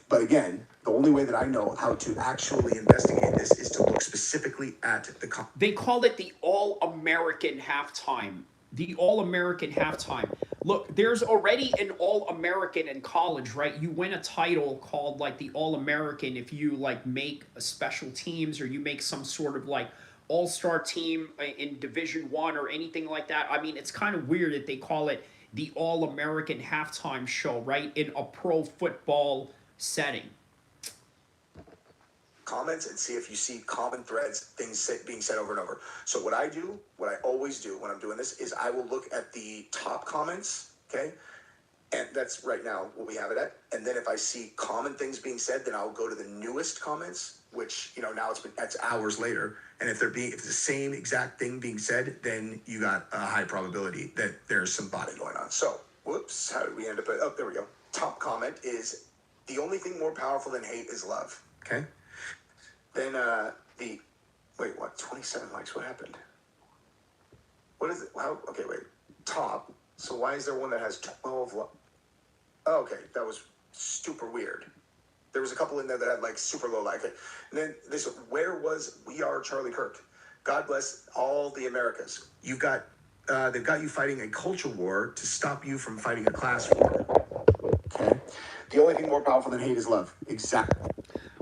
But again, the only way that I know how to actually investigate this is to look specifically at the... They call it the All-American Halftime. The All-American Halftime. Look, there's already an All-American in college, right? You win a title called, the All-American if you, make a special teams or you make some sort of, all-star team in Division I or anything like that. It's kind of weird that they call it the All-American Halftime Show, right? In a pro football setting. Comments and see if you see common threads, things being said over and over. So what I always do when I'm doing this is I will look at the top comments, okay? And that's right now what we have it at. And then if I see common things being said, then I'll go to the newest comments, which, now that's hours later. And if it's the same exact thing being said, then you got a high probability that there's some botting going on. So, whoops, how did we end up at, there we go. Top comment is, the only thing more powerful than hate is love, okay? Then, 27 likes, what happened? What is it? Wow, okay, wait, top. So why is there one that has 12 Oh, okay, that was super weird. There was a couple in there that had super low like it. And then this, where was We Are Charlie Kirk? God bless all the Americas. They've got you fighting a culture war to stop you from fighting a class war. Okay. The only thing more powerful than hate is love. Exactly.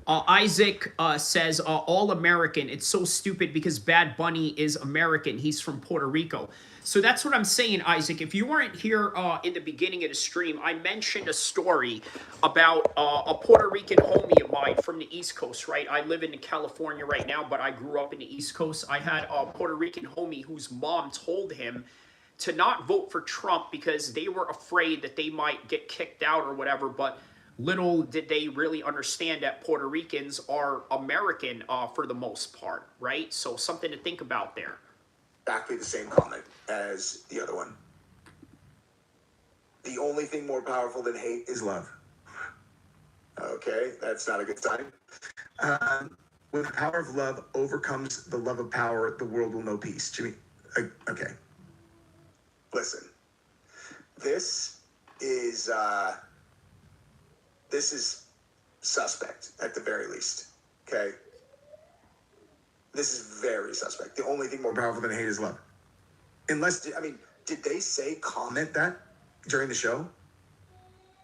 Isaac says, All-American. It's so stupid because Bad Bunny is American. He's from Puerto Rico. So that's what I'm saying, Isaac. If you weren't here in the beginning of the stream, I mentioned a story about a Puerto Rican homie of mine from the East Coast, right? I live in California right now, but I grew up in the East Coast. I had a Puerto Rican homie whose mom told him to not vote for Trump because they were afraid that they might get kicked out or whatever, but little did they really understand that Puerto Ricans are American for the most part, right? So something to think about there. Exactly the same comment as the other one. The only thing more powerful than hate is love. Okay, that's not a good sign. When the power of love overcomes the love of power, the world will know peace. Jimmy, okay. Listen, this is suspect at the very least, okay? This is very suspect. The only thing more powerful than hate is love. Did they say comment that during the show?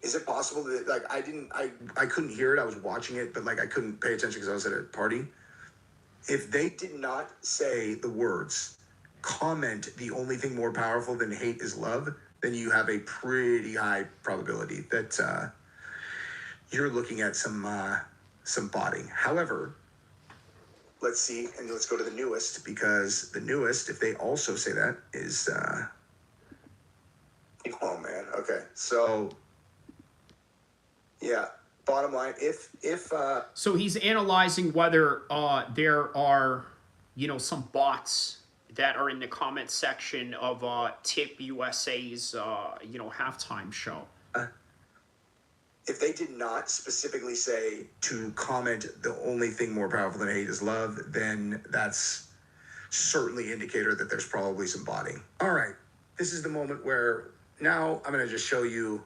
Is it possible that, I couldn't hear it, I was watching it, but, I couldn't pay attention because I was at a party? If they did not say the words, comment, the only thing more powerful than hate is love, then you have a pretty high probability that you're looking at some botting. However, let's see, and let's go to the newest, because the newest, if they also say that, is... oh, man, okay. So Yeah. Bottom line, if So he's analyzing whether there are, some bots that are in the comment section of TPUSA's, halftime show. if they did not specifically say to comment the only thing more powerful than hate is love, then that's certainly indicator that there's probably some botting. All right, this is the moment where now I'm going to just show you.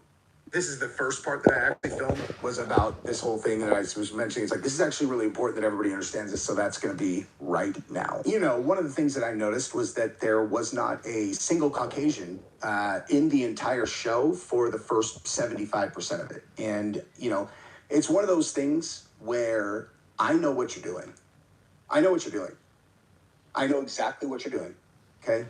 This is the first part that I actually filmed, was about this whole thing that I was mentioning. It's like, this is actually really important that everybody understands this, so that's going to be right now. One of the things that I noticed was that there was not a single Caucasian in the entire show for the first 75% of it. And, it's one of those things where I know what you're doing. I know what you're doing. I know exactly what you're doing, okay?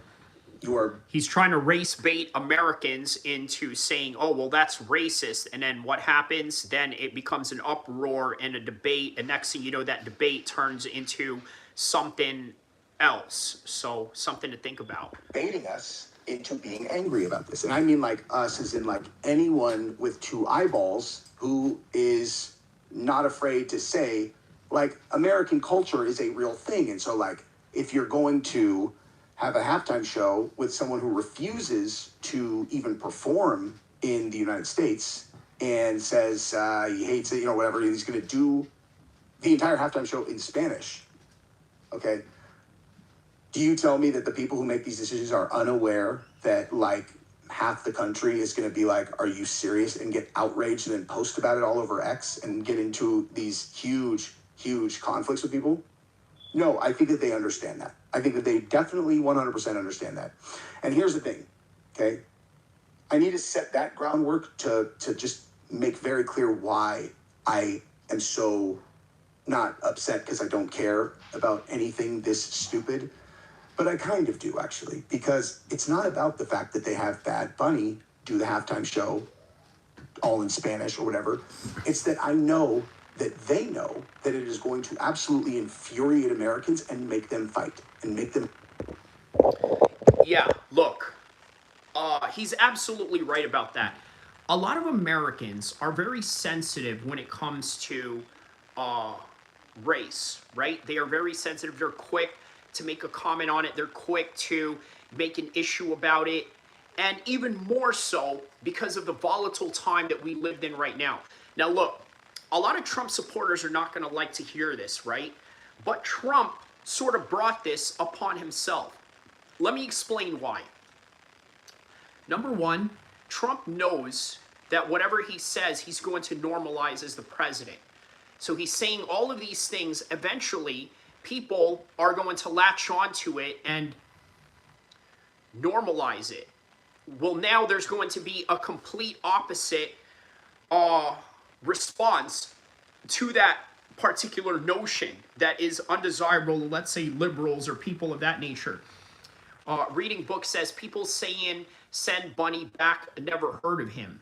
He's trying to race bait Americans into saying, oh, well, that's racist. And then what happens? Then it becomes an uproar and a debate. And next thing you know, that debate turns into something else. So something to think about. Baiting us into being angry about this. And I mean like us as in like anyone with two eyeballs who is not afraid to say, like, American culture is a real thing. And so, like, if you're going to have a halftime show with someone who refuses to even perform in the United States and says he hates it, whatever, he's going to do the entire halftime show in Spanish. Okay. Do you tell me that the people who make these decisions are unaware that, like, half the country is going to be like, are you serious? And get outraged and then post about it all over X and get into these huge, huge conflicts with people? No, I think that they understand that. I think that they definitely 100% understand that. And here's the thing, okay? I need to set that groundwork to just make very clear why I am so not upset because I don't care about anything this stupid. But I kind of do, actually, because it's not about the fact that they have Bad Bunny do the halftime show all in Spanish or whatever. It's that I know that they know that it is going to absolutely infuriate Americans and make them fight and make them. Yeah, look, he's absolutely right about that. A lot of Americans are very sensitive when it comes to race, right? They are very sensitive. They're quick to make a comment on it. They're quick to make an issue about it. And even more so because of the volatile time that we lived in right now. Now, look, a lot of Trump supporters are not going to like to hear this, right? But Trump sort of brought this upon himself. Let me explain why. Number one, Trump knows that whatever he says, he's going to normalize as the president. So he's saying all of these things. Eventually, people are going to latch onto it and normalize it. Well, now there's going to be a complete opposite response to that particular notion that is undesirable, let's say liberals or people of that nature. Reading book says people saying send Bunny back, never heard of him.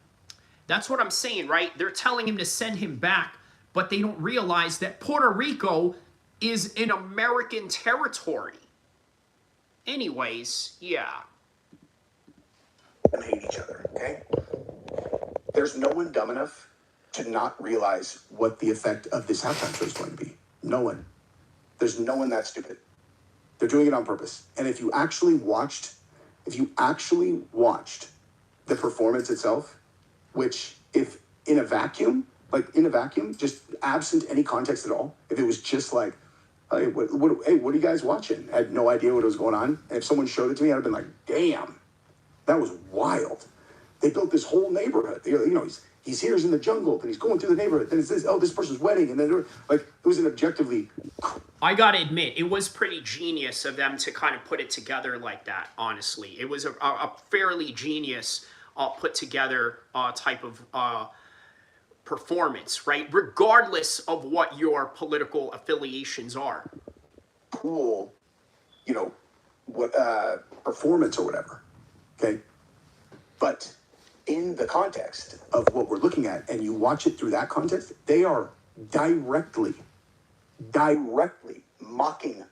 That's what I'm saying, right? They're telling him to send him back, but they don't realize that Puerto Rico is in American territory. Anyways, yeah. And hate each other, okay? There's no one dumb enough to not realize what the effect of this halftime show is going to be. No one. There's no one that stupid. They're doing it on purpose. And if you actually watched the performance itself, which if in a vacuum, just absent any context at all, if it was just like, hey, what are you guys watching? I had no idea what was going on. And if someone showed it to me, I'd have been like, damn, that was wild. They built this whole neighborhood. He's here, he's in the jungle, and he's going through the neighborhood. Then it's this, this person's wedding, and then it was an objectively. I gotta admit, it was pretty genius of them to kind of put it together like that. Honestly, it was a fairly genius put together type of performance, right? Regardless of what your political affiliations are. Cool, what performance or whatever. Okay, but in the context of what we're looking at, and you watch it through that context, they are directly mocking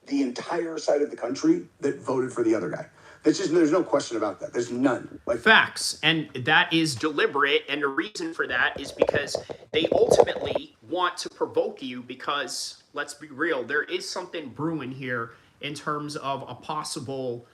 the entire side of the country that voted for the other guy. there's no question about that. There's none. Like facts, and that is deliberate, and the reason for that is because they ultimately want to provoke you, because let's be real, there is something brewing here in terms of a possible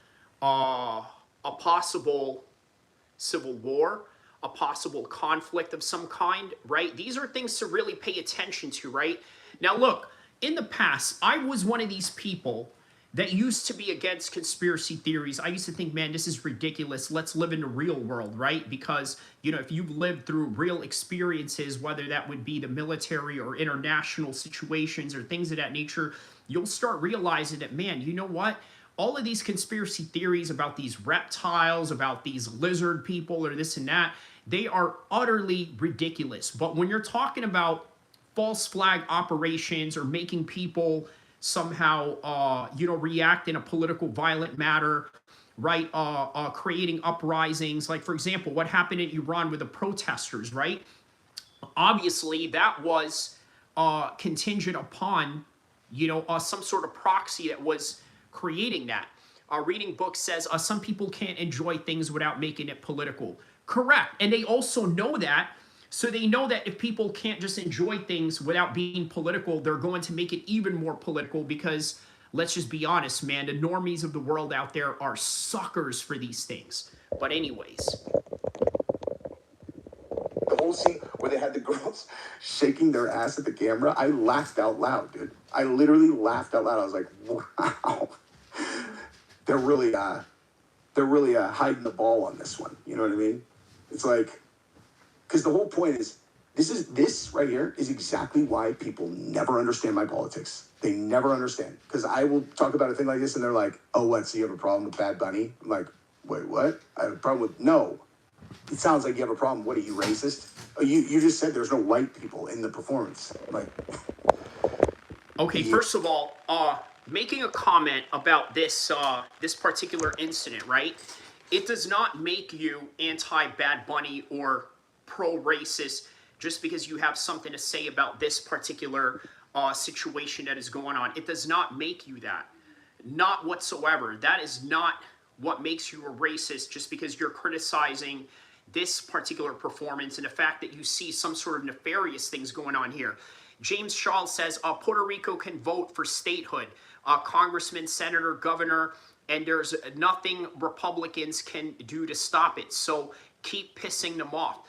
civil war, a possible conflict of some kind, right? These are things to really pay attention to, right? Now look, in the past, I was one of these people that used to be against conspiracy theories. I used to think, man, this is ridiculous. Let's live in the real world, right? Because, you know, if you've lived through real experiences, whether that would be the military or international situations or things of that nature, you'll start realizing that, man, you know what? All of these conspiracy theories about these reptiles, about these lizard people or this and that, they are utterly ridiculous. But when you're talking about false flag operations or making people somehow, you know, react in a political violent manner, right? Creating uprisings. Like, for example, what happened in Iran with the protesters, right? Obviously, that was contingent upon, you know, some sort of proxy that was creating that. Reading books says some people can't enjoy things without making it political. Correct. And they also know that. So they know that if people can't just enjoy things without being political, they're going to make it even more political because, let's just be honest, man, the normies of the world out there are suckers for these things. But anyways. the whole scene where they had the girls shaking their ass at the camera, I laughed out loud, dude. I literally laughed out loud. I was like, wow. They're really hiding the ball on this one. You know what I mean? It's like, because the whole point is, this right here is exactly why people never understand my politics. They never understand. Because I will talk about a thing like this and they're like, oh, what, so you have a problem with Bad Bunny? I'm like, wait, what? I have a problem with, no. It sounds like you have a problem. What, are you racist? Oh, you just said there's no white people in the performance. Like, okay, yeah. first of all, making a comment about this this particular incident, right? It does not make you anti-Bad Bunny or pro-racist just because you have something to say about this particular situation that is going on. It does not make you that. Not whatsoever. That is not what makes you a racist just because you're criticizing this particular performance and the fact that you see some sort of nefarious things going on here. James Shaw says, Puerto Rico can vote for statehood. Congressman, senator, governor, and there's nothing Republicans can do to stop it. So keep pissing them off.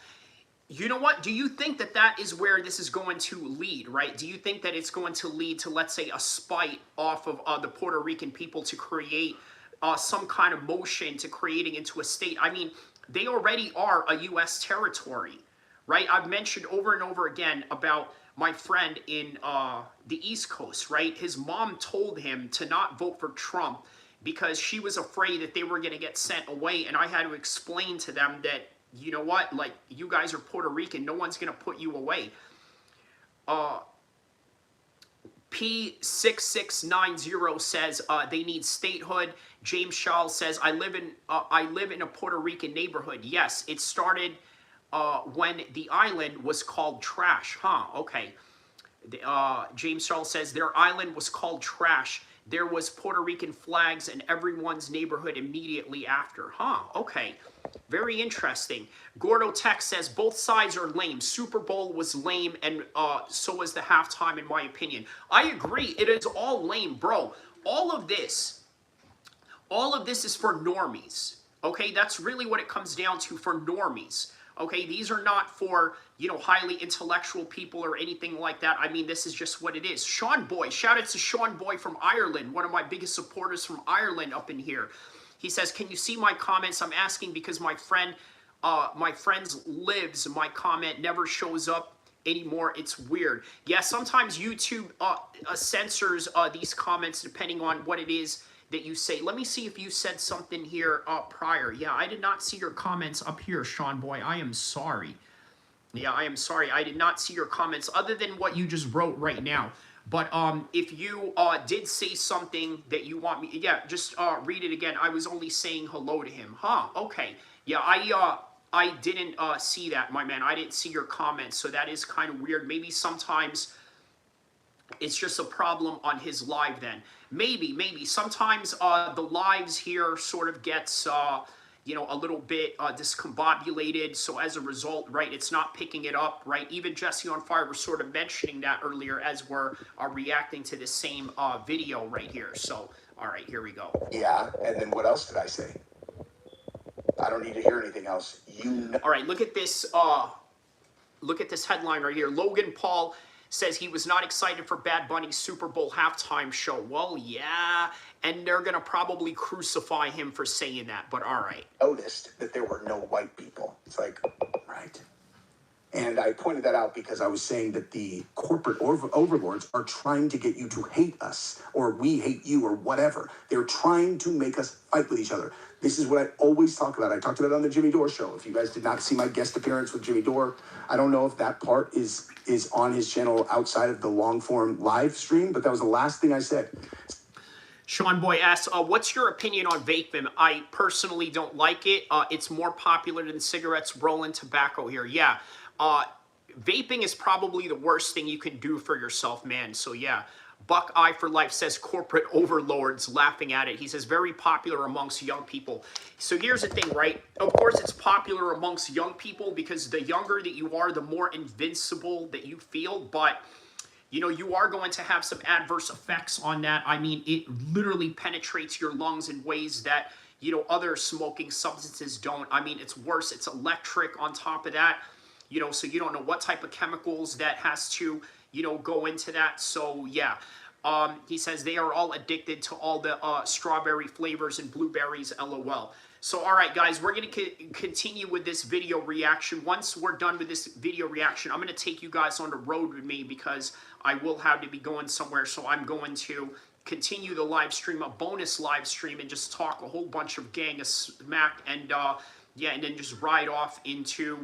You know what? Do you think that that is where this is going to lead, right? Do you think that it's going to lead to, let's say, a spite off of the Puerto Rican people to create some kind of motion to creating into a state? I mean, they already are a U.S. territory, right? I've mentioned over and over again about my friend in the East Coast, right? His mom told him to not vote for Trump because she was afraid that they were going to get sent away. And I had to explain to them that, you know what, like, you guys are Puerto Rican. No one's going to put you away. P6690 says they need statehood. James Shaw says, I live in a Puerto Rican neighborhood. Yes, it started when the island was called Trash. Huh, okay. James Shaw says their island was called Trash. There was Puerto Rican flags in everyone's neighborhood immediately after. Huh, okay. Very interesting. Gordo Tech says both sides are lame. Super Bowl was lame, and so was the halftime, in my opinion. I agree. It is all lame, bro. All of this is for normies. Okay, that's really what it comes down to, for normies. Okay, these are not for, you know, highly intellectual people or anything like that. I mean, this is just what it is. Sean Boy, shout out to Sean Boy from Ireland, one of my biggest supporters from Ireland up in here. He says, can you see my comments? I'm asking because my friend's lives. My comment never shows up anymore. It's weird. Yeah, sometimes YouTube censors these comments depending on what it is that you say. Let me see if you said something here prior. Yeah, I did not see your comments up here, Sean Boy. I am sorry. Yeah, I am sorry. I did not see your comments other than what you just wrote right now. But if you did say something that you want me, yeah, just read it again. I was only saying hello to him. Huh, okay. Yeah, I didn't see that, my man. I didn't see your comments, so that is kind of weird. Maybe sometimes it's just a problem on his live then. Maybe. Sometimes the lives here sort of gets, you know, a little bit discombobulated. So as a result, right, it's not picking it up, right? Even Jesse on Fire was sort of mentioning that earlier as we're reacting to the same video right here. So, all right, here we go. Yeah, and then what else did I say? I don't need to hear anything else. You know. All right, look at this. Look at this headline right here. Logan Paul says he was not excited for Bad Bunny's Super Bowl halftime show. Well, yeah, and they're going to probably crucify him for saying that, but all right. Noticed that there were no white people. It's like, right. And I pointed that out because I was saying that the corporate overlords are trying to get you to hate us, or we hate you, or whatever. They're trying to make us fight with each other. This is what I always talk about. I talked about it on the Jimmy Dore show. If you guys did not see my guest appearance with Jimmy Dore, I don't know if that part is on his channel outside of the long form live stream, but that was the last thing I said. Sean Boy asks, what's your opinion on vaping? I personally don't like it. It's more popular than cigarettes, rolling tobacco here. Yeah, vaping is probably the worst thing you can do for yourself, man. So yeah, Buckeye for Life says corporate overlords, laughing at it. He says very popular amongst young people. So here's the thing, right? Of course, it's popular amongst young people because the younger that you are, the more invincible that you feel. But you know, you are going to have some adverse effects on that. I mean, it literally penetrates your lungs in ways that, you know, other smoking substances don't. I mean, it's worse. It's electric on top of that, you know, so you don't know what type of chemicals that has to, you know, go into that. So, yeah. He says they are all addicted to all the strawberry flavors and blueberries, LOL. So, all right, guys, we're going to continue with this video reaction. Once we're done with this video reaction, I'm going to take you guys on the road with me because I will have to be going somewhere. So I'm going to continue the live stream, a bonus live stream, and just talk a whole bunch of gang of smack and, yeah, and then just ride off into,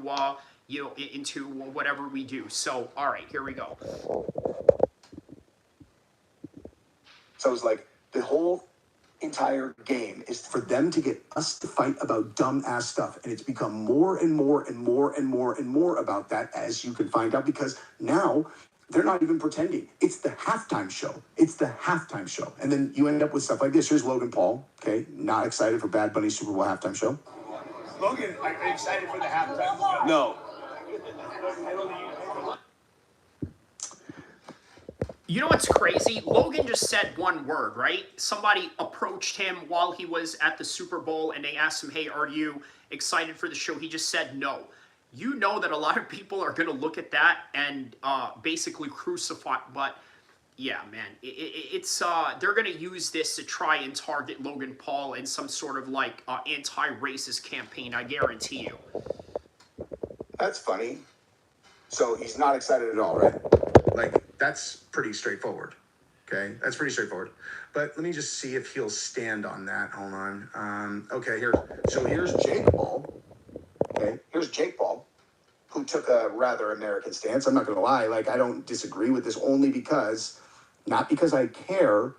you know, into whatever we do. So, all right, here we go. So it's like the whole entire game is for them to get us to fight about dumb ass stuff, and it's become more and more and more and more and more about that, as you can find out, because now they're not even pretending. It's the halftime show. It's the halftime show. And then you end up with stuff like this. Here's Logan Paul, okay, not excited for Bad Bunny's Super Bowl halftime show. Logan, are you excited for the halftime show? No. You know what's crazy? Logan just said one word, right? Somebody approached him while he was at the Super Bowl and they asked him, hey, are you excited for the show? He just said no. You know that a lot of people are going to look at that and basically crucify. But yeah, man, it's they're going to use this to try and target Logan Paul in some sort of like anti-racist campaign, I guarantee you. That's funny. So he's not excited at all, right? Like, that's pretty straightforward. Okay, that's pretty straightforward. But let me just see if he'll stand on that. Hold on. Okay, here's Jake Paul. Okay, here's Jake Paul, who took a rather American stance. I'm not going to lie. Like, I don't disagree with this only because, not because I care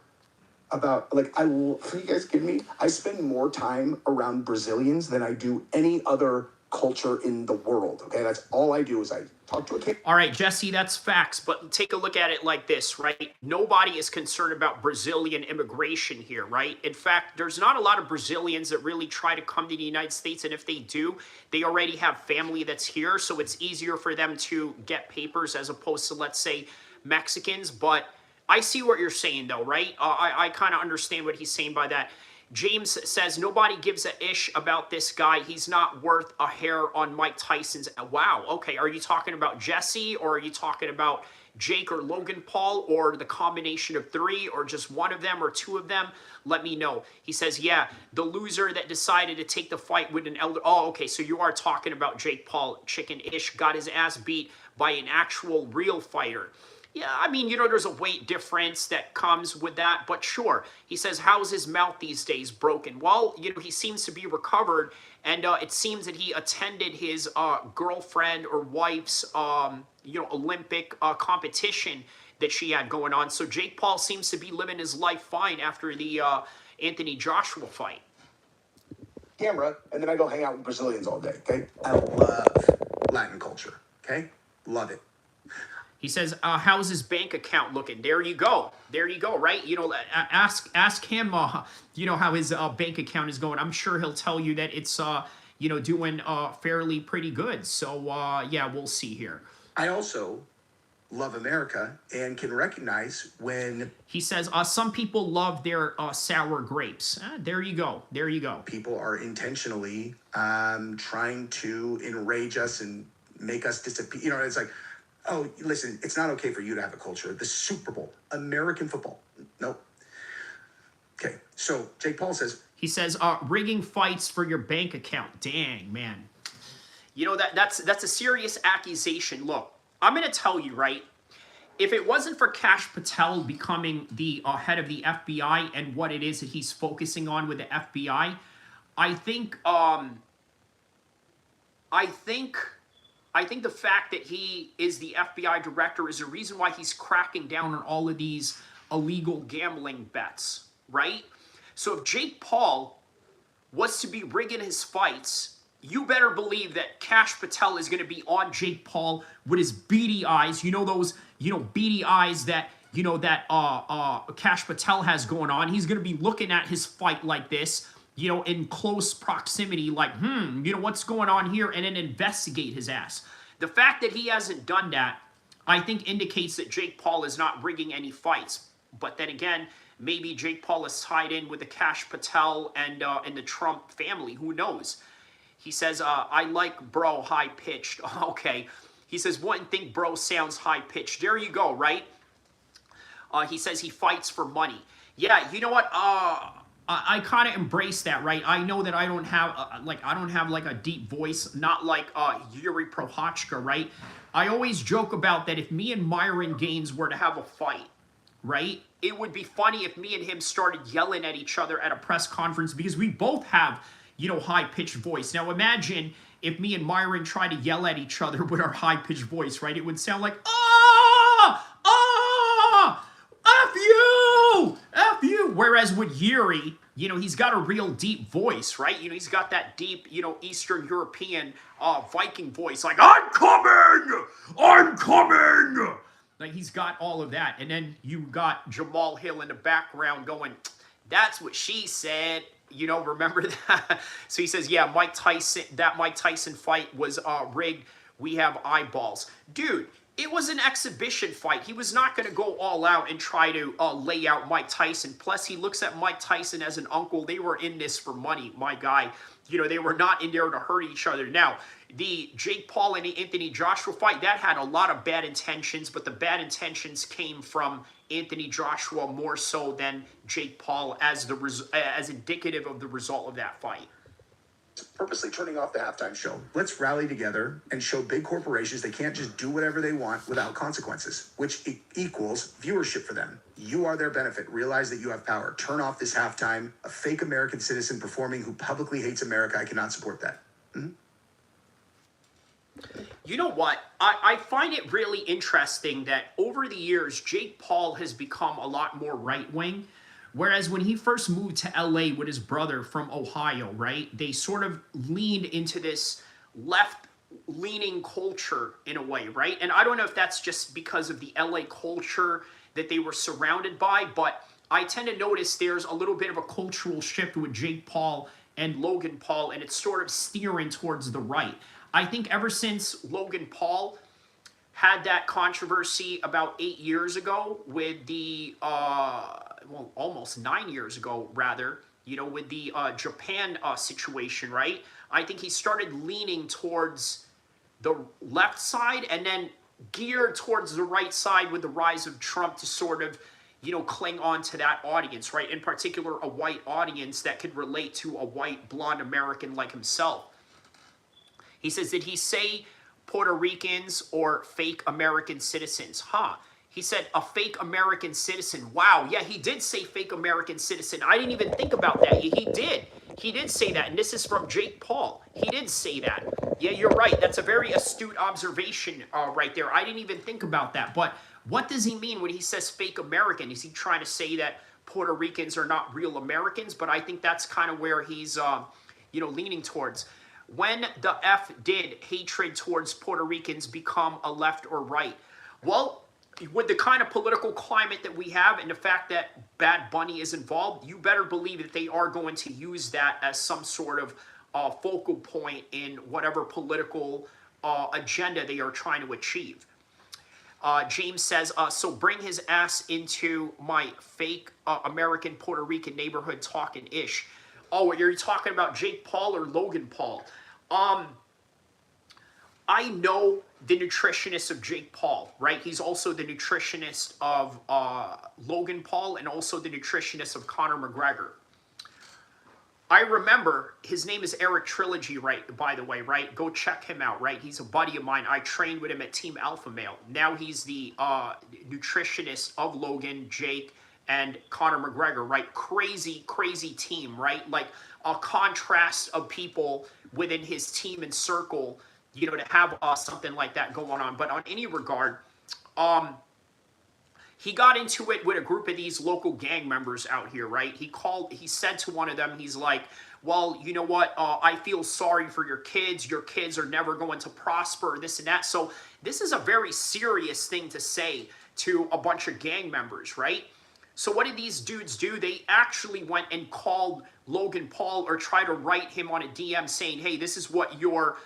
about, like, are you guys kidding me? I spend more time around Brazilians than I do any other culture in the world. Okay, that's all I do is I talk to a kid. All right, Jesse, that's facts, but take a look at it like this, right? Nobody is concerned about Brazilian immigration here, right? In fact, there's not a lot of Brazilians that really try to come to the United States, and if they do, they already have family that's here, so it's easier for them to get papers as opposed to, let's say, Mexicans. But I see what you're saying, though, right? I kind of understand what he's saying by that. James says, nobody gives a ish about this guy. He's not worth a hair on Mike Tyson's. Wow. Okay. Are you talking about Jesse, or are you talking about Jake or Logan Paul, or the combination of three, or just one of them or two of them? Let me know. He says, yeah, the loser that decided to take the fight with an elder. Oh, okay. So you are talking about Jake Paul. Chicken-ish got his ass beat by an actual real fighter. Yeah, I mean, you know, there's a weight difference that comes with that, but sure. He says, how's his mouth these days? Broken. Well, you know, he seems to be recovered, and it seems that he attended his girlfriend or wife's, you know, Olympic competition that she had going on. So Jake Paul seems to be living his life fine after the Anthony Joshua fight. Camera, and then I go hang out with Brazilians all day, okay? I love Latin culture, okay? Love it. He says, how's his bank account looking? There you go. There you go, right? You know, ask him, you know, how his bank account is going. I'm sure he'll tell you that it's, you know, doing fairly pretty good. So, yeah, we'll see here. I also love America and can recognize when he says, some people love their sour grapes. There you go. There you go. People are intentionally trying to enrage us and make us disappear. You know, it's like, oh, listen, it's not okay for you to have a culture. The Super Bowl, American football. Nope. Okay, so Jake Paul says... He says, rigging fights for your bank account. Dang, man. You know, that's a serious accusation. Look, I'm going to tell you, right? If it wasn't for Kash Patel becoming the head of the FBI and what it is that he's focusing on with the FBI, I think the fact that he is the FBI director is a reason why he's cracking down on all of these illegal gambling bets, right? So if Jake Paul was to be rigging his fights, you better believe that Kash Patel is going to be on Jake Paul with his beady eyes. You know those, you know, beady eyes that, you know, that Kash Patel has going on. He's going to be looking at his fight like this, you know, in close proximity, like, you know, what's going on here, and then investigate his ass. The fact that he hasn't done that, I think, indicates that Jake Paul is not rigging any fights. But then again, maybe Jake Paul is tied in with the Kash Patel and the Trump family. Who knows? He says, I like bro high-pitched. Okay. He says, wouldn't think bro sounds high-pitched. There you go, right? He says he fights for money. Yeah, you know what? I kind of embrace that, right? I know that I don't have like a deep voice, not like Yuri Prohachka, right? I always joke about that if me and Myron Gaines were to have a fight, right? It would be funny if me and him started yelling at each other at a press conference because we both have, you know, high-pitched voice. Now imagine if me and Myron try to yell at each other with our high-pitched voice, right? It would sound like, F you! F you! Whereas with Yuri, you know, he's got a real deep voice, right? You know, he's got that deep, you know, Eastern European Viking voice, like, I'm coming! I'm coming! Like, he's got all of that. And then you got Jamal Hill in the background going, that's what she said. You know, remember that? So he says, yeah, that Mike Tyson fight was rigged. We have eyeballs. Dude, it was an exhibition fight. He was not going to go all out and try to lay out Mike Tyson. Plus, he looks at Mike Tyson as an uncle. They were in this for money, my guy. You know, they were not in there to hurt each other. Now, the Jake Paul and the Anthony Joshua fight, that had a lot of bad intentions, but the bad intentions came from Anthony Joshua more so than Jake Paul as indicative of the result of that fight. Purposely turning off the halftime show. Let's rally together and show big corporations they can't just do whatever they want without consequences, which equals viewership for them. You are their benefit. Realize that you have power. Turn off this halftime. A fake American citizen performing who publicly hates America. I cannot support that. You know what? I find it really interesting that over the years, Jake Paul has become a lot more right-wing. Whereas when he first moved to LA with his brother from Ohio, right, they sort of leaned into this left-leaning culture in a way, right? And I don't know if that's just because of the LA culture that they were surrounded by, but I tend to notice there's a little bit of a cultural shift with Jake Paul and Logan Paul, and it's sort of steering towards the right. I think ever since Logan Paul had that controversy about 8 years ago with the, well, almost 9 years ago, rather, you know, with the Japan situation, right? I think he started leaning towards the left side and then geared towards the right side with the rise of Trump to sort of, you know, cling on to that audience, right? In particular, a white audience that could relate to a white, blonde American like himself. He says, did he say Puerto Ricans or fake American citizens? He said a fake American citizen. Wow, yeah, he did say fake American citizen. I didn't even think about that. He did. He did say that, and this is from Jake Paul. He did say that. Yeah, you're right. That's a very astute observation right there. I didn't even think about that. But what does he mean when he says fake American? Is he trying to say that Puerto Ricans are not real Americans? But I think that's kind of where he's, you know, leaning towards. When the F did hatred towards Puerto Ricans become a left or right? Well, with the kind of political climate that we have and the fact that Bad Bunny is involved, you better believe that they are going to use that as some sort of focal point in whatever political agenda they are trying to achieve. James says, so bring his ass into my fake American Puerto Rican neighborhood talking ish. Oh, you're talking about Jake Paul or Logan Paul? I know the nutritionist of Jake Paul, right? He's also the nutritionist of Logan Paul and also the nutritionist of Conor McGregor. I remember his name is Eric Trilogy, right? By the way, right? Go check him out, right? He's a buddy of mine. I trained with him at Team Alpha Male. Now he's the nutritionist of Logan, Jake, and Conor McGregor, right? Crazy, crazy team, right? Like a contrast of people within his team and circle, you know, to have something like that going on. But on any regard, he got into it with a group of these local gang members out here, right? He said to one of them, he's like, well, you know what? I feel sorry for your kids. Your kids are never going to prosper, this and that. So this is a very serious thing to say to a bunch of gang members, right? So what did these dudes do? They actually went and called Logan Paul or tried to write him on a DM saying, hey, this is what your,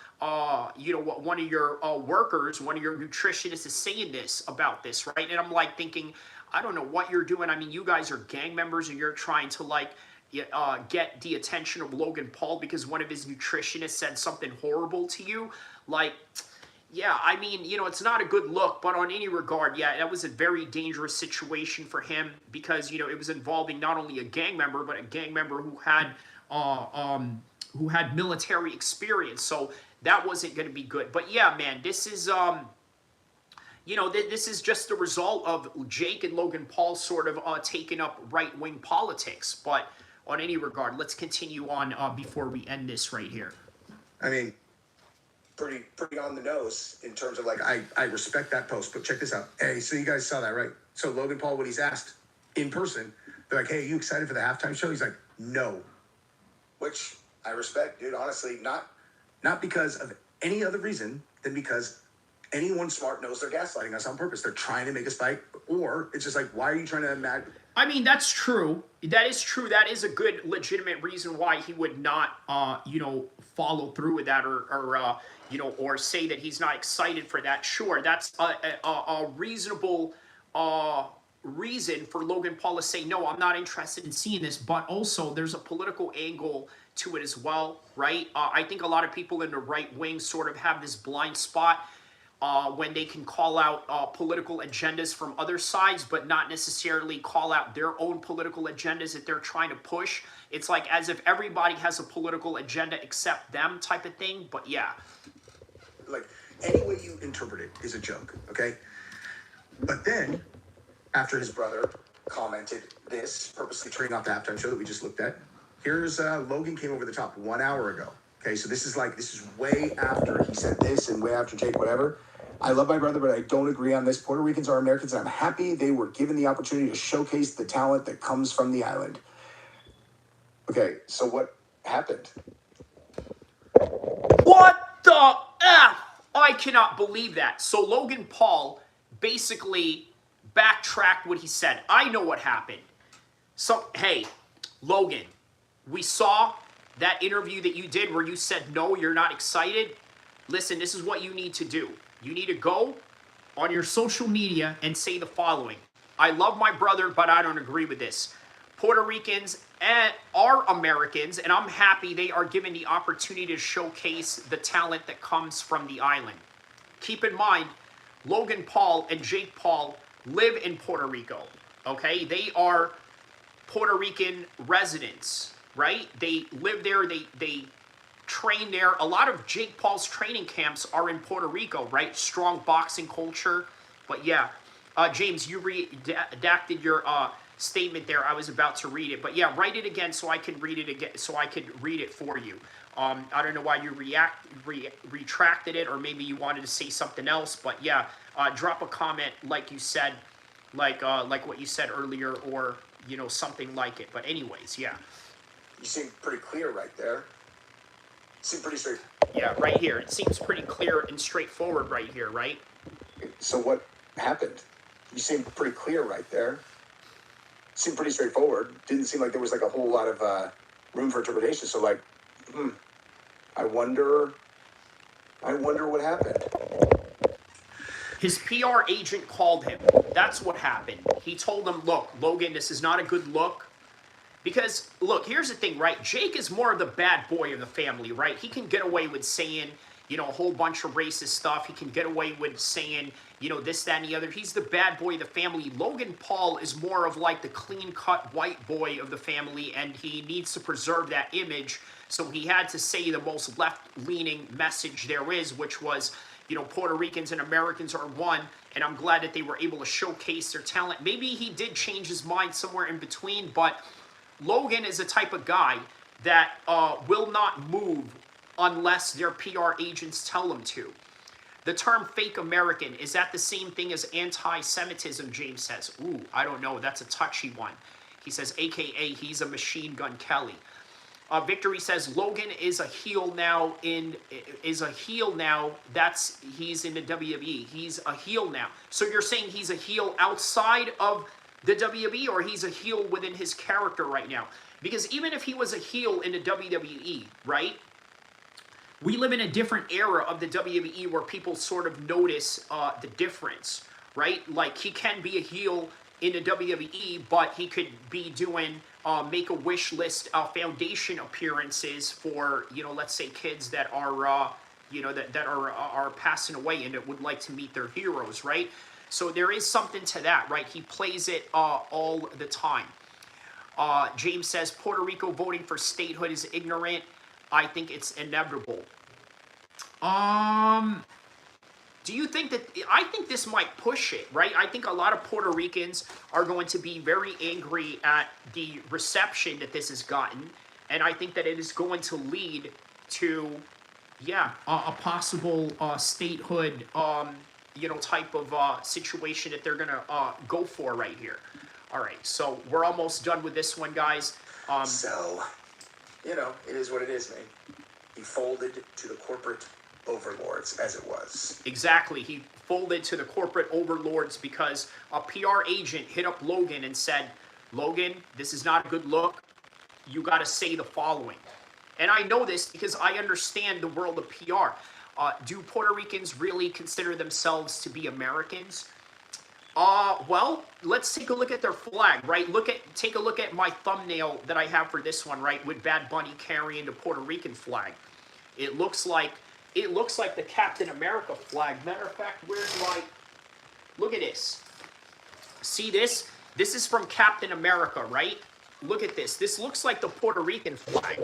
you know, what one of your workers, one of your nutritionists is saying this about this, right? And I'm like thinking, I don't know what you're doing. I mean, you guys are gang members and you're trying to like get the attention of Logan Paul because one of his nutritionists said something horrible to you. Like, yeah, I mean, you know, it's not a good look, but on any regard, yeah, that was a very dangerous situation for him because, you know, it was involving not only a gang member, but a gang member who had military experience. So that wasn't going to be good. But yeah, man, this is, you know, this is just the result of Jake and Logan Paul sort of taking up right-wing politics. But on any regard, let's continue on before we end this right here. I mean, pretty on the nose in terms of like, I respect that post, but check this out. Hey, so you guys saw that, right? So Logan Paul, when he's asked in person, they're like, hey, you excited for the halftime show? He's like, no. Which I respect, dude, honestly, not because of any other reason than because anyone smart knows they're gaslighting us on purpose. They're trying to make us fight, or it's just like, why are you trying to imagine? I mean, that's true. That is true. That is a good, legitimate reason why he would not, you know, follow through with that or you know, or say that he's not excited for that. Sure, that's a reasonable reason for Logan Paul to say, no, I'm not interested in seeing this. But also, there's a political angle to it as well, right? I think a lot of people in the right wing sort of have this blind spot when they can call out political agendas from other sides, but not necessarily call out their own political agendas that they're trying to push. It's like as if everybody has a political agenda except them type of thing. But yeah. Like, any way you interpret it is a joke, okay? But then, after his brother commented this, purposely turning off the halftime show that we just looked at, here's Logan came over the top 1 hour ago. Okay, so this is way after he said this and way after Jake, whatever. I love my brother, but I don't agree on this. Puerto Ricans are Americans, and I'm happy they were given the opportunity to showcase the talent that comes from the island. Okay, so what happened? What the F? I cannot believe that. So Logan Paul basically backtracked what he said. I know what happened. So, hey, Logan, we saw that interview that you did where you said, no, you're not excited. Listen, this is what you need to do. You need to go on your social media and say the following. I love my brother, but I don't agree with this. Puerto Ricans are Americans, and I'm happy they are given the opportunity to showcase the talent that comes from the island. Keep in mind, Logan Paul and Jake Paul live in Puerto Rico, okay? They are Puerto Rican residents, right? They live there, they train there. A lot of Jake Paul's training camps are in Puerto Rico, right? Strong boxing culture. But yeah, James, you redacted your statement there. I was about to read it, but yeah, write it again so I can read it again, so I could read it for you. I don't know why you retracted it, or maybe you wanted to say something else, but yeah, drop a comment like you said, like what you said earlier, or you know, something like it. But anyways, yeah. You seem pretty clear right there. Seem pretty straight. Yeah, right here. It seems pretty clear and straightforward right here, right? So what happened? You seemed pretty clear right there. Seemed pretty straightforward. Didn't seem like there was like a whole lot of room for interpretation. So like, I wonder what happened. His PR agent called him. That's what happened. He told him, look, Logan, this is not a good look. Because, look, here's the thing, right? Jake is more of the bad boy of the family, right? He can get away with saying, you know, a whole bunch of racist stuff. He can get away with saying, you know, this, that, and the other. He's the bad boy of the family. Logan Paul is more of like the clean-cut white boy of the family, and he needs to preserve that image. So he had to say the most left-leaning message there is, which was, you know, Puerto Ricans and Americans are one, and I'm glad that they were able to showcase their talent. Maybe he did change his mind somewhere in between, but Logan is a type of guy that will not move unless their PR agents tell him to. The term fake American, is that the same thing as anti-Semitism, James says? Ooh, I don't know. That's a touchy one. He says, AKA, he's a machine gun Kelly. Victory says, Logan is a heel now he's in the WWE. He's a heel now. So you're saying he's a heel outside of the WWE, or he's a heel within his character right now? Because even if he was a heel in the WWE, right? We live in a different era of the WWE where people sort of notice the difference, right? Like, he can be a heel in the WWE, but he could be doing Make-A-Wish list foundation appearances for, you know, let's say kids that are, you know, that are passing away and that would like to meet their heroes, right? So there is something to that, right? He plays it all the time. James says, Puerto Rico voting for statehood is ignorant. I think it's inevitable. Do you think that, I think this might push it, right? I think a lot of Puerto Ricans are going to be very angry at the reception that this has gotten. And I think that it is going to lead to, yeah, a possible statehood, you know, type of situation that they're going to go for right here. All right, so we're almost done with this one, guys. So, you know, it is what it is, man. He folded to the corporate overlords, as it was. Exactly. He folded to the corporate overlords because a PR agent hit up Logan and said, Logan, this is not a good look. You got to say the following. And I know this because I understand the world of PR. Do Puerto Ricans really consider themselves to be Americans? Well, let's take a look at their flag, right? Take a look at my thumbnail that I have for this one, right? With Bad Bunny carrying the Puerto Rican flag. It looks like the Captain America flag. Matter of fact, where's my, look at this. See this? This is from Captain America, right? Look at this. This looks like the Puerto Rican flag.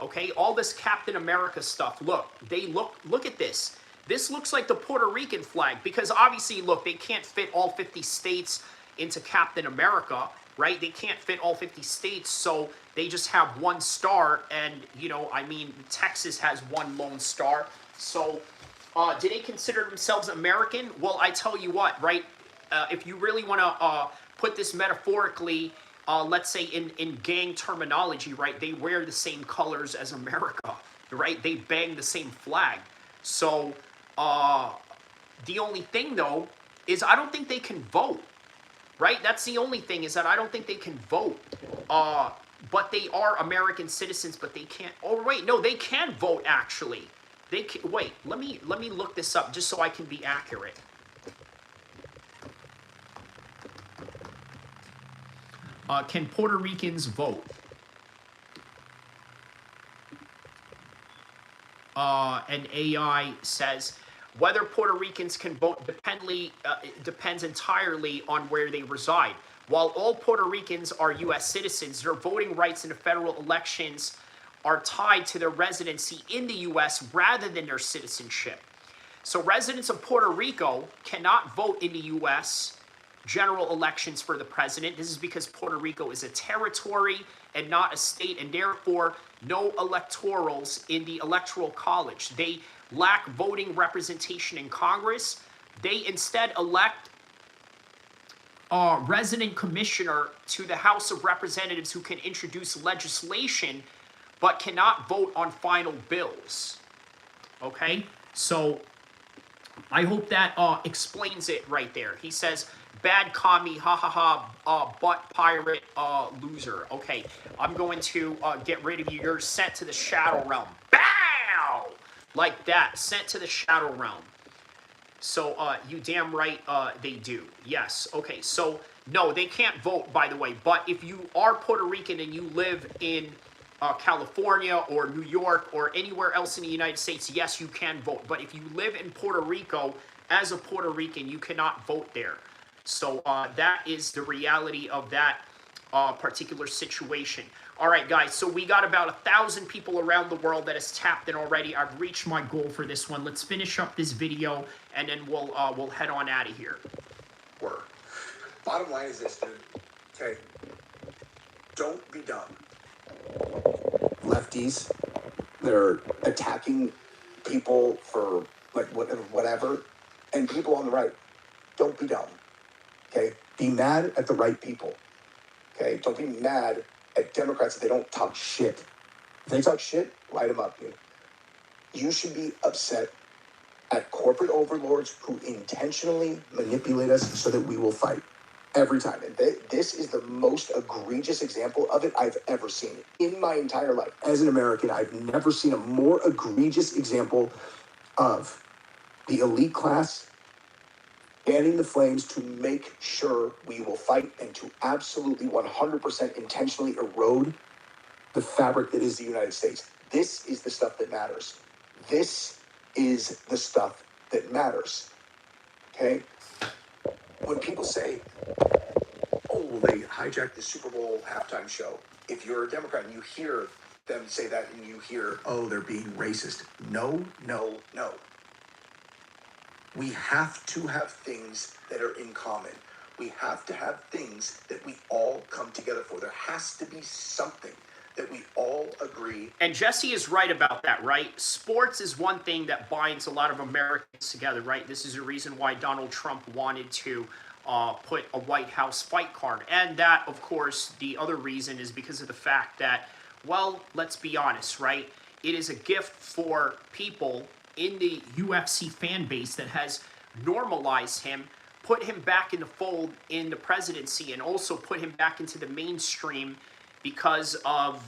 Okay, all this Captain America stuff. Look at this. This looks like the Puerto Rican flag because obviously, look, they can't fit all 50 states into Captain America, right? They can't fit all 50 states, so they just have one star. And, you know, I mean, Texas has one lone star. So, do they consider themselves American? Well, I tell you what, right? If you really want to put this metaphorically, let's say in gang terminology, right? They wear the same colors as America, right? They bang the same flag. So, the only thing, though, is I don't think they can vote, right? That's the only thing, is that I don't think they can vote. But they are American citizens, but they can't. Oh, wait, no, they can vote, actually. They can, wait, let me look this up just so I can be accurate. Can Puerto Ricans vote? And AI says, whether Puerto Ricans can vote depends entirely on where they reside. While all Puerto Ricans are U.S. citizens, their voting rights in the federal elections are tied to their residency in the U.S. rather than their citizenship. So residents of Puerto Rico cannot vote in the U.S. general elections for the president. This is because Puerto Rico is a territory and not a state, and therefore no electorals in the Electoral College. They lack voting representation in Congress. They instead elect a resident commissioner to the House of Representatives who can introduce legislation but cannot vote on final bills. Okay? So I hope that explains it right there. He says, bad commie, ha ha ha, butt pirate, loser. Okay, I'm going to get rid of you. You're sent to the shadow realm. Bow! Like that, sent to the shadow realm. So, you damn right they do. Yes. Okay, so, no, they can't vote, by the way. But if you are Puerto Rican and you live in California or New York or anywhere else in the United States, yes, you can vote. But if you live in Puerto Rico as a Puerto Rican, you cannot vote there. So that is the reality of that particular situation. All right, guys, so we got about 1,000 people around the world that has tapped in already. I've reached my goal for this one. Let's finish up this video, and then we'll head on out of here. Bottom line is this, dude. Okay, don't be dumb. Lefties, they're attacking people for like whatever, and people on the right, don't be dumb. Okay, be mad at the right people. Okay, don't be mad at Democrats if they don't talk shit. If they talk shit, light them up, dude. You should be upset at corporate overlords who intentionally manipulate us so that we will fight. Every time. And this is the most egregious example of it I've ever seen in my entire life. As an American, I've never seen a more egregious example of the elite class fanning the flames to make sure we will fight and to absolutely 100% intentionally erode the fabric that is the United States. This is the stuff that matters. This is the stuff that matters. Okay? When people say, oh, they hijacked the Super Bowl halftime show, if you're a Democrat and you hear them say that and you hear, oh, they're being racist. No, no, no. We have to have things that are in common. We have to have things that we all come together for. There has to be something that we all agree. And Jesse is right about that, right? Sports is one thing that binds a lot of Americans together, right? This is a reason why Donald Trump wanted to put a White House fight card. And that, of course, the other reason is because of the fact that, well, let's be honest, right? It is a gift for people in the UFC fan base that has normalized him, put him back in the fold in the presidency, and also put him back into the mainstream because of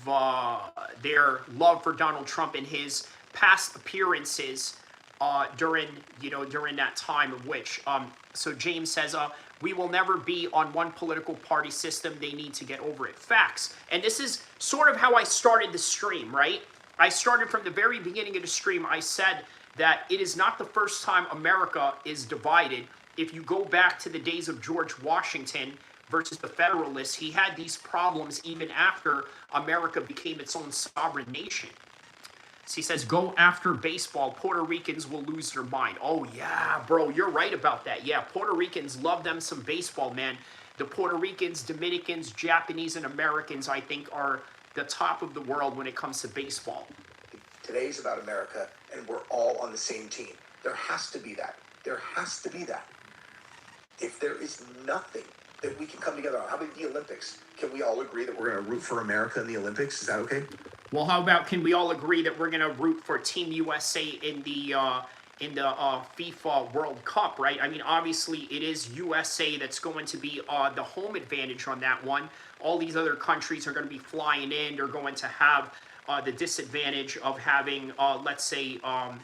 their love for Donald Trump and his past appearances during that time of which. So James says, we will never be on one political party system. They need to get over it. Facts. And this is sort of how I started the stream, right? I started from the very beginning of the stream. I said that it is not the first time America is divided. If you go back to the days of George Washington versus the Federalists, he had these problems even after America became its own sovereign nation. So he says, go after baseball. Puerto Ricans will lose their mind. Oh, yeah, bro, you're right about that. Yeah, Puerto Ricans love them some baseball, man. The Puerto Ricans, Dominicans, Japanese, and Americans, I think, are the top of the world when it comes to baseball. Today's about America, and we're all on the same team. There has to be that. There has to be that. If there is nothing that we can come together on, how about the Olympics? Can we all agree that we're going to root for America in the Olympics? Is that okay? Well, how about can we all agree that we're going to root for Team USA in the FIFA World Cup, right? I mean, obviously, it is USA that's going to be the home advantage on that one. All these other countries are going to be flying in. They're going to have the disadvantage of having, let's say, what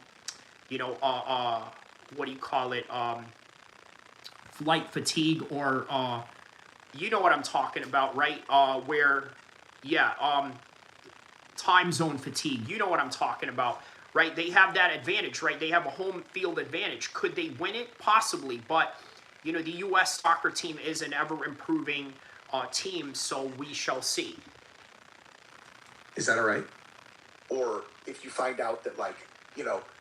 do you call it? Flight fatigue, or you know what I'm talking about, right? Time zone fatigue. You know what I'm talking about, right? They have that advantage, right? They have a home field advantage. Could they win it? Possibly, but the U.S. soccer team is an ever-improving team, so we shall see. Is that all right? Or if you find out that,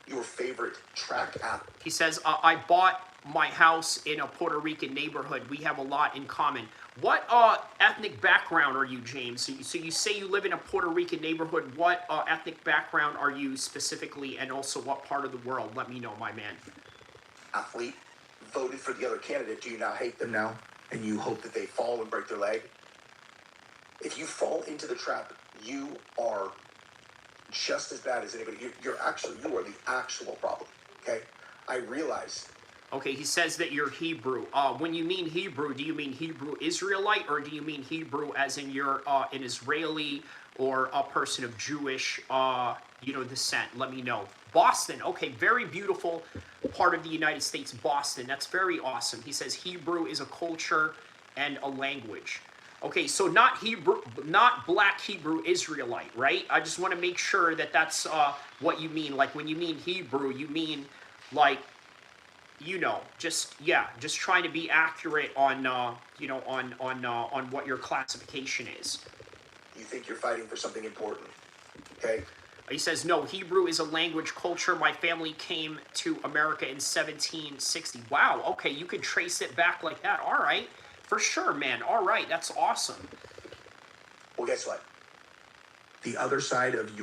your favorite track app. He says, I bought my house in a Puerto Rican neighborhood. We have a lot in common. What ethnic background are you, James? So you say you live in a Puerto Rican neighborhood. What ethnic background are you specifically, and also what part of the world? Let me know, my man. Athlete voted for the other candidate. Do you not hate them now? And you hope that they fall and break their leg? If you fall into the trap, you are just as bad as anybody. You are the actual problem, okay? I realize. Okay, he says that you're Hebrew. When you mean Hebrew, do you mean Hebrew Israelite, or do you mean Hebrew as in you're an Israeli or a person of Jewish, descent? Let me know. Boston, okay, very beautiful part of the United States, Boston. That's very awesome. He says Hebrew is a culture and a language. Okay, so not Hebrew, not black Hebrew Israelite, right? I just want to make sure that that's what you mean. Like when you mean Hebrew, you mean like, just trying to be accurate on, on what your classification is. You think you're fighting for something important, okay? He says, no, Hebrew is a language culture. My family came to America in 1760. Wow, okay, you could trace it back like that. All right, for sure, man. All right, that's awesome. Well, guess what? The other side of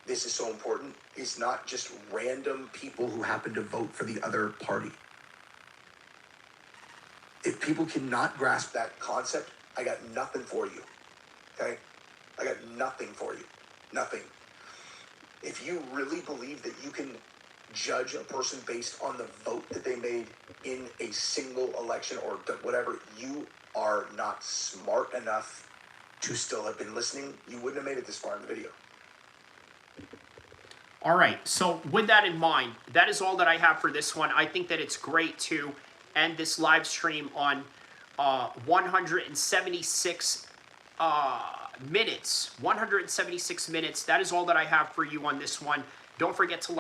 this is so important, is not just random people who happen to vote for the other party. If people cannot grasp that concept, I got nothing for you, okay? I got nothing for you, nothing. If you really believe that you can judge a person based on the vote that they made in a single election or whatever, you are not smart enough to still have been listening. You wouldn't have made it this far in the video. All right, so with that in mind, that is all that I have for this one. I think that it's great to end this live stream on 176 minutes. 176 minutes. That is all that I have for you on this one. Don't forget to